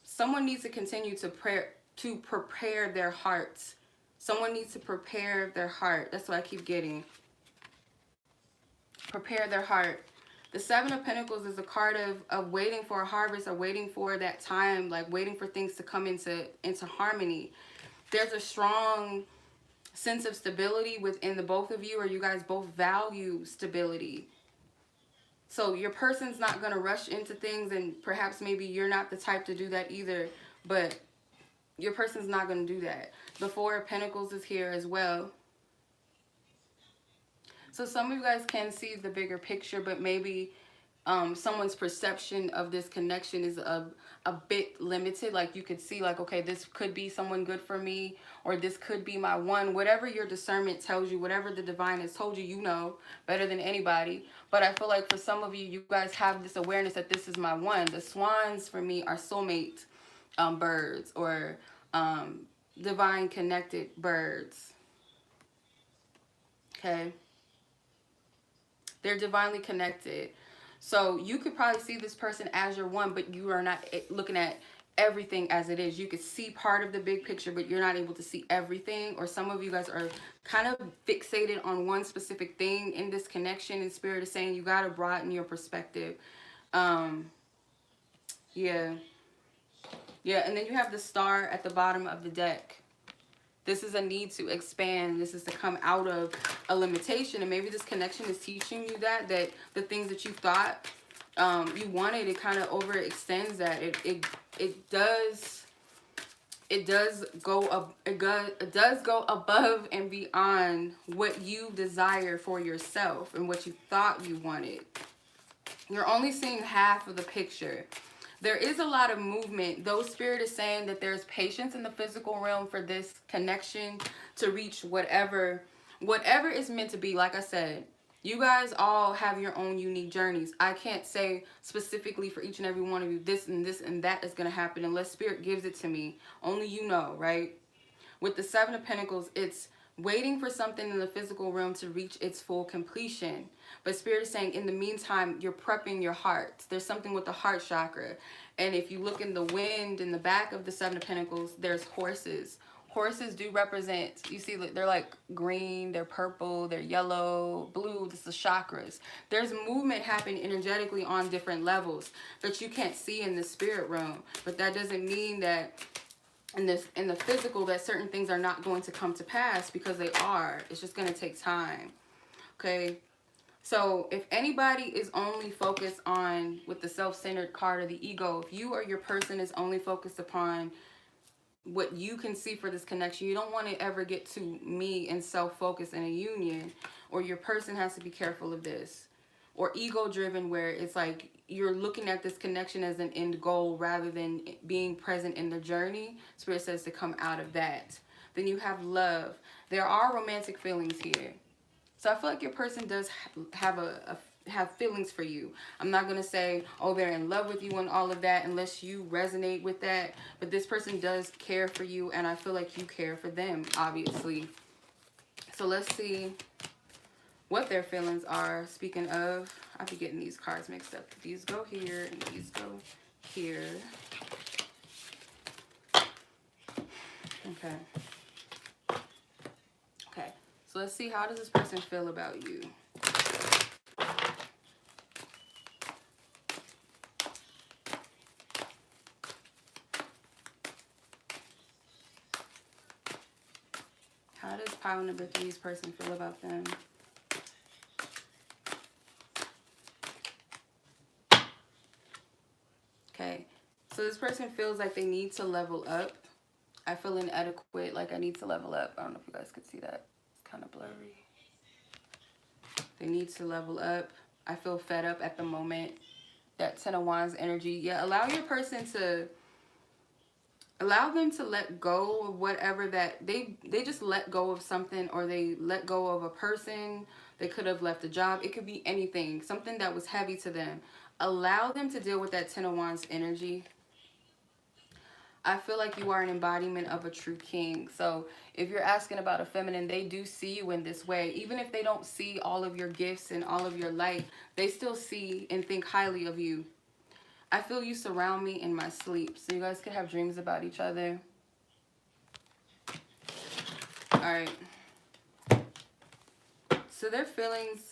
someone needs to continue to prepare their hearts. Someone needs to prepare their heart. That's what I keep getting. Prepare their heart. The 7 of Pentacles is a card of waiting for a harvest or waiting for that time, like waiting for things to come into harmony. There's a strong sense of stability within the both of you, or you guys both value stability. So your person's not going to rush into things, and perhaps maybe you're not the type to do that either, but your person's not going to do that. The 4 of Pentacles is here as well. So some of you guys can see the bigger picture, but maybe someone's perception of this connection is a bit limited. Like you could see like, okay, this could be someone good for me, or this could be my one. Whatever your discernment tells you, whatever the divine has told you, you know better than anybody. But I feel like for some of you, you guys have this awareness that this is my one. The swans for me are soulmate birds or divine connected birds. Okay. They're divinely connected. So you could probably see this person as your one, but you are not looking at everything as it is. You could see part of the big picture, but you're not able to see everything. Or some of you guys are kind of fixated on one specific thing in this connection, and Spirit is saying you got to broaden your perspective. Yeah. And then you have the Star at the bottom of the deck. This is a need to expand. This is to come out of a limitation. And maybe this connection is teaching you that the things that you thought you wanted, it kind of overextends that. It does go above and beyond what you desire for yourself and what you thought you wanted. You're only seeing half of the picture. There is a lot of movement. Though Spirit is saying that there's patience in the physical realm for this connection to reach whatever is meant to be. Like I said, you guys all have your own unique journeys. I can't say specifically for each and every one of you this and that is going to happen unless Spirit gives it to me. Only you know, right? With the 7 of Pentacles, it's waiting for something in the physical realm to reach its full completion. But Spirit is saying in the meantime, you're prepping your heart. There's something with the heart chakra. And if you look in the wind in the back of the 7 of Pentacles, there's horses. Horses do represent, you see, they're like green, they're purple, they're yellow, blue. This is chakras. There's movement happening energetically on different levels that you can't see in the spirit realm. But that doesn't mean that in the physical that certain things are not going to come to pass, because they are. It's just going to take time. Okay. So if anybody is only focused on with the self-centered card of the ego, if you or your person is only focused upon what you can see for this connection, you don't want to ever get to me and self-focus in a union, or your person has to be careful of this. Or ego-driven, where it's like you're looking at this connection as an end goal rather than being present in the journey. Spirit says to come out of that. Then you have love. There are romantic feelings here. So I feel like your person does have feelings for you. I'm not going to say, oh, they're in love with you and all of that unless you resonate with that. But this person does care for you, and I feel like you care for them, obviously. So let's see what their feelings are. Speaking of, I be getting these cards mixed up. These go here and these go here. Okay. Okay. So let's see, how does this person feel about you? How does pile number 3's person feel about them? Okay. So this person feels like they need to level up. I feel inadequate, like I need to level up. I don't know if you guys could see that. It's kind of blurry. They need to level up. I feel fed up at the moment. That Ten of Wands energy. Yeah, allow your person to... Allow them to let go of whatever that... They just let go of something, or they let go of a person. They could have left a job. It could be anything. Something that was heavy to them. Allow them to deal with that Ten of Wands energy. I feel like you are an embodiment of a true king. So if you're asking about a feminine, they do see you in this way. Even if they don't see all of your gifts and all of your light, they still see and think highly of you. I feel you surround me in my sleep. So you guys could have dreams about each other. All right. So their feelings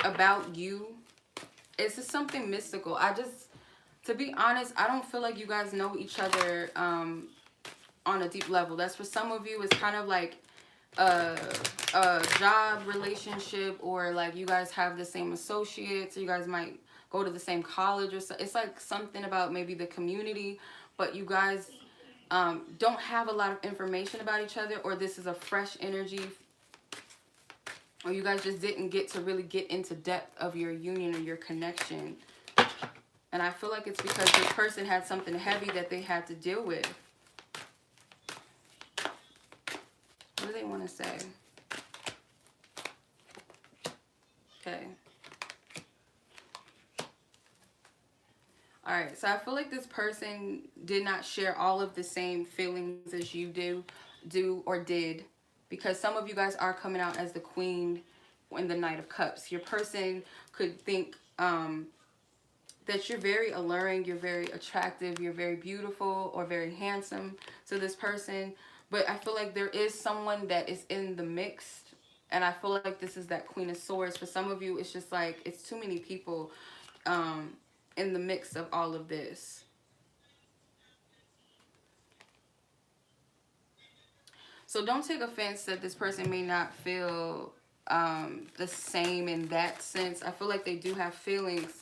about you, it's just something mystical. To be honest, I don't feel like you guys know each other on a deep level. That's for some of you, it's kind of like a job relationship, or like you guys have the same associates, or you guys might go to the same college, or so. It's like something about maybe the community, but you guys don't have a lot of information about each other, or this is a fresh energy, or you guys just didn't get to really get into depth of your union or your connection. And I feel like it's because this person had something heavy that they had to deal with. What do they want to say? Okay. All right. So I feel like this person did not share all of the same feelings as you do or did. Because some of you guys are coming out as the Queen in the Knight of Cups. Your person could think... that you're very alluring, you're very attractive, you're very beautiful or very handsome to this person. But I feel like there is someone that is in the mix. And I feel like this is that Queen of Swords. For some of you, it's just like, it's too many people in the mix of all of this. So don't take offense that this person may not feel the same in that sense. I feel like they do have feelings.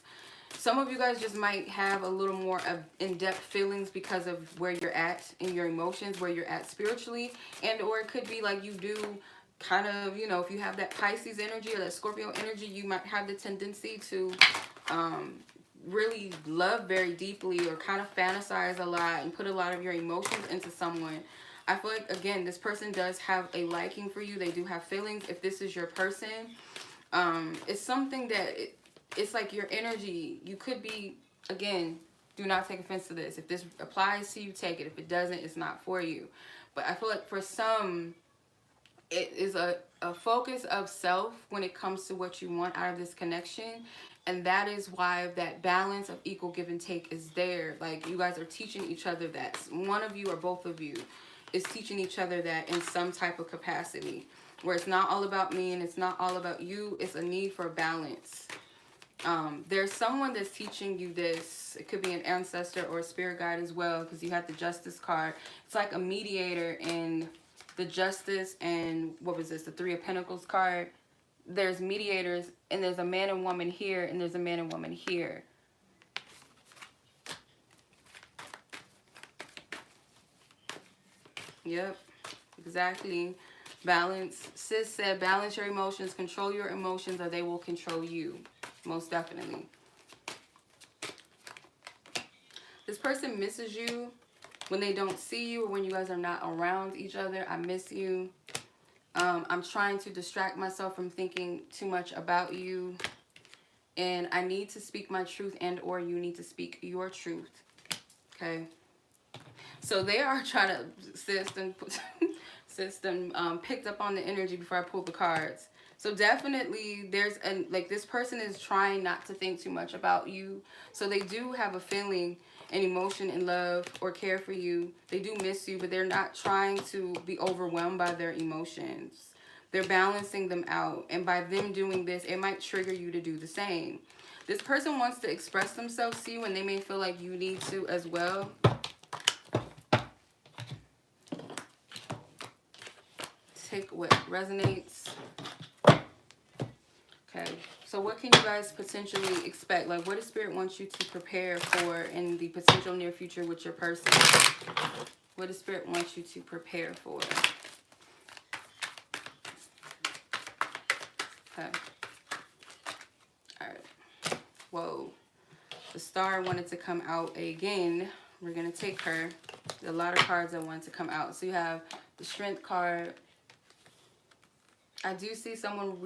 Some of you guys just might have a little more of in-depth feelings because of where you're at in your emotions, where you're at spiritually. And or it could be like you do kind of, you know, if you have that Pisces energy or that Scorpio energy, you might have the tendency to really love very deeply, or kind of fantasize a lot and put a lot of your emotions into someone. I feel like, again, this person does have a liking for you. They do have feelings. If this is your person, it's something that... It's like your energy. You could be, again, do not take offense to this. If this applies to you, take it. If it doesn't, it's not for you. But I feel like for some, it is a focus of self when it comes to what you want out of this connection. And that is why that balance of equal give and take is there. Like, you guys are teaching each other that. One of you or both of you is teaching each other that in some type of capacity. Where it's not all about me and it's not all about you. It's a need for balance. There's someone that's teaching you this. It could be an ancestor or a spirit guide as well, because you have the Justice card. It's like a mediator in the Justice and, what was this, the Three of Pentacles card. There's mediators, and there's a man and woman here, and there's a man and woman here. Yep, exactly. Balance. Sis said, balance your emotions, control your emotions, or they will control you. Most definitely. This person misses you. when they don't see you or when you guys are not around each other. I miss you. I'm trying to distract myself from thinking too much about you. And I need to speak my truth, and or you need to speak your truth. Okay. So they are trying to, system picked up on the energy before I pulled the cards. So definitely there's like this person is trying not to think too much about you. So they do have a feeling and emotion and love or care for you. They do miss you, but they're not trying to be overwhelmed by their emotions. They're balancing them out. And by them doing this, it might trigger you to do the same. This person wants to express themselves to you, and they may feel like you need to as well. Take what resonates. Okay, so what can you guys potentially expect? Like, what does Spirit want you to prepare for in the potential near future with your person? What does Spirit want you to prepare for? Okay. All right. Whoa. The Star wanted to come out again. We're going to take her. A lot of cards that wanted to come out. So you have the Strength card. I do see someone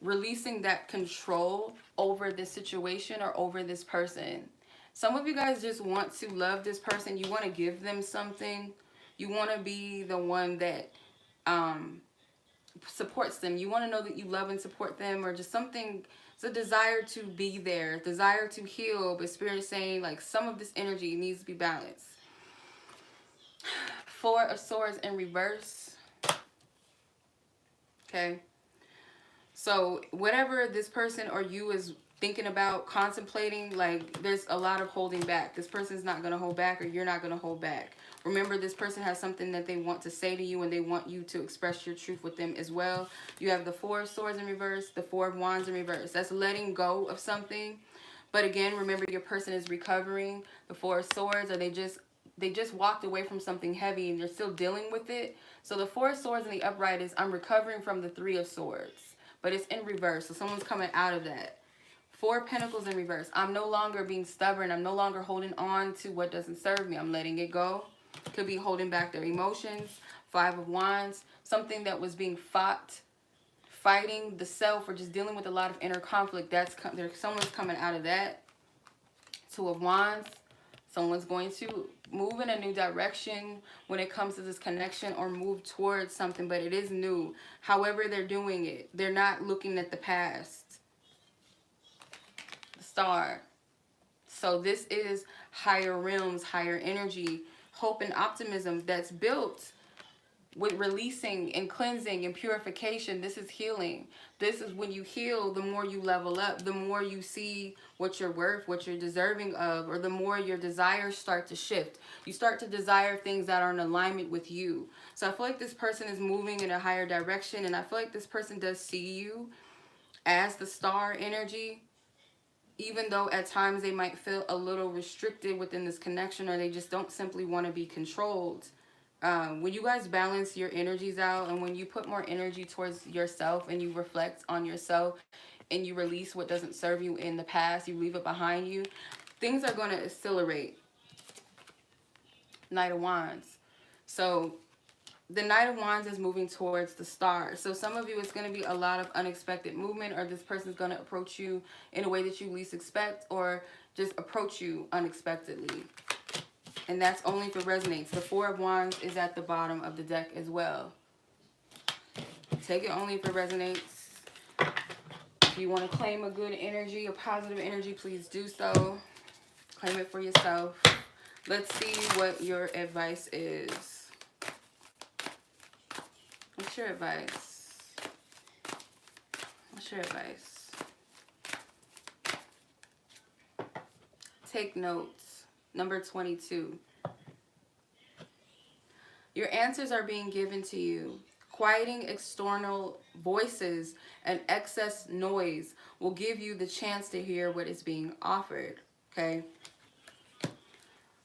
releasing that control over this situation or over this person. Some of you guys just want to love this person. You want to give them something. You want to be the one that supports them. You want to know that you love and support them, or just something. It's a desire to be there, desire to heal, but Spirit is saying like some of this energy needs to be balanced. Four of Swords in reverse. Okay, so whatever this person or you is thinking about, contemplating, like there's a lot of holding back. This person's not going to hold back, or you're not going to hold back. Remember, this person has something that they want to say to you, and they want you to express your truth with them as well. You have the Four of Swords in reverse, the Four of Wands in reverse. That's letting go of something. But again, remember, your person is recovering. The Four of Swords, or they just walked away from something heavy and they're still dealing with it. So the Four of Swords in the upright is I'm recovering from the Three of Swords, but it's in reverse. So someone's coming out of that. Four of Pentacles in reverse. I'm no longer being stubborn. I'm no longer holding on to what doesn't serve me. I'm letting it go. Could be holding back their emotions. Five of Wands. Something that was being fighting the self, or just dealing with a lot of inner conflict. Someone's coming out of that. Two of Wands. Someone's going to move in a new direction when it comes to this connection, or move towards something, but it is new. However they're doing it, they're not looking at the past. The Star. So this is higher realms, higher energy, hope and optimism that's built with releasing and cleansing and purification. This is healing. This is when you heal, the more you level up, the more you see what you're worth, what you're deserving of, or the more your desires start to shift. You start to desire things that are in alignment with you. So I feel like this person is moving in a higher direction, and I feel like this person does see you as the Star energy, even though at times they might feel a little restricted within this connection, or they just don't simply want to be controlled. When you guys balance your energies out, and when you put more energy towards yourself, and you reflect on yourself, and you release what doesn't serve you in the past, you leave it behind you, things are going to accelerate. Knight of Wands. So the Knight of Wands is moving towards the Star. So some of you, it's going to be a lot of unexpected movement, or this person's going to approach you in a way that you least expect, or just approach you unexpectedly. And that's only if it resonates. The Four of Wands is at the bottom of the deck as well. Take it only if it resonates. If you want to claim a good energy, a positive energy, please do so. Claim it for yourself. Let's see what your advice is. What's your advice? What's your advice? Take notes. Number 22. Your answers are being given to you. Quieting external voices and excess noise will give you the chance to hear what is being offered. Okay?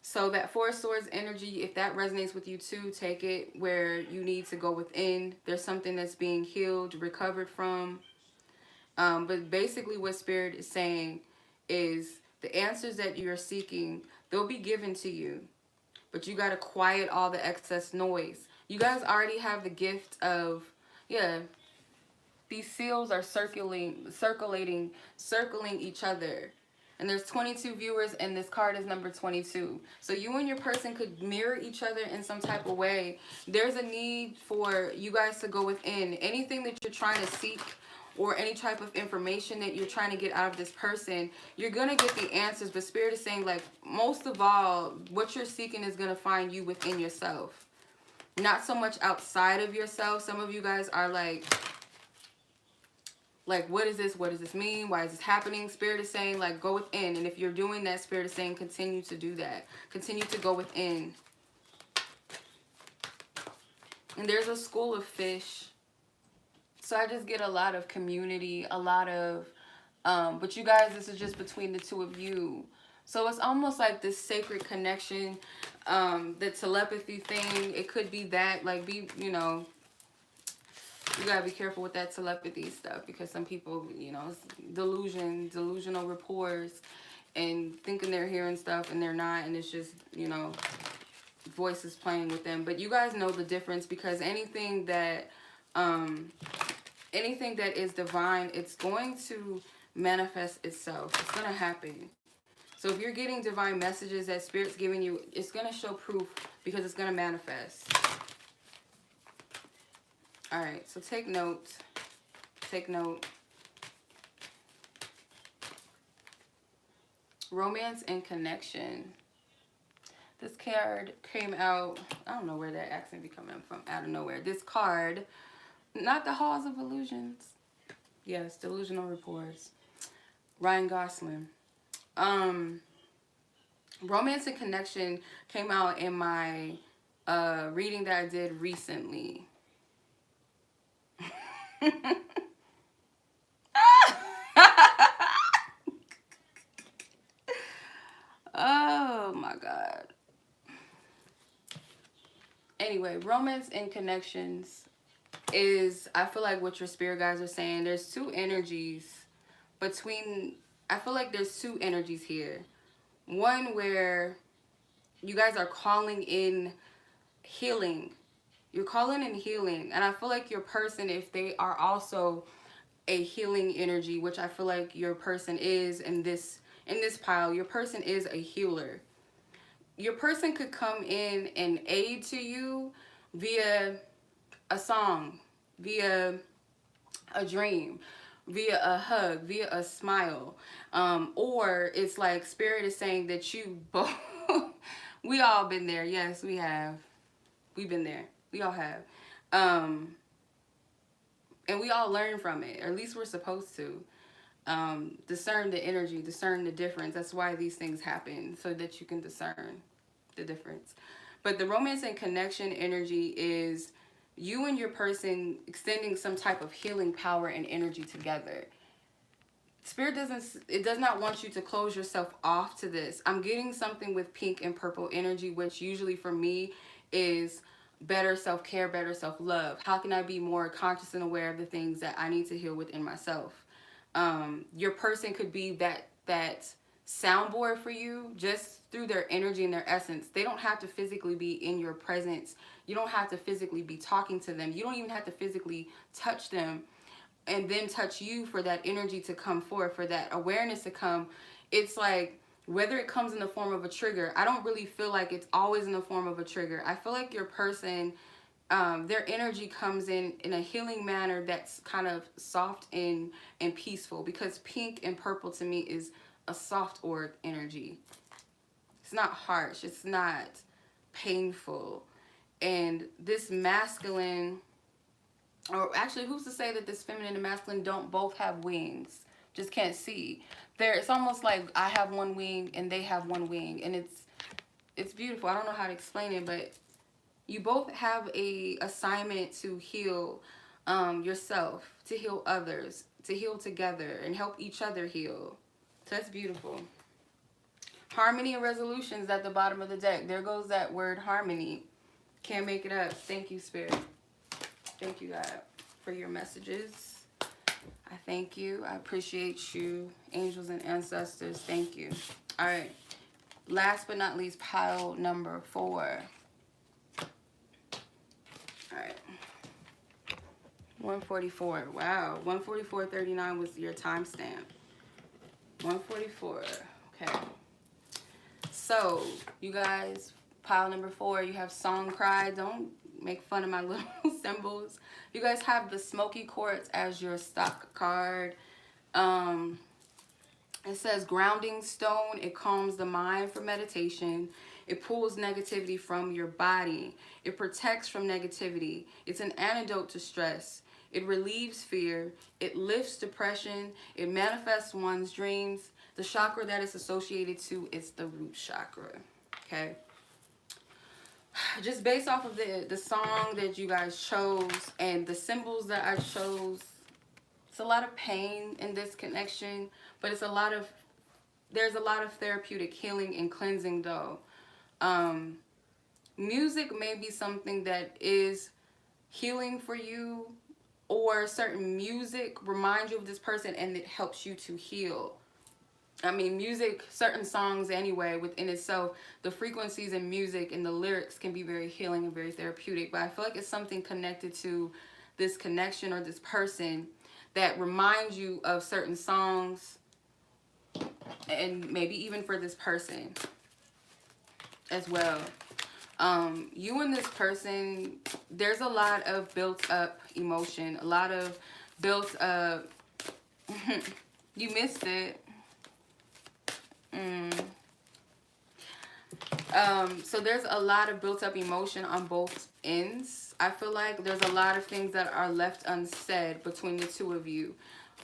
So that Four of Swords energy, if that resonates with you too, take it where you need to go within. There's something that's being healed, recovered from. But basically what Spirit is saying is the answers that you're seeking, They'll be given to you. But you got to quiet all the excess noise. You guys already have the gift of, yeah, these seals are circling each other. And there's 22 viewers, and this card is number 22. So you and your person could mirror each other in some type of way. There's a need for you guys to go within. Anything that you're trying to seek, or any type of information that you're trying to get out of this person, you're going to get the answers. But Spirit is saying, like, most of all, what you're seeking is going to find you within yourself. Not so much outside of yourself. Some of you guys are like, what is this? What does this mean? Why is this happening? Spirit is saying, like, go within. And if you're doing that, Spirit is saying, continue to do that. Continue to go within. And there's a school of fish. So I just get a lot of community, a lot of, but you guys, this is just between the two of you. So it's almost like this sacred connection, the telepathy thing. It could be that, like, you know, you gotta be careful with that telepathy stuff, because some people, you know, it's delusional rapport, and thinking they're hearing stuff and they're not, and it's just, you know, voices playing with them. But you guys know the difference, because anything that is divine, it's going to manifest itself. It's gonna happen. So if you're getting divine messages that Spirit's giving you, it's gonna show proof, because it's gonna manifest. All right, so take note. Take note. Romance and connection. This card came out, I don't know where that accent be coming from, out of nowhere. This card, not the Halls of Illusions. Yes, delusional reports. Ryan Gosling. Romance and connection came out in my reading that I did recently. Oh my God. Anyway, romance and connections is, I feel like what your spirit guides are saying, there's two energies between, I feel like there's two energies here. One where you guys are calling in healing. You're calling in healing. And I feel like your person, if they are also a healing energy, which I feel like your person is in this pile, your person is a healer. Your person could come in and aid to you via a song, via a dream, via a hug, via a smile. Or it's like Spirit is saying that you both, we all been there. Yes, we have. We've been there. We all have. And we all learn from it, or at least we're supposed to. Discern the energy, discern the difference. That's why these things happen, so that you can discern the difference. But the romance and connection energy is you and your person extending some type of healing power and energy together. Spirit does not want you to close yourself off to this. I'm getting something with pink and purple energy, which usually for me is better self-care, better self-love. How can I be more conscious and aware of the things that I need to heal within myself? Your person could be that soundboard for you, just through their energy and their essence. They don't have to physically be in your presence. You don't have to physically be talking to them. You don't even have to physically touch them and then touch you for that energy to come forth, for that awareness to come. It's like, whether it comes in the form of a trigger, I don't really feel like it's always in the form of a trigger. I feel like your person, their energy comes in a healing manner that's kind of soft and peaceful, because pink and purple to me is a soft auric energy. It's not harsh. It's not painful. And this masculine, or actually, who's to say that this feminine and masculine don't both have wings? Just can't see. It's almost like I have one wing and they have one wing, and it's beautiful. I don't know how to explain it, but you both have a assignment to heal yourself, to heal others, to heal together and help each other heal. So that's beautiful. Harmony and resolutions at the bottom of the deck. There goes that word harmony. Can't make it up. Thank you, Spirit. Thank you, God, for your messages. I thank you. I appreciate you, angels and ancestors. Thank you. All right. last but not least, pile number 4. All right. 144. Wow. 144.39 was your timestamp. 144. Okay. So, you guys, pile number 4, you have Song Cry. Don't make fun of my little symbols. You guys have the Smoky Quartz as your stock card. It says grounding stone. It calms the mind for meditation. It pulls negativity from your body. It protects from negativity. It's an antidote to stress. It relieves fear. It lifts depression. It manifests one's dreams. The chakra that it's associated to is the root chakra. Okay. Just based off of the song that you guys chose and the symbols that I chose, it's a lot of pain in this connection, but it's there's a lot of therapeutic healing and cleansing though. Music may be something that is healing for you, or certain music reminds you of this person and it helps you to heal. I mean, music, certain songs anyway, within itself, the frequencies in music and the lyrics can be very healing and very therapeutic. But I feel like it's something connected to this connection or this person that reminds you of certain songs, and maybe even for this person as well. You and this person, there's a lot of built up emotion, a lot of built up, you missed it. So there's a lot of built up emotion on both ends. I feel like there's a lot of things that are left unsaid between the two of you.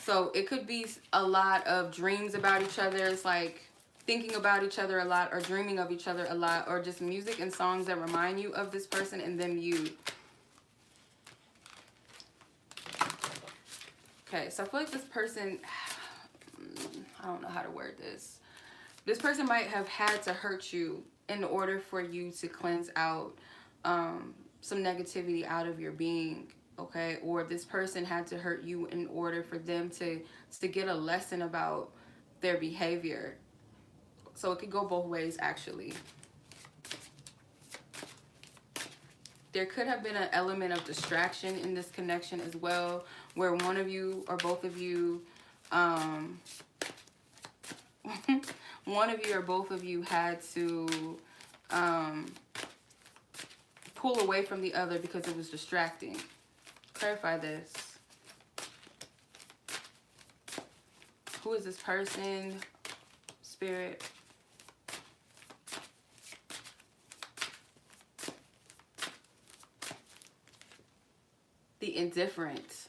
So it could be a lot of dreams about each other. It's like thinking about each other a lot, or dreaming of each other a lot, or just music and songs that remind you of this person and them you. Okay, so I feel like this person, I don't know how to word this. This person might have had to hurt you in order for you to cleanse out some negativity out of your being, okay? Or this person had to hurt you in order for them to get a lesson about their behavior. So it could go both ways, actually. There could have been an element of distraction in this connection as well, where one of you or both of you, one of you or both of you had to pull away from the other because it was distracting. Clarify this. Who is this person? Spirit. The indifferent.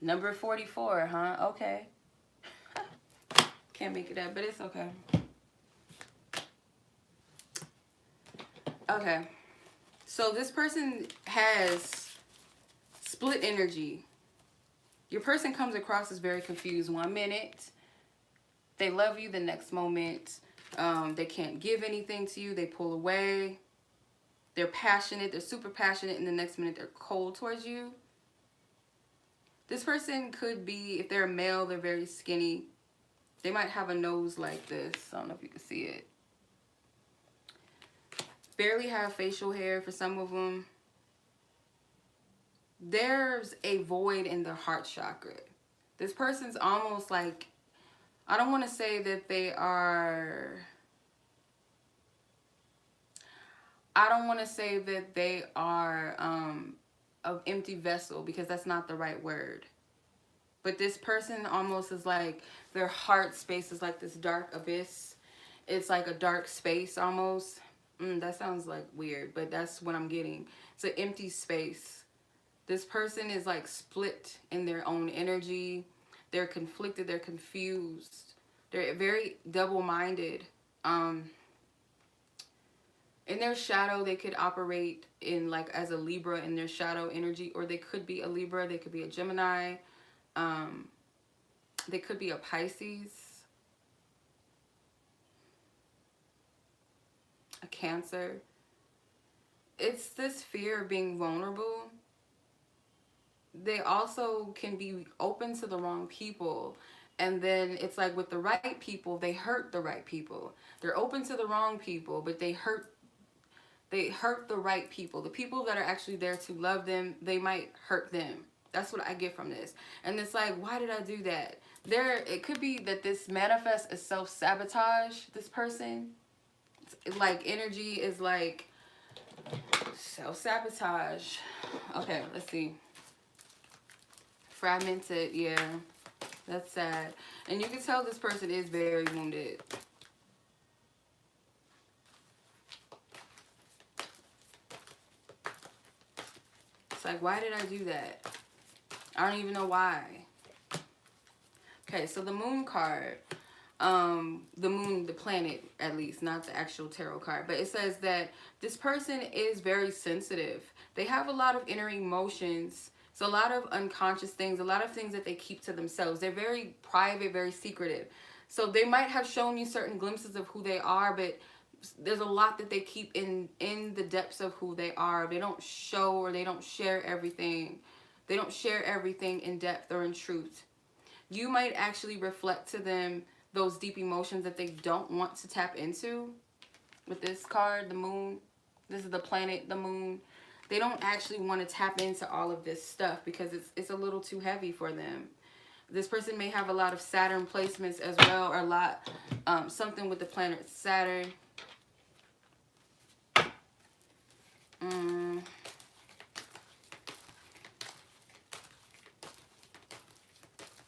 Number 44, huh? Okay. Can't make it up, but it's okay. Okay. So this person has split energy. Your person comes across as very confused. One minute, they love you. The next moment, they can't give anything to you. They pull away. They're passionate. They're super passionate. And the next minute, they're cold towards you. This person could be, if they're a male, they're very skinny. They might have a nose like this. I don't know if you can see it. Barely have facial hair for some of them. There's a void in the heart chakra. This person's almost like, I don't want to say that they are, an empty vessel, because that's not the right word. But this person almost is like, their heart space is like this dark abyss. It's like a dark space almost. That sounds like weird, but that's what I'm getting. It's an empty space. This person is like split in their own energy. They're conflicted. They're confused. They're very double-minded. In their shadow, they could operate in like as a Libra in their shadow energy, or they could be a Libra. They could be a Gemini. They could be a Pisces, a Cancer. It's this fear of being vulnerable. They also can be open to the wrong people, And then it's like with the right people, they hurt the right people. They're open to the wrong people, but they hurt the right people. The people that are actually there to love them, they might hurt them. That's what I get from this. And it's like, why did I do that? It could be that this manifests as self-sabotage, this person. It's like energy is like self-sabotage. Okay, let's see. Fragmented, yeah. That's sad. And you can tell this person is very wounded. It's like, why did I do that? I don't even know why. Okay, so the moon card. The moon, the planet, at least, not the actual tarot card. But it says that this person is very sensitive. They have a lot of inner emotions. So a lot of unconscious things, a lot of things that they keep to themselves. They're very private, very secretive. So they might have shown you certain glimpses of who they are, but there's a lot that they keep in the depths of who they are. They don't show, or they don't share everything. They don't share everything in depth or in truth. You might actually reflect to them those deep emotions that they don't want to tap into. With this card, the moon, this is the planet, the moon. They don't actually want to tap into all of this stuff because it's a little too heavy for them. This person may have a lot of Saturn placements as well, or a lot, something with the planet Saturn.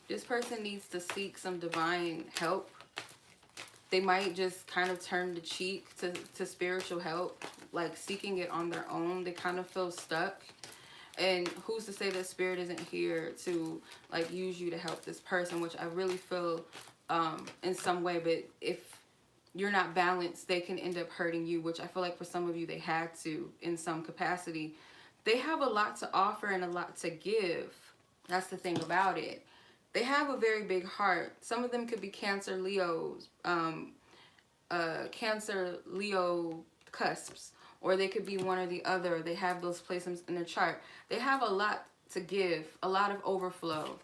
This person needs to seek some divine help. They might just kind of turn the cheek to spiritual help, like seeking it on their own. They kind of feel stuck. And who's to say that spirit isn't here to like use you to help this person, which I really feel in some way. But if you're not balanced, they can end up hurting you, which I feel like for some of you they had to in some capacity. They have a lot to offer and a lot to give. That's the thing about it. They have a very big heart. Some of them could be Cancer, Leos, Cancer, Leo cusps, or they could be one or the other. They have those placements in their chart. They have a lot to give, a lot of overflow.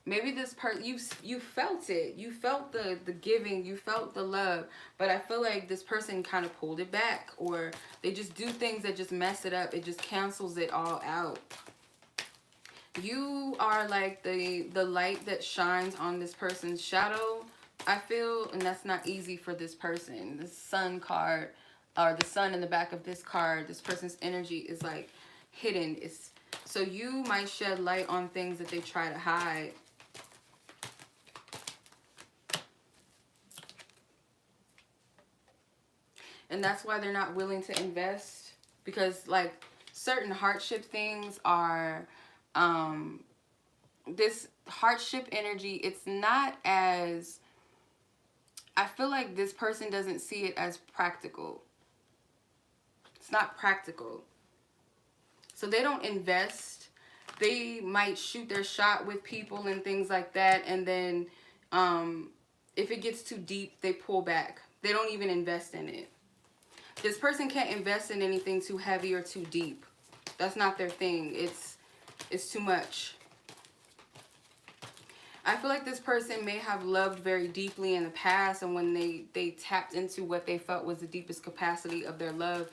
Maybe this person, you felt it. You felt the giving. You felt the love. But I feel like this person kind of pulled it back, or they just do things that just mess it up. It just cancels it all out. You are like the light that shines on this person's shadow, I feel, and that's not easy for this person. The sun card, or the sun in the back of this card, this person's energy is like hidden. So you might shed light on things that they try to hide. And that's why they're not willing to invest, because like certain hardship things are this hardship energy, it's not as, I feel like this person doesn't see it as practical. It's not practical. So they don't invest. They might shoot their shot with people and things like that, and then if it gets too deep, they pull back. They don't even invest in it. This person can't invest in anything too heavy or too deep. That's not their thing. It's too much. I feel like this person may have loved very deeply in the past, and when they tapped into what they felt was the deepest capacity of their love,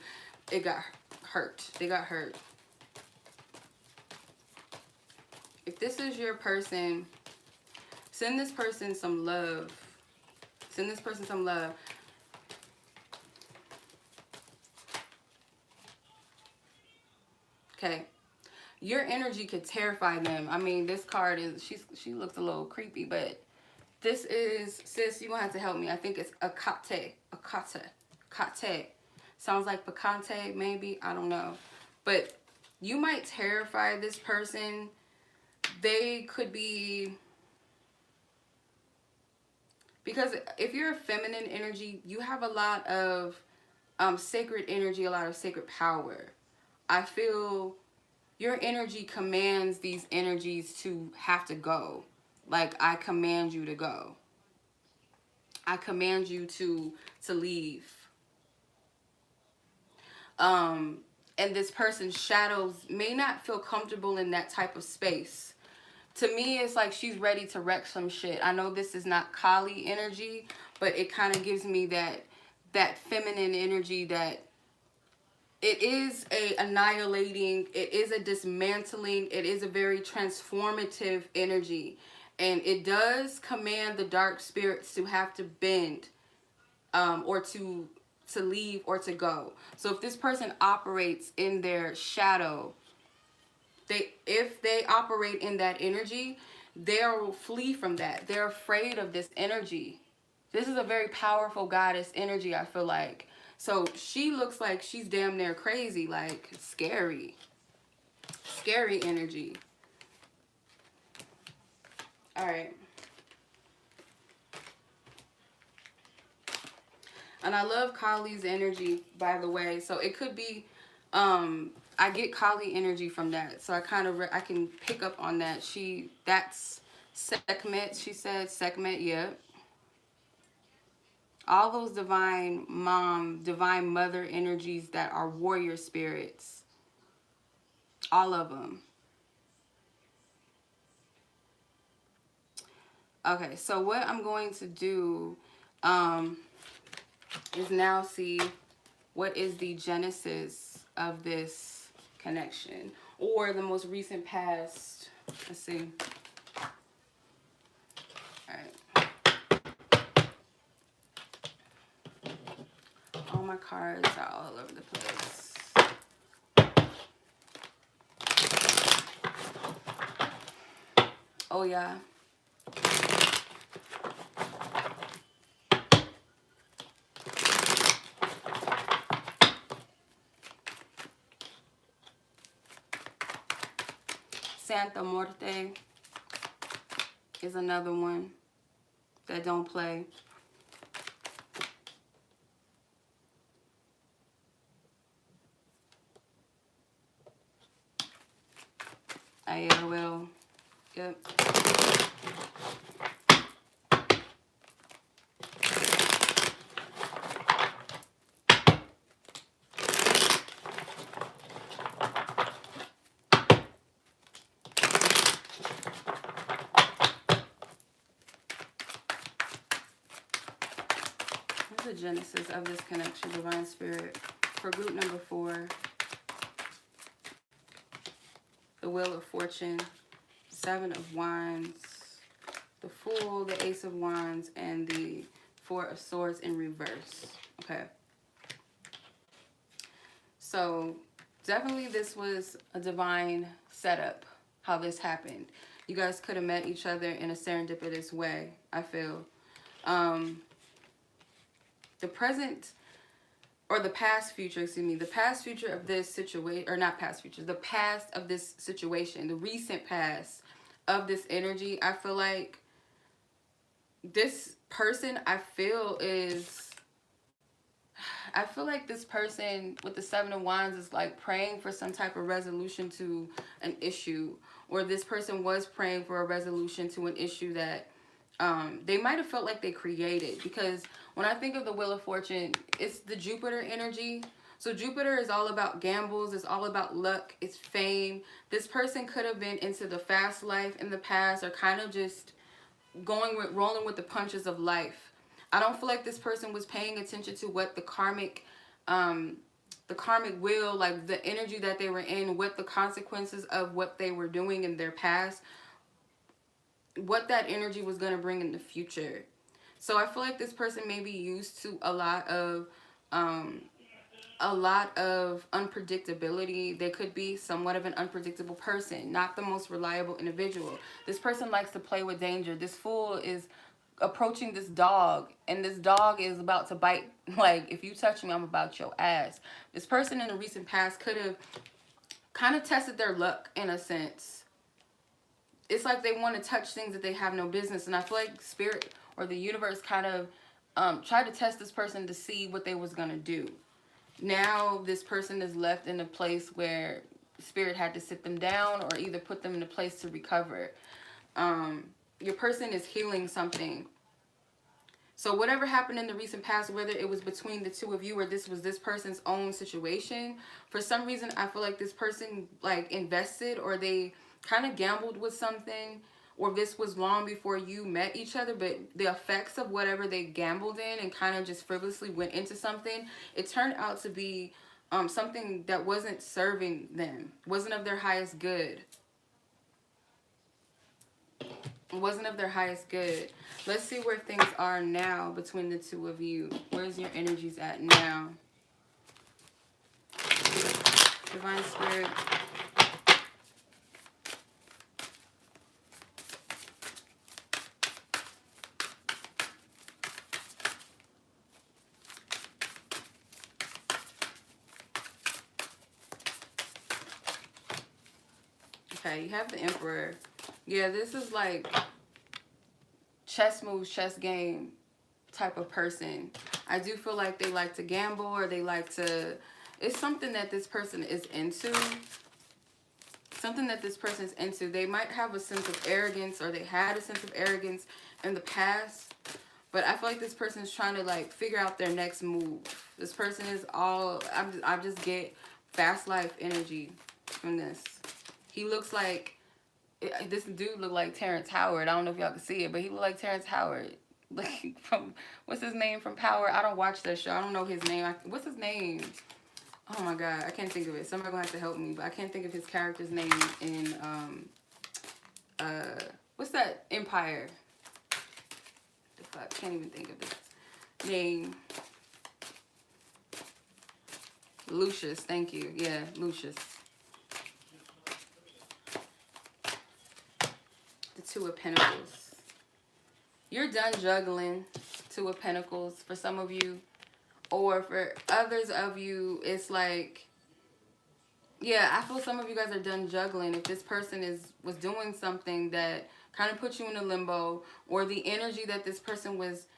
it got hurt. They got hurt. If this is your person, send this person some love. Send this person some love. Okay. Your energy could terrify them. I mean, this card is, she looks a little creepy, but this is, sis, you're going to have to help me. I think it's Akate. Kate. Sounds like picante, maybe. I don't know. But you might terrify this person. They could be, because if you're a feminine energy, you have a lot of sacred energy, a lot of sacred power. I feel your energy commands these energies to have to go. Like, I command you to go. I command you to leave. And this person's shadows may not feel comfortable in that type of space. to me, it's like she's ready to wreck some shit. I know this is not Kali energy, but it kind of gives me that feminine energy, that it is a annihilating, it is a dismantling, it is a very transformative energy. And it does command the dark spirits to have to bend, or to leave or to go. So if this person operates in their shadow, if they operate in that energy, they'll flee from that. They're afraid of this energy. This is a very powerful goddess energy, I feel like. So she looks like she's damn near crazy, like scary. Scary energy. All right. And I love Kali's energy, by the way. So it could be, I get Kali energy from that. So I kind of, I can pick up on that. That's Sekhmet. She said Sekhmet, yeah. All those divine mom, divine mother energies that are warrior spirits. All of them. Okay, so what I'm going to do is now see what is the genesis of this connection, or the most recent past. Let's see. All right. All my cards are all over the place. Oh yeah. Santa Muerte is another one that don't play. I will. Yep. The genesis of this connection, divine spirit, for group number 4, the Wheel of Fortune, 7 of Wands, the Fool, the Ace of Wands, and the 4 of Swords in reverse. Okay, so definitely this was a divine setup, how this happened. You guys could have met each other in a serendipitous way, I feel. The present, or the past future, excuse me, the past future of this situation, or not past future, the past of this situation, the recent past of this energy, I feel like this person, I feel like this person with the 7 of Wands is like praying for some type of resolution to an issue, or this person was praying for a resolution to an issue that they might have felt like they created. Because when I think of the Wheel of Fortune, it's the Jupiter energy. So Jupiter is all about gambles. It's all about luck. It's fame. This person could have been into the fast life in the past, or kind of just rolling with the punches of life. I don't feel like this person was paying attention to what the karmic wheel, like the energy that they were in, what the consequences of what they were doing in their past, what that energy was going to bring in the future. So I feel like this person may be used to a lot of unpredictability. They could be somewhat of an unpredictable person, not the most reliable individual. This person likes to play with danger. This Fool is approaching this dog, and this dog is about to bite. Like, if you touch me, I'm about your ass. This person in the recent past could have kind of tested their luck in a sense. It's like they want to touch things that they have no business. And I feel like spirit or the universe kind of tried to test this person to see what they was going to do. Now this person is left in a place where spirit had to sit them down, or either put them in a place to recover. Your person is healing something. So whatever happened in the recent past, whether it was between the two of you or this was this person's own situation, for some reason I feel like this person like invested, or they kind of gambled with something, or this was long before you met each other, but the effects of whatever they gambled in and kind of just frivolously went into something, it turned out to be something that wasn't serving them, wasn't of their highest good. It wasn't of their highest good. Let's see where things are now between the two of you. Where's your energies at now? Divine Spirit. Okay, you have the Emperor. Yeah, this is like chess moves, chess game type of person. I do feel like they like to gamble, or they like to... It's something that this person is into. Something that this person is into. They might have a sense of arrogance, or they had a sense of arrogance in the past. But I feel like this person is trying to like figure out their next move. This person is all... I just get fast life energy from this. He looks like... This dude looked like Terrence Howard. I don't know if y'all can see it, but he looked like Terrence Howard. Like from... What's his name from Power? I don't watch that show. I don't know his name. What's his name? Oh my god, I can't think of it. Somebody gonna have to help me, but I can't think of his character's name in what's that Empire? The fuck, can't even think of this name. Lucius, thank you. Yeah, Lucius. The Two of Pentacles. You're done juggling. Two of Pentacles for some of you. Or for others of you, it's like, yeah, I feel some of you guys are done juggling. If this person was doing something that kind of put you in a limbo, or the energy that this person was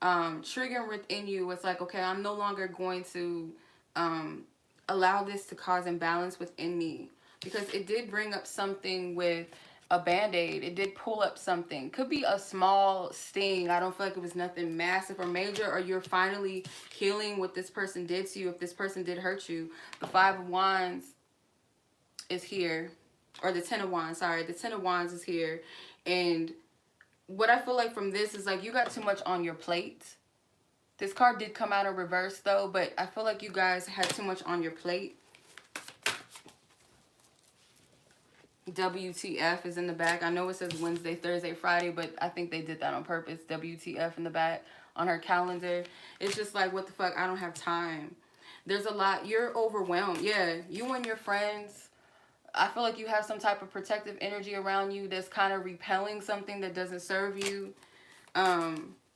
triggering within you was like, okay, I'm no longer going to allow this to cause imbalance within me. Because it did bring up something with a band-aid. It did pull up something. Could be a small sting. I don't feel like it was nothing massive or major, or you're finally healing what this person did to you if this person did hurt you. The Five of Wands is here, or the Ten of Wands, sorry. The Ten of Wands is here, and what I feel like from this is like you got too much on your plate. This card did come out in reverse though, but I feel like you guys had too much on your plate. WTF is in the back. I know it says Wednesday, Thursday, Friday, but I think they did that on purpose. WTF in the back on her calendar. It's just like, what the fuck? I don't have time. There's a lot. You're overwhelmed. Yeah, you and your friends, I feel like you have some type of protective energy around you that's kind of repelling something that doesn't serve you.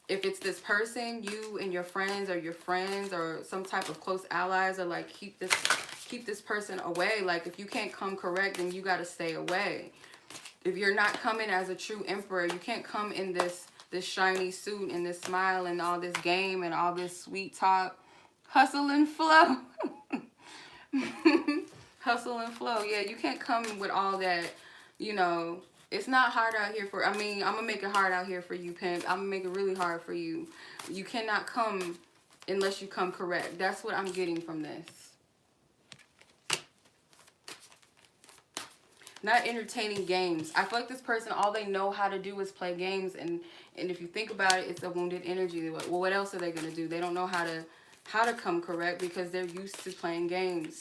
If it's this person, you and your friends or some type of close allies are like, keep this person away. Like, if you can't come correct, then you got to stay away. If you're not coming as a true emperor, you can't come in this shiny suit and this smile and all this game and all this sweet talk. Hustle and flow. Hustle and flow. Yeah, you can't come with all that, you know. It's not hard out here for, I mean, I'm going to make it hard out here for you, pimp. I'm going to make it really hard for you. You cannot come unless you come correct. That's what I'm getting from this. Not entertaining games. I feel like this person, all they know how to do is play games. And if you think about it, it's a wounded energy. Well, what else are they going to do? They don't know how to come correct because they're used to playing games.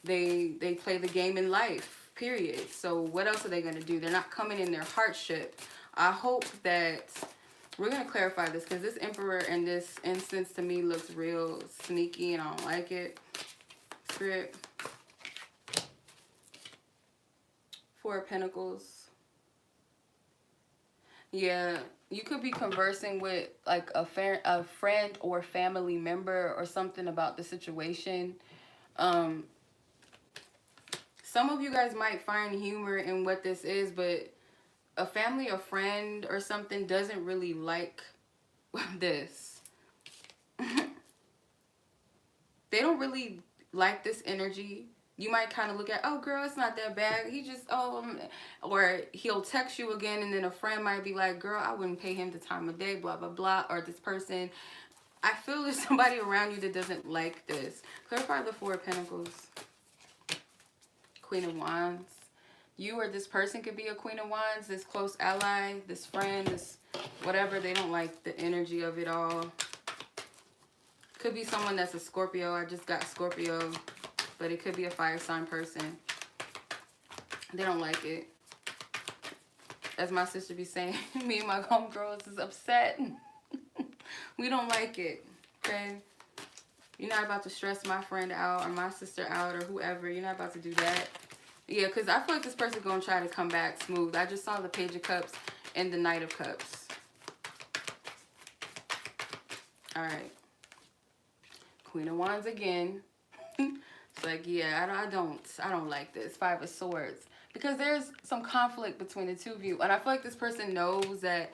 They play the game in life, period. So what else are they going to do? They're not coming in their hardship. I hope that we're going to clarify this, because this Emperor in this instance to me looks real sneaky and I don't like it. Spirit. Four of Pentacles. Yeah, you could be conversing with like a friend or family member or something about the situation. Some of you guys might find humor in what this is, but a family or friend or something doesn't really like this. They don't really like this energy. You might kind of look at, oh, girl, it's not that bad. He just, or he'll text you again, and then a friend might be like, girl, I wouldn't pay him the time of day, blah, blah, blah. Or this person, I feel there's somebody around you that doesn't like this. Clarify the Four of Pentacles. Queen of Wands. you or this person could be a Queen of Wands, this close ally, this friend, this whatever. They don't like the energy of it all. Could be someone that's a Scorpio. I just got Scorpio, but it could be a fire sign person. They don't like it. As my sister be saying, me and my homegirls is upset. We don't like it, okay? You're not about to stress my friend out or my sister out or whoever. You're not about to do that. Yeah, because I feel like this person's going to try to come back smooth. I just saw the Page of Cups and the Knight of Cups. All right. Queen of Wands again. It's like, yeah, I don't like this. Five of Swords. Because there's some conflict between the two of you. And I feel like this person knows that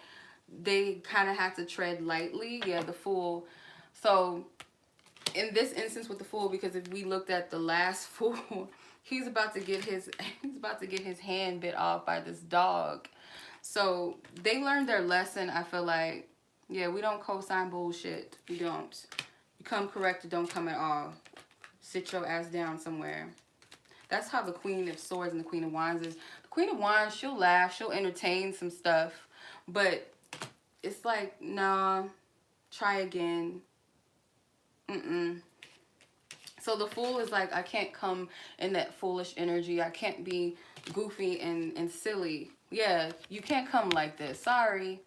they kind of have to tread lightly. Yeah, the Fool. So, in this instance with the Fool, because if we looked at the last Fool, he's about to get his hand bit off by this dog. So, they learned their lesson, I feel like. Yeah, we don't co-sign bullshit. We don't. You come correct or don't come at all. Sit your ass down somewhere. That's how the Queen of Swords and the Queen of Wands is. The Queen of Wands, she'll laugh, she'll entertain some stuff, but it's like, nah, try again. So the Fool is like, I can't come in that foolish energy. I can't be goofy and silly. Yeah, you can't come like this. Sorry.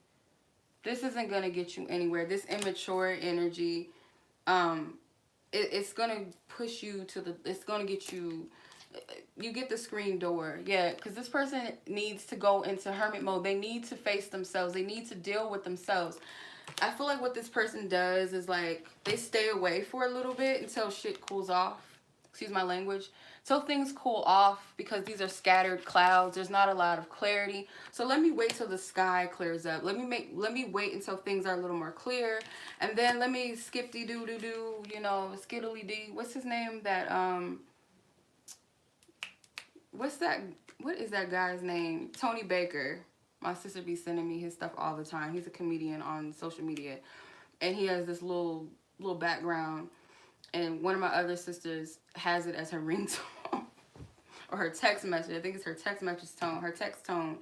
This isn't going to get you anywhere. This immature energy, it's going to push you to the, it's going to get you, you get the screen door. Yeah, because this person needs to go into hermit mode. They need to face themselves. They need to deal with themselves. I feel like what this person does is like they stay away for a little bit until shit cools off. Excuse my language. Till things cool off, because these are scattered clouds. There's not a lot of clarity. So let me wait till the sky clears up. Let me wait until things are a little more clear. And then let me skip-de-doo-doo-doo, you know, skiddly-dee. What's his name? That what is that guy's name? Tony Baker. My sister be sending me his stuff all the time. He's a comedian on social media. And he has this little background. And one of my other sisters has it as her ringtone. Or her text message. I think it's her text message tone. Her text tone.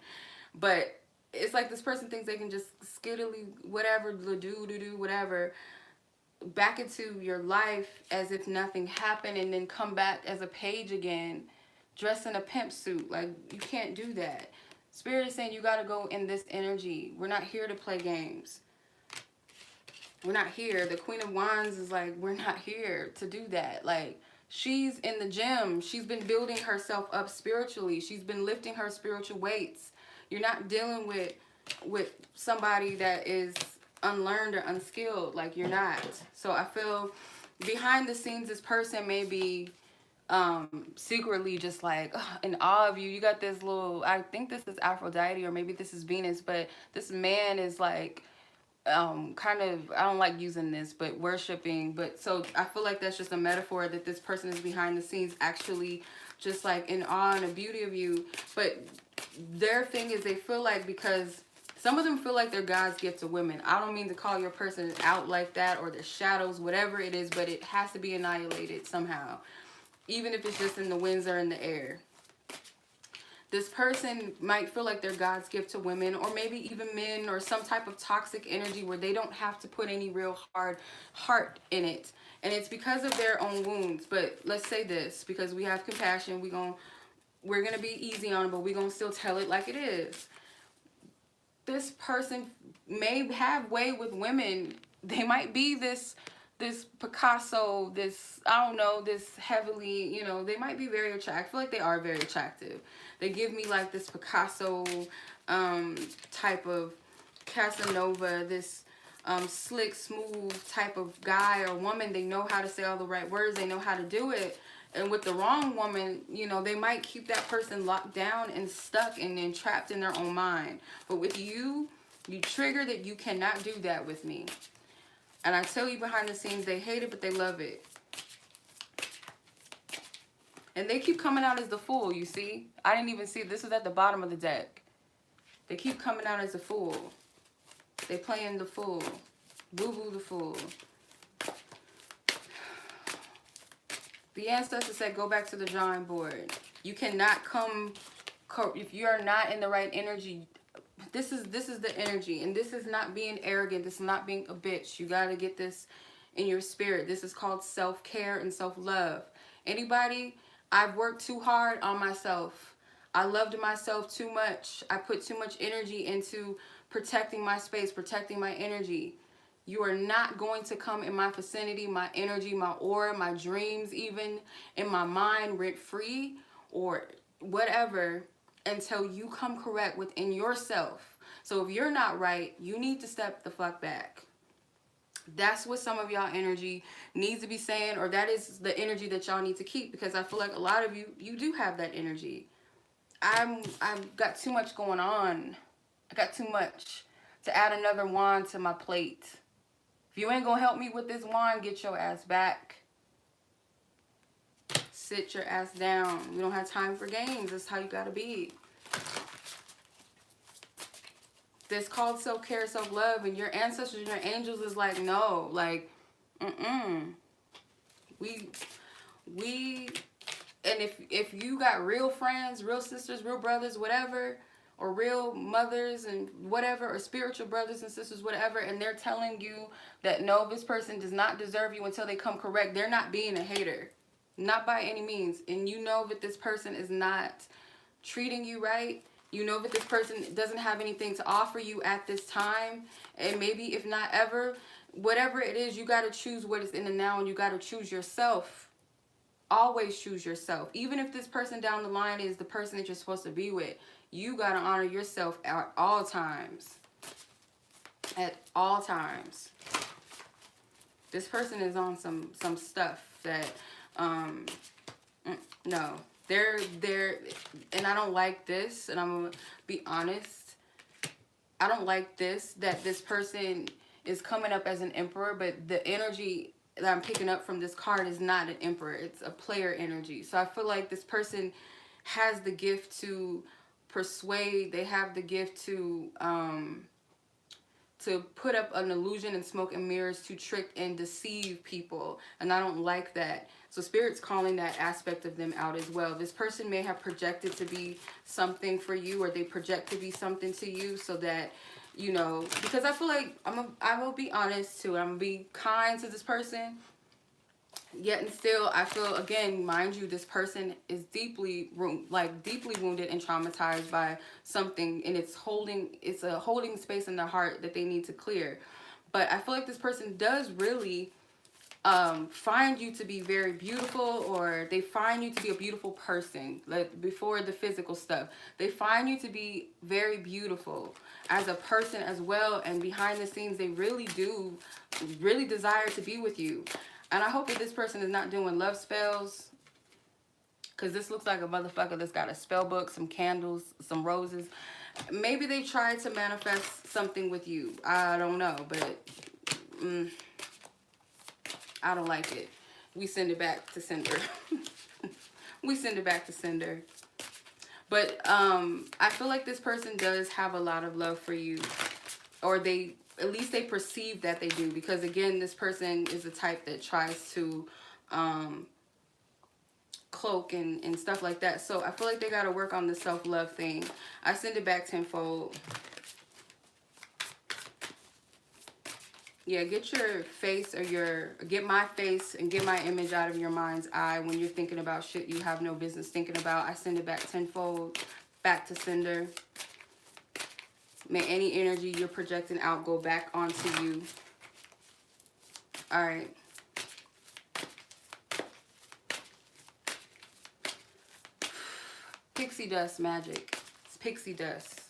But it's like this person thinks they can just skiddly whatever, do whatever, back into your life as if nothing happened, and then come back as a page again, dressed in a pimp suit. Like, you can't do that. Spirit is saying you got to go in this energy. We're not here to play games. We're not here. The Queen of Wands is like, we're not here to do that. Like, she's in the gym. She's been building herself up spiritually. She's been lifting her spiritual weights. You're not dealing with somebody that is unlearned or unskilled. Like, you're not. So I feel behind the scenes, this person may be secretly just like in awe of you. You got this little, I think this is Aphrodite or maybe this is Venus, but this man is like kind of, I don't like using this, but worshiping. But so I feel like that's just a metaphor that this person is behind the scenes actually just like in awe and the beauty of you. But their thing is they feel like, because some of them feel like they're God's gift to women. I don't mean to call your person out like that, or their shadows, whatever it is, but it has to be annihilated somehow. Even if it's just in the winds or in the air. This person might feel like they're God's gift to women, or maybe even men, or some type of toxic energy where they don't have to put any real hard heart in it. And it's because of their own wounds. But let's say this, because we have compassion, we're gonna be easy on it, but we're gonna still tell it like it is. This person may have way with women. They might be this Picasso, this, I don't know, this heavily, you know, they might be very attractive. I feel like they are very attractive. They give me like this Picasso type of Casanova, this slick, smooth type of guy or woman. They know how to say all the right words. They know how to do it. And with the wrong woman, you know, they might keep that person locked down and stuck and then trapped in their own mind. But with you, you trigger that you cannot do that with me. And I tell you behind the scenes, they hate it, but they love it. And they keep coming out as the Fool, you see? I didn't even see it. This was at the bottom of the deck. They keep coming out as the Fool. They playing the Fool. Boo-boo the Fool. The ancestors said, go back to the drawing board. You cannot come if you're not in the right energy, this is the energy, and this is not being arrogant. This is not being a bitch. You got to get this in your spirit. This is called self-care and self-love. Anybody, I've worked too hard on myself. I loved myself too much. I put too much energy into protecting my space, protecting my energy. You are not going to come in my vicinity, my energy, my aura, my dreams, even in my mind, rent-free or whatever, until you come correct within yourself. So if you're not right, you need to step the fuck back. That's what some of y'all energy needs to be saying, or that is the energy that y'all need to keep, because I feel like a lot of you do have that energy. I've got too much going on. I got too much to add another wand to my plate. If you ain't gonna help me with this wand, get your ass back. Sit your ass down. We don't have time for games. That's how you gotta be. This called self-care, self-love, and your ancestors and your angels is like, no, like, we, and if you got real friends, real sisters, real brothers, whatever, or real mothers and whatever, or spiritual brothers and sisters, whatever, and they're telling you that no, this person does not deserve you until they come correct, they're not being a hater. Not by any means. And you know that this person is not treating you right. You know that this person doesn't have anything to offer you at this time. And maybe if not ever, whatever it is, you got to choose what is in the now, and you got to choose yourself. Always choose yourself. Even if this person down the line is the person that you're supposed to be with, you got to honor yourself at all times. At all times. This person is on some stuff that, no. They're, and I don't like this, and I'm going to be honest. I don't like this, that this person is coming up as an emperor, but the energy that I'm picking up from this card is not an emperor. It's a player energy. So I feel like this person has the gift to persuade. They have the gift to put up an illusion and smoke and mirrors to trick and deceive people. And I don't like that. So Spirit's calling that aspect of them out as well. This person may have projected to be something for you, or they project to be something to you, so that, you know, because I feel like I will be honest too. I'm going to be kind to this person. Yet and still, I feel, again, mind you, this person is deeply wounded and traumatized by something, and it's a holding space in their heart that they need to clear. But I feel like this person does really find you to be very beautiful, or they find you to be a beautiful person, like before the physical stuff. They find you to be very beautiful as a person as well, and behind the scenes, they really desire to be with you. And I hope that this person is not doing love spells, because this looks like a motherfucker that's got a spell book, some candles, some roses. Maybe they tried to manifest something with you. I don't know, but I don't like it. We send it back to sender. We send it back to sender. But I feel like this person does have a lot of love for you, or at least they perceive that they do, because again, this person is the type that tries to cloak and stuff like that. So I feel like they got to work on the self-love thing. I send it back tenfold. Yeah, get your face, or get my face and get my image out of your mind's eye when you're thinking about shit you have no business thinking about. I send it back tenfold, back to sender. May any energy you're projecting out go back onto you. All right. Pixie dust magic. It's pixie dust.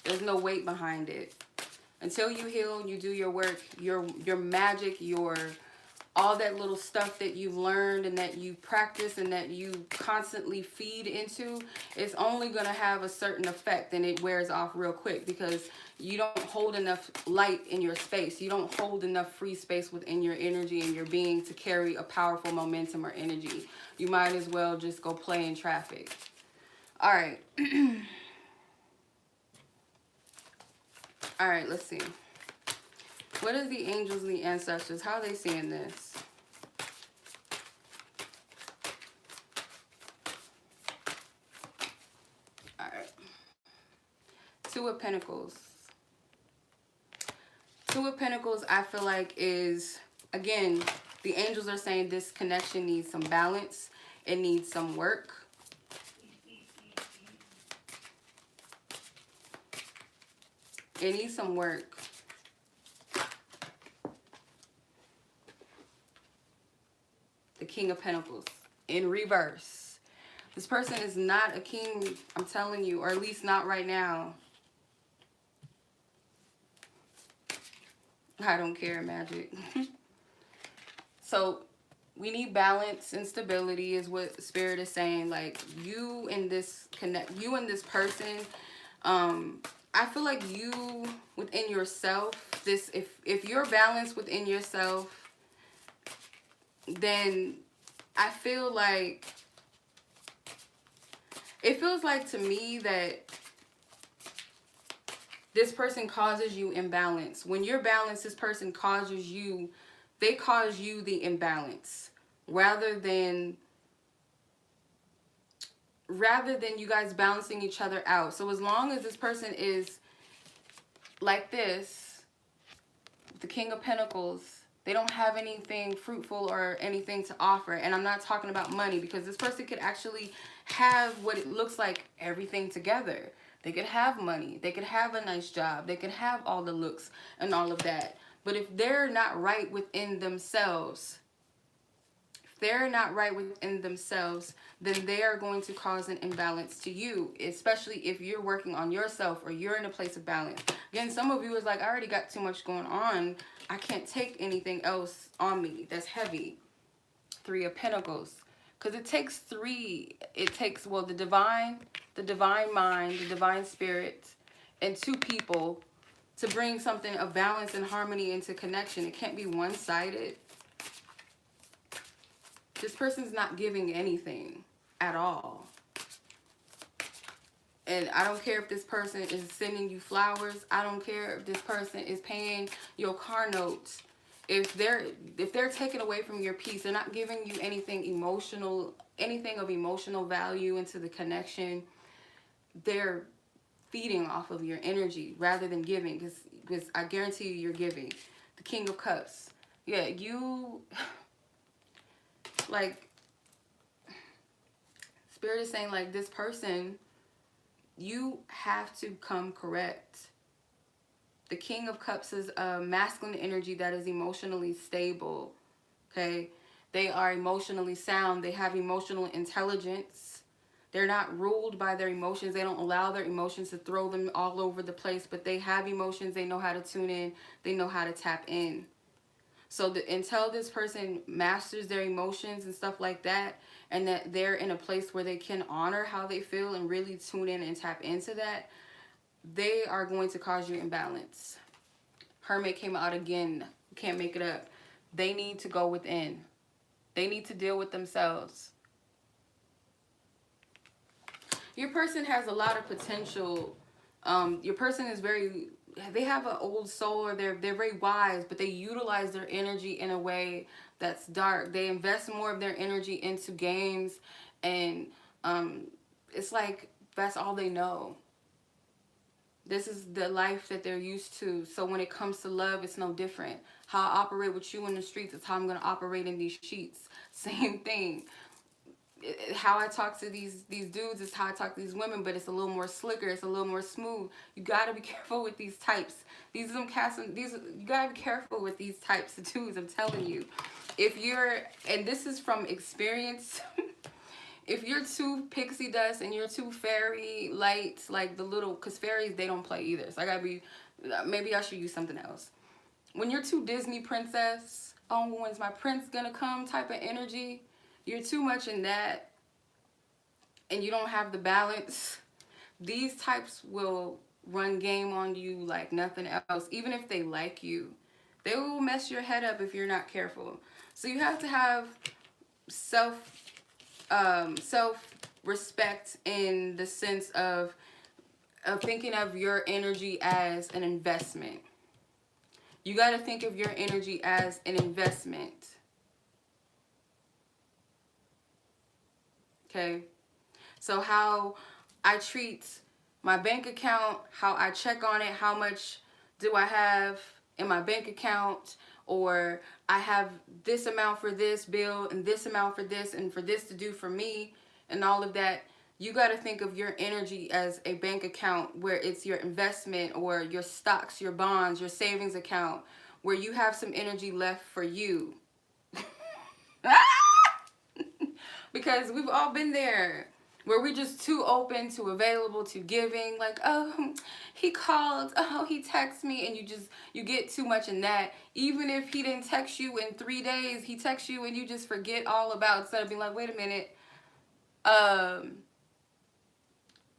There's no weight behind it. Until you heal and you do your work, your magic, all that little stuff that you've learned and that you practice and that you constantly feed into, it's only going to have a certain effect, and it wears off real quick, because you don't hold enough light in your space. You don't hold enough free space within your energy and your being to carry a powerful momentum or energy. You might as well just go play in traffic. All right. All right, let's see. What is the angels and the ancestors? How are they seeing this? All right. Two of Pentacles. Two of Pentacles, I feel like is, again, the angels are saying this connection needs some balance. It needs some work. It needs some work. The King of Pentacles in reverse. This person is not a king, I'm telling you, or at least not right now. I don't care, magic. So we need balance and stability is what Spirit is saying. Like you and this person, I feel like you within yourself, if you're balanced within yourself, then I feel like, it feels like to me that this person causes you imbalance. When you're balanced, this person causes you, they cause you the imbalance rather than you guys balancing each other out. So as long as this person is like this, the King of Pentacles, they don't have anything fruitful or anything to offer. And I'm not talking about money, because this person could actually have what it looks like everything together. They could have money. They could have a nice job. They could have all the looks and all of that. But if they're not right within themselves, then they are going to cause an imbalance to you, especially if you're working on yourself or you're in a place of balance. Again, some of you is like, I already got too much going on. I can't take anything else on me that's heavy. Three of Pentacles. Because it takes three. It takes, well, the divine mind, the divine spirit, and two people to bring something of balance and harmony into connection. It can't be one-sided. This person's not giving anything at all. And I don't care if this person is sending you flowers. I don't care if this person is paying your car notes. If they're taking away from your peace, they're not giving you anything emotional, anything of emotional value into the connection. They're feeding off of your energy rather than giving, because I guarantee you, you're giving. The King of Cups. Yeah, you, like, Spirit is saying, like, this person, you have to come correct. The King of Cups is a masculine energy that is emotionally stable, okay? They are emotionally sound. They have emotional intelligence. They're not ruled by their emotions. They don't allow their emotions to throw them all over the place, but they have emotions. They know how to tune in. They know how to tap in. So until this person masters their emotions and stuff like that, and that they're in a place where they can honor how they feel and really tune in and tap into that, they are going to cause you imbalance. Hermit came out again. Can't make it up. They need to go within. They need to deal with themselves. Your person has a lot of potential. Your person is they have an old soul, or they're very wise, but they utilize their energy in a way that's dark. They invest more of their energy into games, and it's like that's all they know. This is the life that they're used to. So when it comes to love, it's no different. How I operate with you in the streets is how I'm going to operate in these sheets. Same thing. How I talk to these dudes is how I talk to these women, but it's a little more slicker. It's a little more smooth. You got to be careful with these types. You got to be careful with these types of dudes, I'm telling you. And this is from experience. If you're too pixie dust and you're too fairy light, like the little, because fairies, they don't play either. So I gotta be, maybe I should use something else. When you're too Disney princess, oh, when's my prince gonna come type of energy, you're too much in that, and you don't have the balance, these types will run game on you like nothing else. Even if they like you, they will mess your head up if you're not careful. So you have to have self-respect in the sense of thinking of your energy as an investment. You got to think of your energy as an investment. Okay? So how I treat my bank account, how I check on it, how much do I have in my bank account, or I have this amount for this bill and this amount for this and for this to do for me and all of that. You got to think of your energy as a bank account where it's your investment or your stocks, your bonds, your savings account, where you have some energy left for you. Because we've all been there, where we're just too open, too available, too giving. Like, oh, he called, oh, he texted me, and you get too much in that. Even if he didn't text you in 3 days, he texts you and you just forget all about, instead of being like, wait a minute,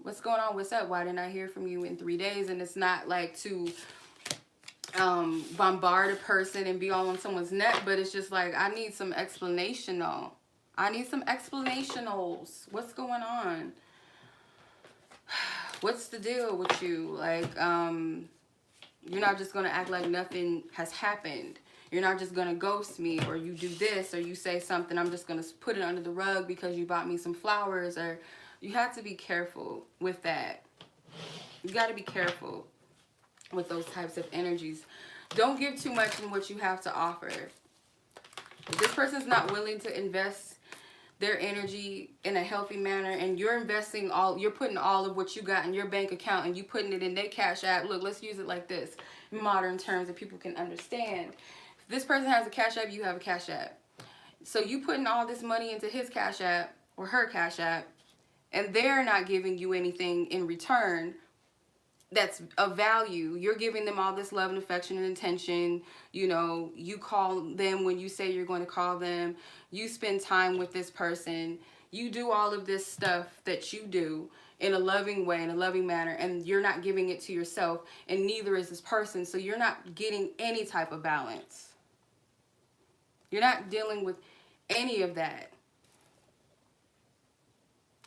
what's going on? What's up? Why didn't I hear from you in 3 days? And it's not like to bombard a person and be all on someone's neck, but it's just like, I need some explanational. I need some explanationals. What's going on? What's the deal with you? Like, you're not just going to act like nothing has happened. You're not just going to ghost me, or you do this, or you say something, I'm just going to put it under the rug because you bought me some flowers. Or you have to be careful with that. You got to be careful with those types of energies. Don't give too much in what you have to offer. If this person's not willing to invest their energy in a healthy manner, and you're investing you're putting all of what you got in your bank account and you putting it in their Cash App. Look, let's use it like this, in modern terms that people can understand. If this person has a Cash App, you have a Cash App. So you putting all this money into his Cash App or her Cash App, and they're not giving you anything in return that's of value. You're giving them all this love and affection and attention. You know, you call them when you say you're going to call them. You spend time with this person. You do all of this stuff that you do in a loving way, in a loving manner, and you're not giving it to yourself, and neither is this person. So you're not getting any type of balance. You're not dealing with any of that.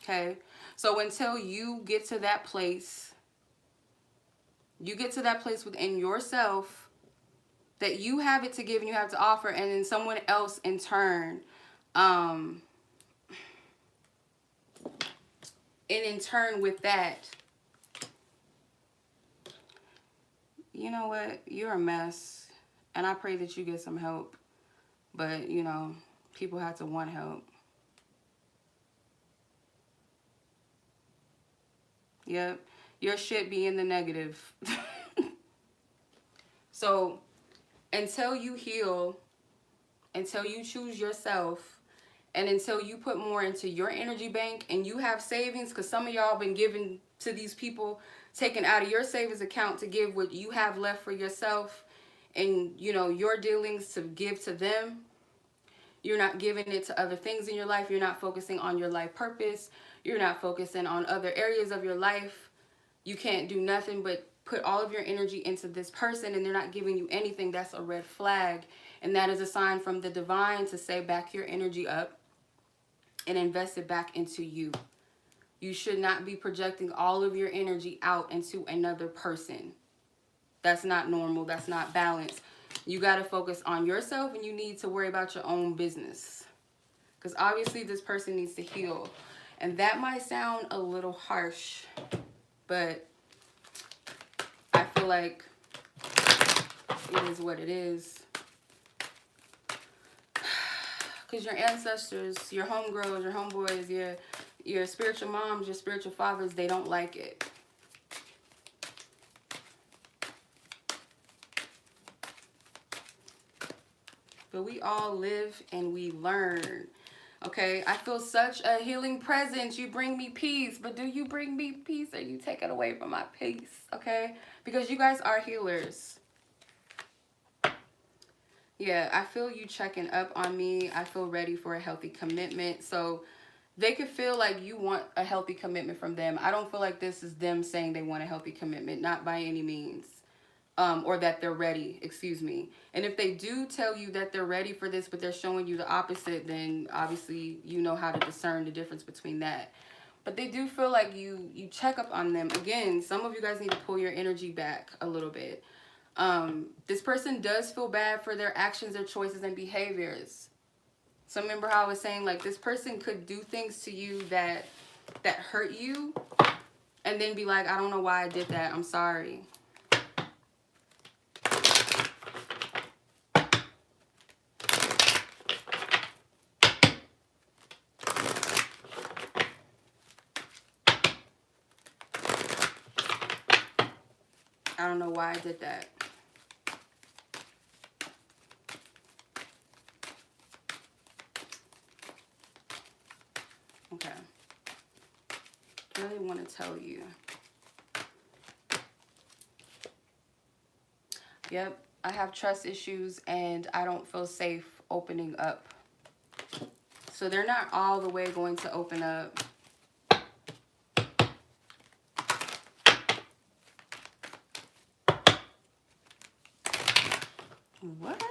Okay? So until you get to that place, within yourself that you have it to give and you have to offer, and then someone else in turn, with that, you know what, you're a mess, and I pray that you get some help. But you know, people have to want help. Yep. Your shit be in the negative. So until you heal, until you choose yourself, and until you put more into your energy bank and you have savings, because some of y'all been giving to these people, taking out of your savings account to give what you have left for yourself, and you know, your dealings to give to them. You're not giving it to other things in your life. You're not focusing on your life purpose. You're not focusing on other areas of your life. You can't do nothing but put all of your energy into this person, and they're not giving you anything. That's a red flag. And that is a sign from the divine to say, back your energy up and invest it back into you. You should not be projecting all of your energy out into another person. That's not normal. That's not balanced. You got to focus on yourself, and you need to worry about your own business. Because obviously this person needs to heal. And that might sound a little harsh, but I feel like it is what it is. Because your ancestors, your homegirls, your homeboys, your spiritual moms, your spiritual fathers, they don't like it. But we all live and we learn. Okay, I feel such a healing presence. You bring me peace, but do you bring me peace, or you take it away from my peace? Okay, because you guys are healers. Yeah, I feel you checking up on me. I feel ready for a healthy commitment. So they could feel like you want a healthy commitment from them. I don't feel like this is them saying they want a healthy commitment, not by any means. Or that they're ready, excuse me. And if they do tell you that they're ready for this, but they're showing you the opposite, then obviously you know how to discern the difference between that. But they do feel like you check up on them. Again, some of you guys need to pull your energy back a little bit. This person does feel bad for their actions, their choices, and behaviors. So remember how I was saying, like, this person could do things to you that hurt you, and then be like, I don't know why I did that. I'm sorry. I don't know why I did that. Okay. I really want to tell you. Yep, I have trust issues and I don't feel safe opening up. So they're not all the way going to open up. What?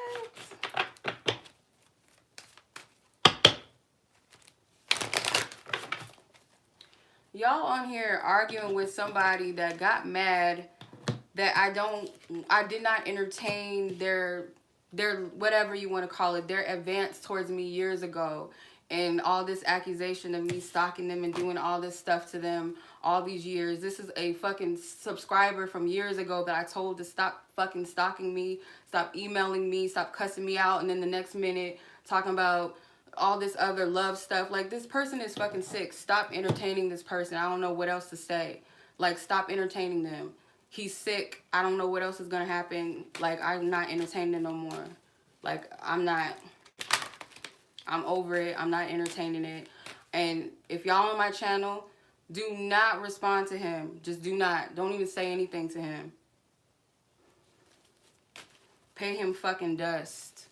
Y'all on here arguing with somebody that got mad that I did not entertain their whatever you want to call it, their advance towards me years ago, and all this accusation of me stalking them and doing all this stuff to them all these years. This is a fucking subscriber from years ago that I told to stop fucking stalking me, stop emailing me, stop cussing me out, and then the next minute talking about all this other love stuff. Like, this person is fucking sick. Stop entertaining this person. I don't know what else to say. Like, stop entertaining them. He's sick. I don't know what else is gonna happen. Like, I'm not entertaining it no more. Like, I'm over it. I'm not entertaining it. And if y'all on my channel, do not respond to him. Just do not. Don't even say anything to him. Pay him fucking dust.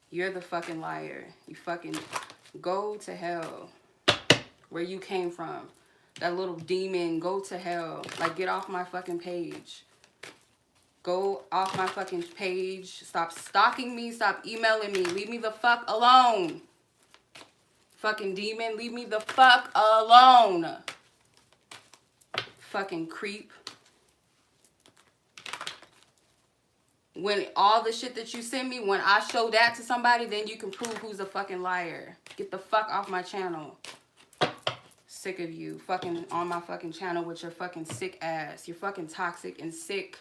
You're the fucking liar. You fucking go to hell. Where you came from. That little demon, go to hell. Like, get off my fucking page. Go off my fucking page. Stop stalking me. Stop emailing me. Leave me the fuck alone. Fucking demon, leave me the fuck alone. Fucking creep. When all the shit that you send me, when I show that to somebody, then you can prove who's a fucking liar. Get the fuck off my channel. Sick of you fucking on my fucking channel with your fucking sick ass. You're fucking toxic and sick.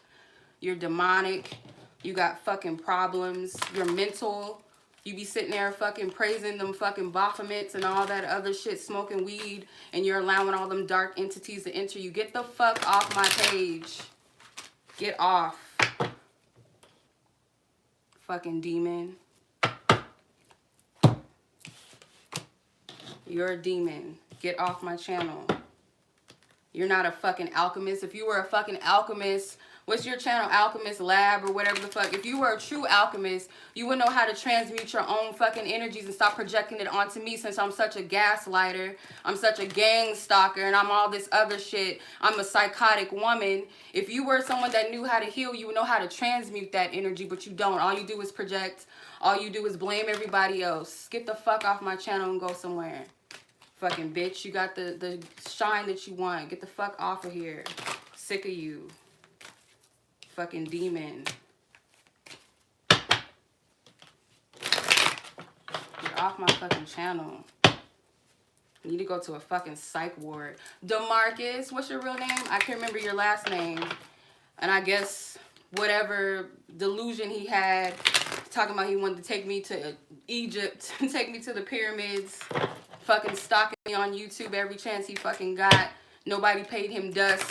You're demonic. You got fucking problems. You're mental. You be sitting there fucking praising them fucking Baphomets and all that other shit, smoking weed, and you're allowing all them dark entities to enter you. Get the fuck off my page. Get off. Fucking demon. You're a demon. Get off my channel. You're not a fucking alchemist. If you were a fucking alchemist, what's your channel? Alchemist Lab or whatever the fuck. If you were a true alchemist, you would know how to transmute your own fucking energies and stop projecting it onto me, since I'm such a gaslighter. I'm such a gang stalker and I'm all this other shit. I'm a psychotic woman. If you were someone that knew how to heal, you would know how to transmute that energy, but you don't. All you do is project. All you do is blame everybody else. Get the fuck off my channel and go somewhere. Fucking bitch, you got the shine that you want. Get the fuck off of here. Sick of you. Fucking demon. You're off my fucking channel. You need to go to a fucking psych ward. DeMarcus, what's your real name? I can't remember your last name. And I guess whatever delusion he had, talking about he wanted to take me to Egypt, take me to the pyramids, fucking stalking me on YouTube every chance he fucking got. Nobody paid him dust.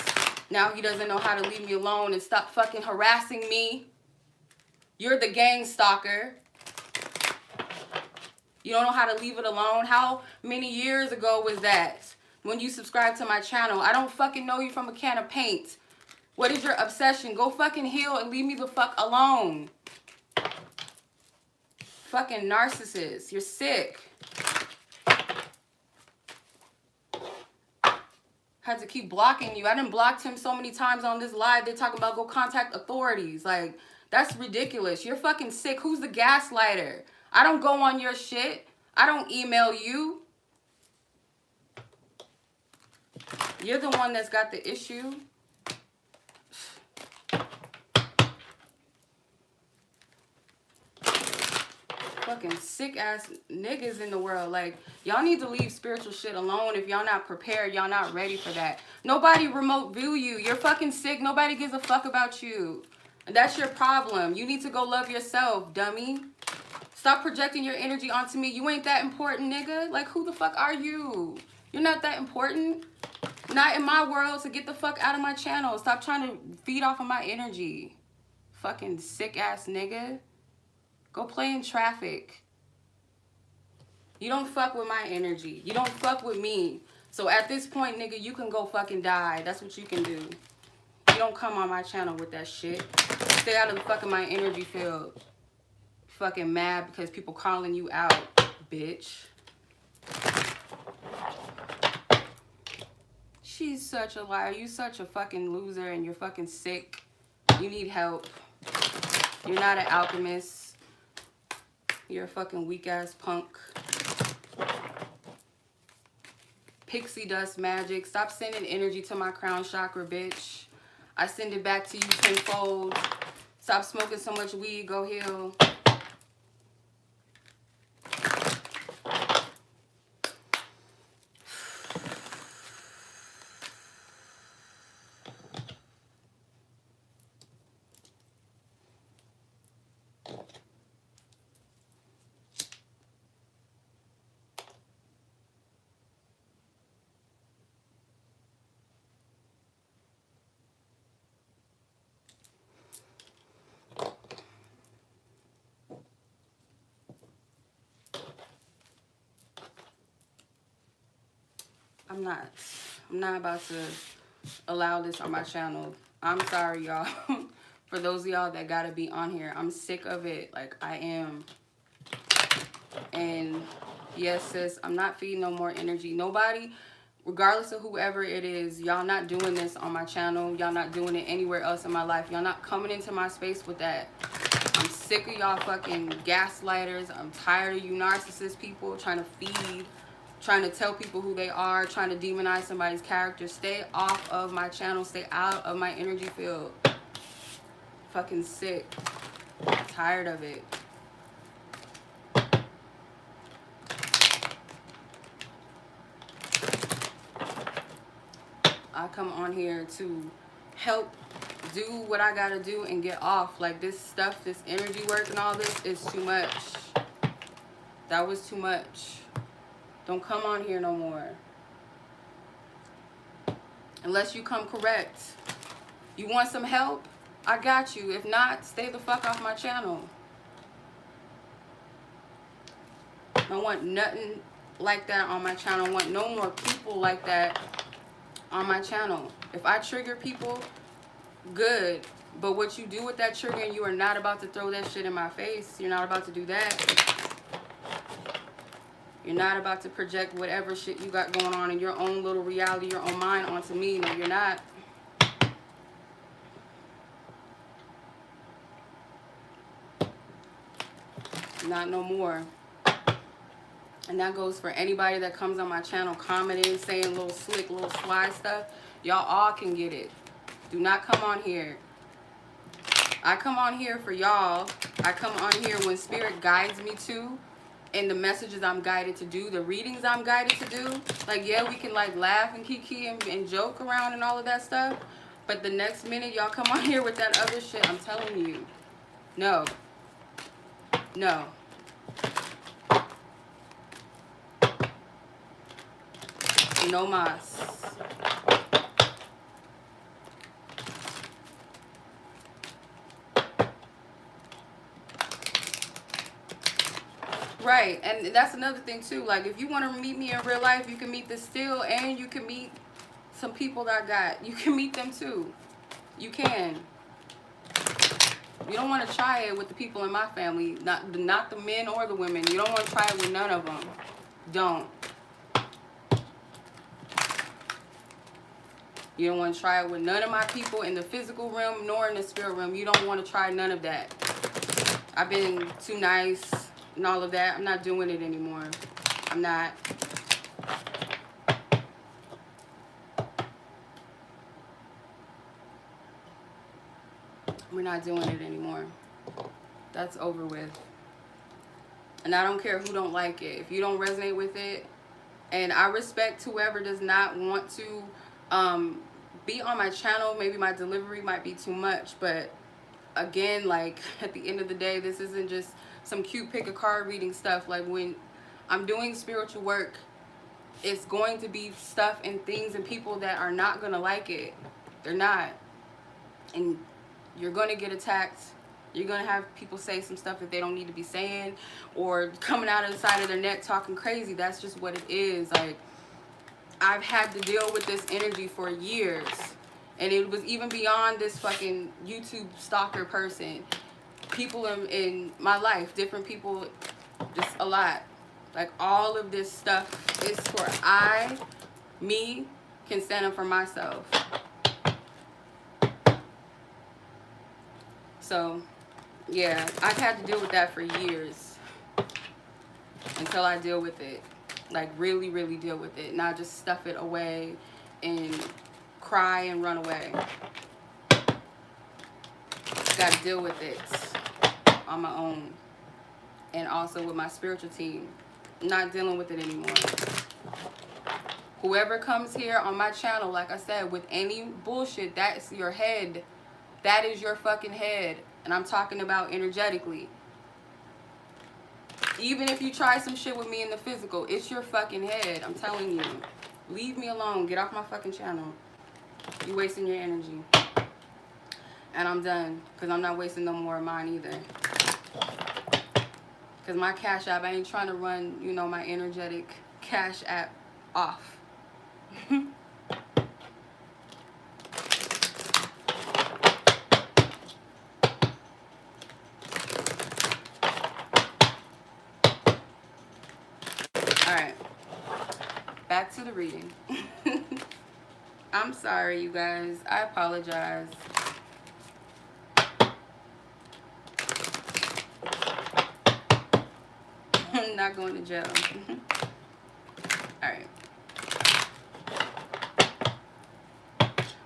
Now he doesn't know how to leave me alone and stop fucking harassing me. You're the gang stalker. You don't know how to leave it alone. How many years ago was that when you subscribed to my channel? I don't fucking know you from a can of paint. What is your obsession? Go fucking heal and leave me the fuck alone. Fucking narcissist. You're sick. Had to keep blocking you. I done blocked him so many times on this live. They talking about go contact authorities. Like, that's ridiculous. You're fucking sick. Who's the gaslighter? I don't go on your shit. I don't email you. You're the one that's got the issue. Fucking sick ass niggas in the world. Like, y'all need to leave spiritual shit alone if y'all not prepared. Y'all not ready for that. Nobody remote view you. You're fucking sick. Nobody gives a fuck about you. And that's your problem. You need to go love yourself, dummy. Stop projecting your energy onto me. You ain't that important, nigga. Like, who the fuck are you? You're not that important. Not in my world, so get the fuck out of my channel. Stop trying to feed off of my energy. Fucking sick ass nigga. Go play in traffic. You don't fuck with my energy. You don't fuck with me. So at this point, nigga, you can go fucking die. That's what you can do. You don't come on my channel with that shit. Stay out of the fucking my energy field. Fucking mad because people calling you out, bitch. She's such a liar. You such a fucking loser and you're fucking sick. You need help. You're not an alchemist. You're a fucking weak ass punk. Pixie dust magic. Stop sending energy to my crown chakra, bitch. I send it back to you tenfold. Stop smoking so much weed. Go heal. I'm not about to allow this on my channel. I'm sorry, y'all. For those of y'all that gotta be on here, I'm sick of it. Like, I am. And yes, sis, I'm not feeding no more energy. Nobody, regardless of whoever it is, y'all not doing this on my channel. Y'all not doing it anywhere else in my life. Y'all not coming into my space with that. I'm sick of y'all fucking gaslighters. I'm tired of you narcissist people trying to feed, trying to tell people who they are, trying to demonize somebody's character. Stay off of my channel. Stay out of my energy field. Fucking sick. I'm tired of it. I come on here to help do what I gotta do and get off. Like, this stuff, this energy work and all this is too much. That was too much. Don't come on here no more. Unless you come correct. You want some help? I got you. If not, stay the fuck off my channel. I want nothing like that on my channel. I want no more people like that on my channel. If I trigger people, good. But what you do with that trigger, and you are not about to throw that shit in my face. You're not about to do that. You're not about to project whatever shit you got going on in your own little reality, your own mind onto me. No, you're not. Not no more. And that goes for anybody that comes on my channel commenting, saying little slick, little sly stuff. Y'all all can get it. Do not come on here. I come on here for y'all. I come on here when spirit guides me to, and the messages I'm guided to do, the readings I'm guided to do. Like, yeah, we can like laugh and kiki and joke around and all of that stuff. But the next minute y'all come on here with that other shit, I'm telling you, no. No. No mas. Right, and that's another thing too. Like, if you want to meet me in real life, you can meet this still, and you can meet some people that I got. You can meet them too. You can. You don't want to try it with the people in my family, not the men or the women. You don't want to try it with none of them. Don't. You don't want to try it with none of my people in the physical realm nor in the spirit realm. You don't want to try none of that. I've been too nice and all of that. I'm not doing it anymore. I'm not. We're not doing it anymore. That's over with. And I don't care who don't like it. If you don't resonate with it, and I respect whoever does not want to be on my channel. Maybe my delivery might be too much, but again, like, at the end of the day, this isn't just some cute pick a card reading stuff. Like, when I'm doing spiritual work, it's going to be stuff and things and people that are not going to like it. They're not. And you're going to get attacked. You're going to have people say some stuff that they don't need to be saying, or coming out of the side of their neck talking crazy. That's just what it is. Like, I've had to deal with this energy for years. And it was even beyond this fucking YouTube stalker person. People in my life, different people, just a lot. Like, all of this stuff is for me, can stand up for myself. So, yeah, I've had to deal with that for years. Until I deal with it. Like, really, really deal with it. Not just stuff it away and cry and run away. Gotta deal with it on my own. And also with my spiritual team. Not dealing with it anymore. Whoever comes here on my channel, like I said, with any bullshit, that's your head. That is your fucking head. And I'm talking about energetically. Even if you try some shit with me in the physical, it's your fucking head. I'm telling you. Leave me alone. Get off my fucking channel. You're wasting your energy. And I'm done. Because I'm not wasting no more of mine either. Because my Cash App, I ain't trying to run, you know, my energetic Cash App off. Alright. Back to the reading. I'm sorry, you guys. I apologize. I'm not going to jail. Alright.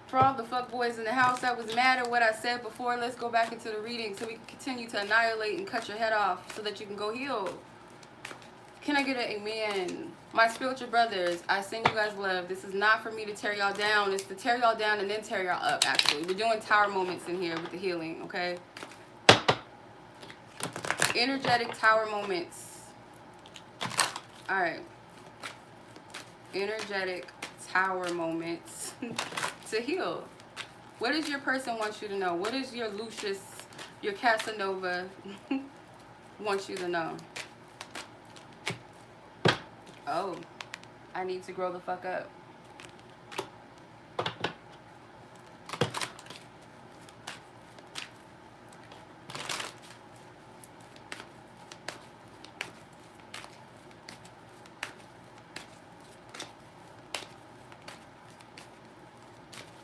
For all the fuckboys in the house that was mad at what I said before, let's go back into the reading so we can continue to annihilate and cut your head off so that you can go heal. Can I get an amen? My spiritual brothers, I send you guys love. This is not for me to tear y'all down. It's to tear y'all down and then tear y'all up, actually. We're doing tower moments in here with the healing, okay? Energetic tower moments. Alright. Energetic tower moments to heal. What does your person want you to know? What does your Lucius, your Casanova want you to know? Oh, I need to grow the fuck up.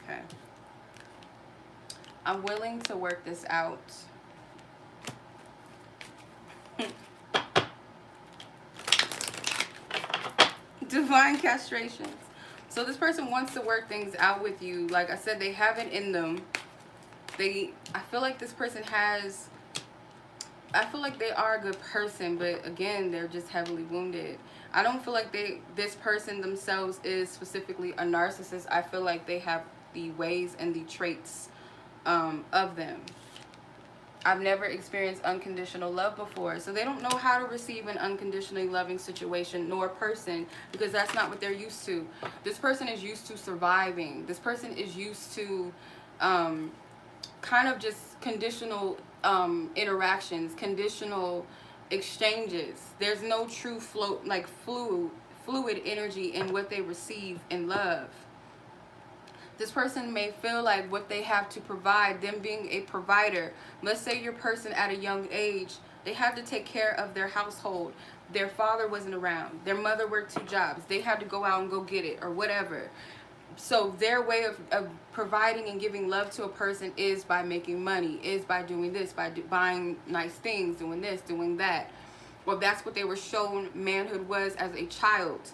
Okay. I'm willing to work this out. Divine castrations. So this person wants to work things out with you. Like I said, they have it in them. I feel like this person has, I feel like they are a good person, but again, they're just heavily wounded. I don't feel like this person themselves is specifically a narcissist. I feel like they have the ways and the traits of them. I've never experienced unconditional love before, so they don't know how to receive an unconditionally loving situation nor person, because that's not what they're used to. This person is used to surviving. This person is used to kind of just conditional interactions, conditional exchanges. There's no true fluid energy in what they receive in love. This person may feel like what they have to provide, them being a provider. Let's say your person at a young age, they had to take care of their household. Their father wasn't around. Their mother worked 2 jobs. They had to go out and go get it or whatever. So their way of providing and giving love to a person is by making money, is by doing this, by buying nice things, doing this, doing that. Well, that's what they were shown manhood was as a child.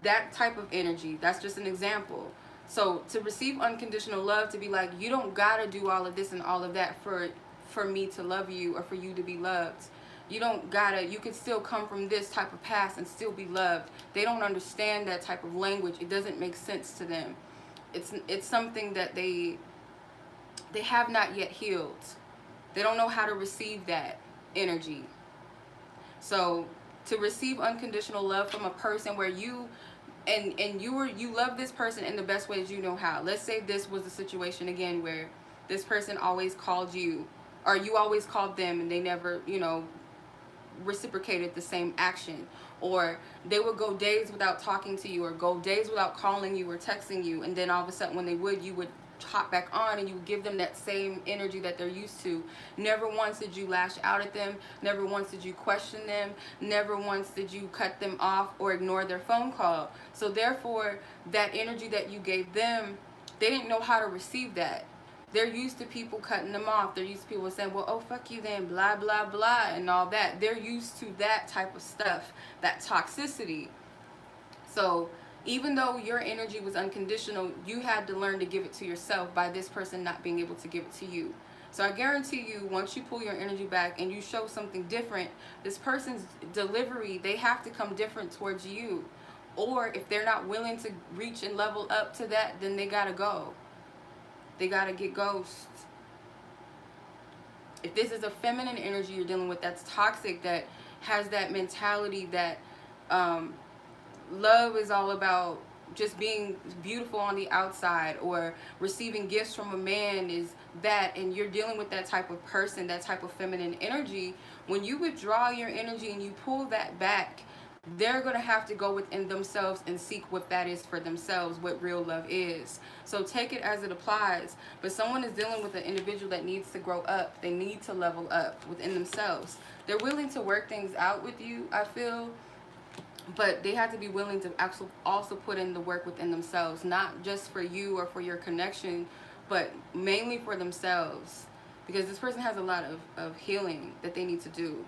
That type of energy, that's just an example. So to receive unconditional love, to be like, you don't gotta do all of this and all of that for me to love you or for you to be loved. You don't gotta, you can still come from this type of past and still be loved. They don't understand that type of language. It doesn't make sense to them. It's something that they have not yet healed. They don't know how to receive that energy. So to receive unconditional love from a person where you you love this person in the best ways you know how. Let's say this was a situation again where this person always called you, or you always called them, and they never, you know, reciprocated the same action, or they would go days without talking to you, or go days without calling you or texting you, and then all of a sudden when they would, you would hop back on and you would give them that same energy that they're used to. Never once did you lash out at them. Never once did you question them. Never once did you cut them off or ignore their phone call. So therefore, that energy that you gave them, they didn't know how to receive that. They're used to people cutting them off. They're used to people saying, well, oh, fuck you then, blah, blah, blah, and all that. They're used to that type of stuff, that toxicity. So even though your energy was unconditional, you had to learn to give it to yourself by this person not being able to give it to you. So I guarantee you, once you pull your energy back and you show something different, this person's delivery, they have to come different towards you. Or if they're not willing to reach and level up to that, then they gotta go. They gotta get ghosts. If this is a feminine energy you're dealing with that's toxic, that has that mentality that love is all about just being beautiful on the outside, or receiving gifts from a man is that, and you're dealing with that type of person, that type of feminine energy, when you withdraw your energy and you pull that back, they're going to have to go within themselves and seek what that is for themselves, what real love is. So take it as it applies. But someone is dealing with an individual that needs to grow up. They need to level up within themselves. They're willing to work things out with you, I feel, but they have to be willing to actually also put in the work within themselves, not just for you or for your connection, but mainly for themselves, because this person has a lot of healing that they need to do.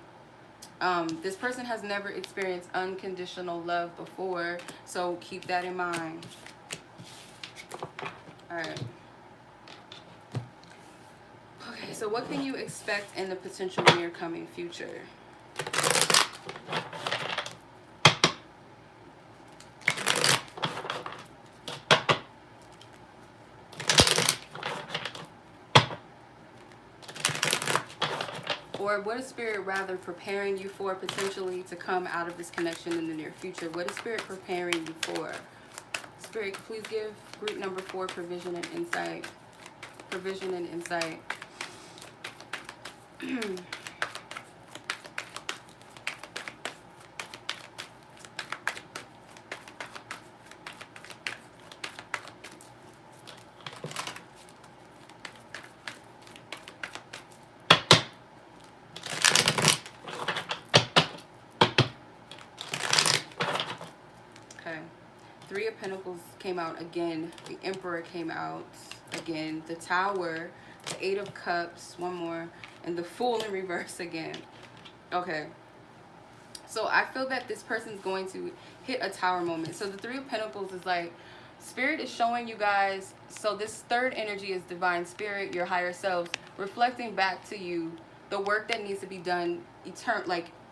This person has never experienced unconditional love before, so keep that in mind. Alright. Okay, so what can you expect in the potential near coming future? Or what is Spirit rather preparing you for potentially to come out of this connection in the near future? What is Spirit preparing you for? Spirit, please give group number 4 provision and insight. Provision and insight. Three of Pentacles came out again. The Emperor came out again. The Tower, the Eight of Cups, one more, and the Fool in reverse again. Okay. So I feel that this person's going to hit a Tower moment. So the Three of Pentacles is like, Spirit is showing you guys, so this third energy is Divine Spirit, your higher selves, reflecting back to you the work that needs to be done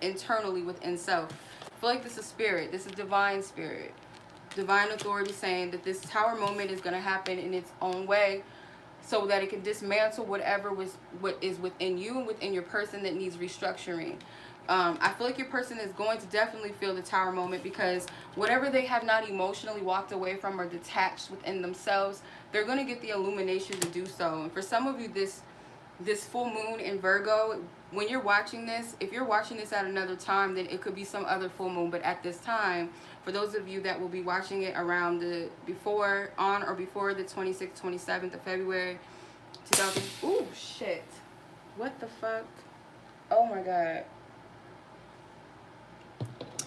internally within self. I feel like this is Spirit. This is Divine Spirit. Divine authority saying that this Tower moment is going to happen in its own way, so that it can dismantle what is within you and within your person that needs restructuring. I feel like your person is going to definitely feel the Tower moment, because whatever they have not emotionally walked away from or detached within themselves, they're going to get the illumination to do so. And for some of you, this full moon in Virgo, when you're watching this, if you're watching this at another time, then it could be some other full moon. But at this time, for those of you that will be watching it around on or before the 26th, 27th of February, 2000. Ooh, shit. What the fuck? Oh my God.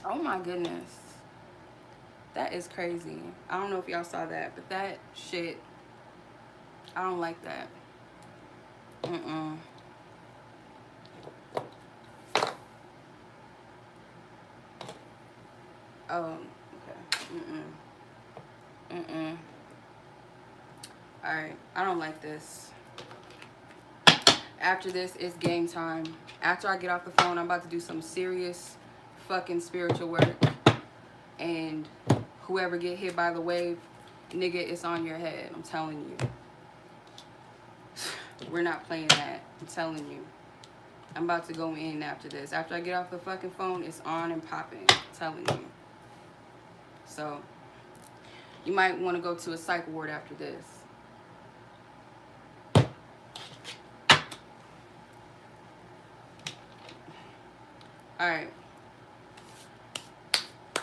Oh my goodness. That is crazy. I don't know if y'all saw that, but that shit, I don't like that. Oh, okay. Alright, I don't like this. After this, it's game time. After I get off the phone, I'm about to do some serious fucking spiritual work. And whoever get hit by the wave, nigga, it's on your head. I'm telling you. We're not playing that. I'm telling you. I'm about to go in after this. After I get off the fucking phone, it's on and popping. I'm telling you. So, you might want to go to a psych ward after this. Alright.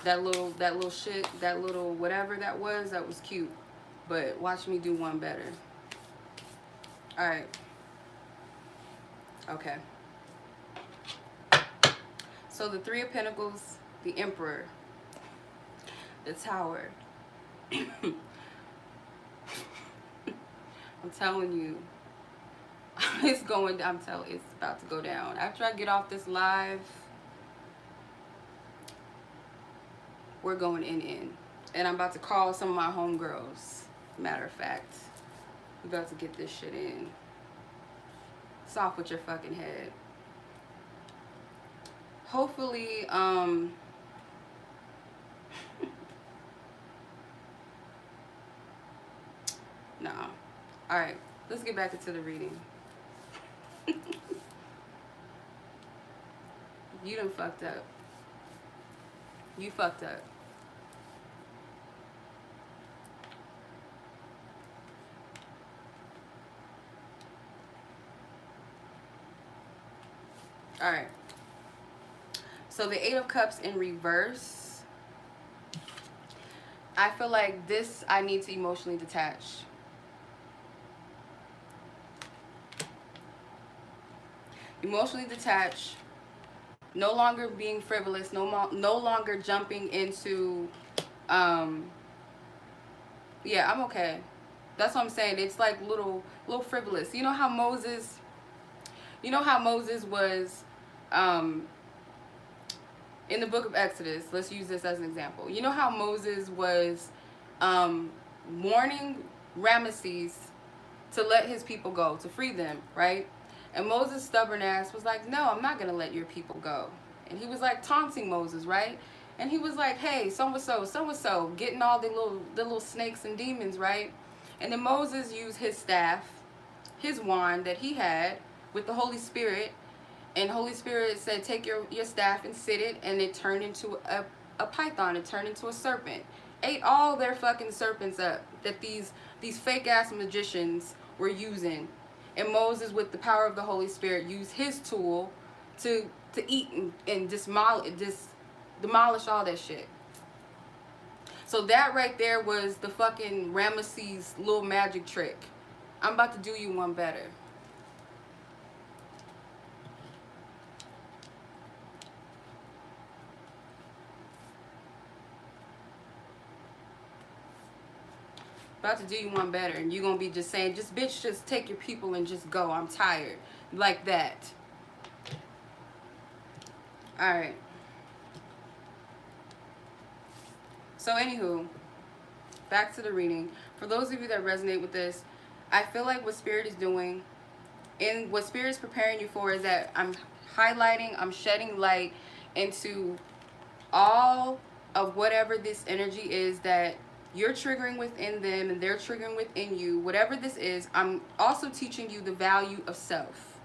That little shit, that little whatever that was cute. But watch me do one better. Alright. Okay. So the Three of Pentacles, the Emperor, the Tower. I'm telling you. It's about to go down. After I get off this live, we're going in. And I'm about to call some of my homegirls. Matter of fact. We're about to get this shit in. It's off with your fucking head. Hopefully, no. Alright, let's get back into the reading. You done fucked up. You fucked up. Alright. So the Eight of Cups in reverse. I feel like this, I need to emotionally detach. Emotionally detach. No longer being frivolous. No longer jumping into, yeah, I'm okay. That's what I'm saying. It's like little frivolous. You know how Moses was, in the book of Exodus, let's use this as an example. You know how Moses was warning Ramesses to let his people go, to free them, right? And Moses' stubborn ass was like, no, I'm not going to let your people go. And he was like taunting Moses, right? And he was like, hey, so-and-so, getting all the little snakes and demons, right? And then Moses used his staff, his wand that he had with the Holy Spirit. And Holy Spirit said, take your staff and sit it. And it turned into a python. It turned into a serpent. Ate all their fucking serpents up that these fake-ass magicians were using. And Moses, with the power of the Holy Spirit, used his tool to eat and demolish all that shit. So that right there was the fucking Ramesses' little magic trick. I'm about to do you one better. About to do you one better, and you're gonna be just saying, just bitch, just take your people and just go. I'm tired. Like that. Alright. So anywho, back to the reading. For those of you that resonate with this, I feel like what Spirit is doing, and what Spirit is preparing you for, is that I'm highlighting, I'm shedding light into all of whatever this energy is that you're triggering within them and they're triggering within you. Whatever this is, I'm also teaching you the value of self.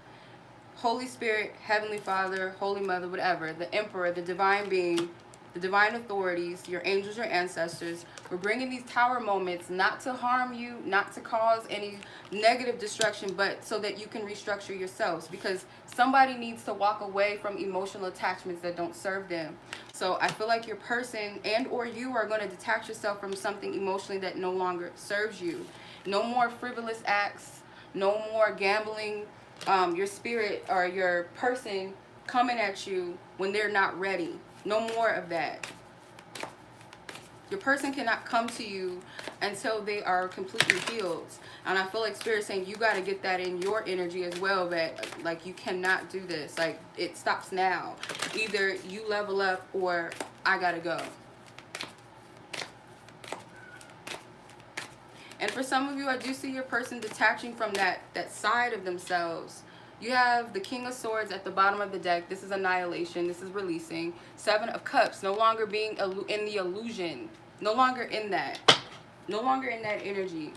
Holy Spirit, Heavenly Father, Holy Mother, whatever, the Emperor, the Divine Being, the Divine Authorities, your angels, your ancestors. We're bringing these tower moments not to harm you, not to cause any negative destruction, but so that you can restructure yourselves, because somebody needs to walk away from emotional attachments that don't serve them. So I feel like your person and or you are going to detach yourself from something emotionally that no longer serves you. No more frivolous acts, no more gambling, your spirit or your person coming at you when they're not ready. No more of that. Your person cannot come to you until they are completely healed. And I feel like Spirit saying you got to get that in your energy as well, that like you cannot do this. Like it stops now. Either you level up or I got to go. And for some of you, I do see your person detaching from that side of themselves You have the King of Swords at the bottom of the deck. This is annihilation. This is releasing. Seven of Cups. No longer being in the illusion. No longer in that. No longer in that energy.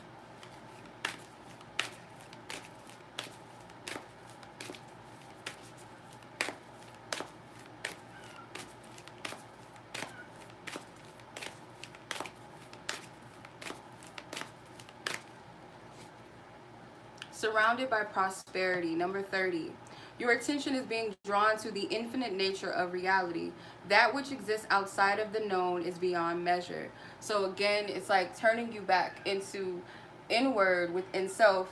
Surrounded by prosperity. Number 30. Your attention is being drawn to the infinite nature of reality. That which exists outside of the known is beyond measure. So again, it's like turning you back into inward within self,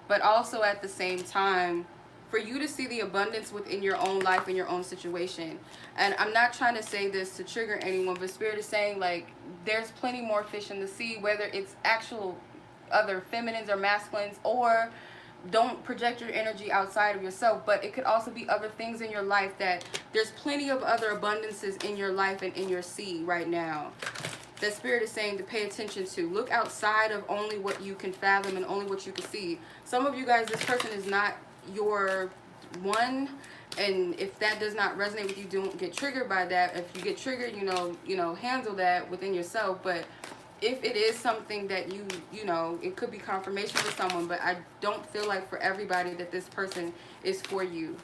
but also at the same time for you to see the abundance within your own life and your own situation. And I'm not trying to say this to trigger anyone, but Spirit is saying, like, there's plenty more fish in the sea, whether it's actual other feminines or masculines, or don't project your energy outside of yourself, but it could also be other things in your life, that there's plenty of other abundances in your life and in your sea right now that Spirit is saying to pay attention to. Look outside of only what you can fathom and only what you can see. Some of you guys, this person is not your one, and if that does not resonate with you, don't get triggered by that. If you get triggered, you know, handle that within yourself. But if it is something that you know, it could be confirmation for someone, but I don't feel like for everybody that this person is for you,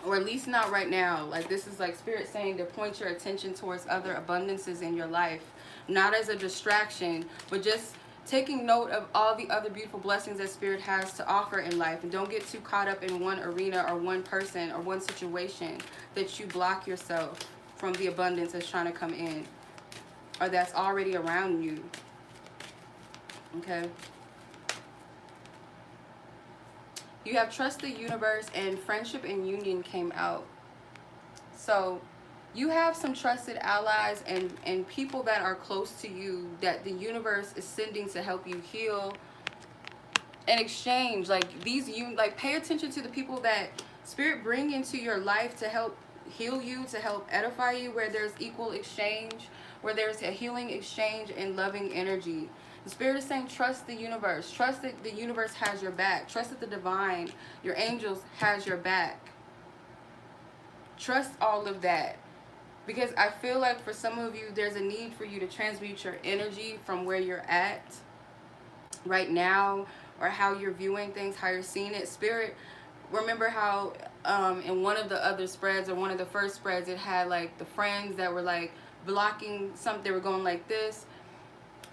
or at least not right now. Like, this is like Spirit saying to point your attention towards other abundances in your life, not as a distraction, but just taking note of all the other beautiful blessings that Spirit has to offer in life. And don't get too caught up in one arena or one person or one situation that you block yourself from the abundance that's trying to come in, or that's already around you. Okay. You have trust the universe, and friendship and union came out. So you have some trusted allies and people that are close to you that the universe is sending to help you heal and exchange. Like, like, pay attention to the people that Spirit bring into your life to help heal you, to help edify you, where there's equal exchange, where there's a healing exchange and loving energy. The Spirit is saying, trust the universe. Trust that the universe has your back. Trust that the divine, your angels, has your back. Trust all of that. Because I feel like for some of you, there's a need for you to transmute your energy from where you're at right now, or how you're viewing things, how you're seeing it. Spirit, remember how in one of the other spreads, or one of the first spreads, it had like the friends that were like blocking something. They were going like this.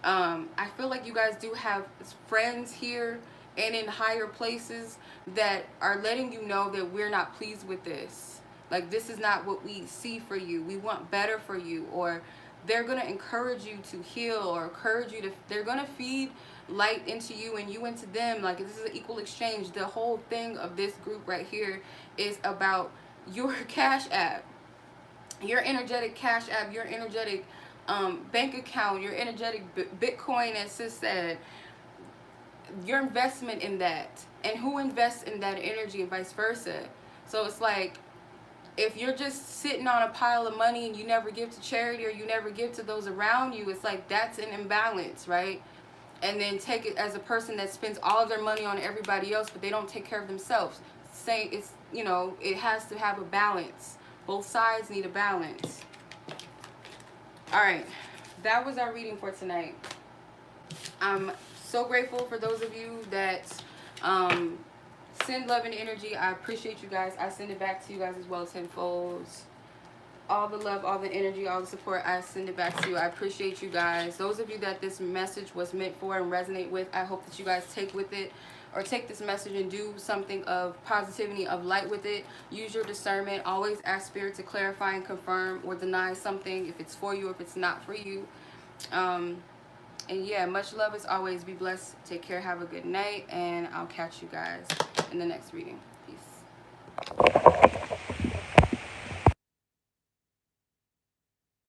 I feel like you guys do have friends here and in higher places that are letting you know that we're not pleased with this. Like, this is not what we see for you. We want better for you. Or they're going to encourage you to heal, or encourage you to, they're going to feed light into you and you into them. Like, this is an equal exchange. The whole thing of this group right here is about your cash app, your energetic cash app, your energetic bank account, your energetic Bitcoin, as Sis said, your investment in that, and who invests in that energy, and vice versa. So it's like, if you're just sitting on a pile of money and you never give to charity, or you never give to those around you, it's like, that's an imbalance, right? And then take it as a person that spends all of their money on everybody else, but they don't take care of themselves. Saying it's, you know, it has to have a balance. Both sides need a balance. All right, that was our reading for tonight. I'm so grateful for those of you that send love and energy. I appreciate you guys. I send it back to you guys as well, tenfold. All the love, all the energy, all the support, I send it back to you. I appreciate you guys. Those of you that this message was meant for and resonate with, I hope that you guys take with it, or take this message and do something of positivity, of light with it. Use your discernment. Always ask Spirit to clarify and confirm or deny something, if it's for you or if it's not for you. And yeah, much love as always. Be blessed. Take care. Have a good night. And I'll catch you guys in the next reading. Peace.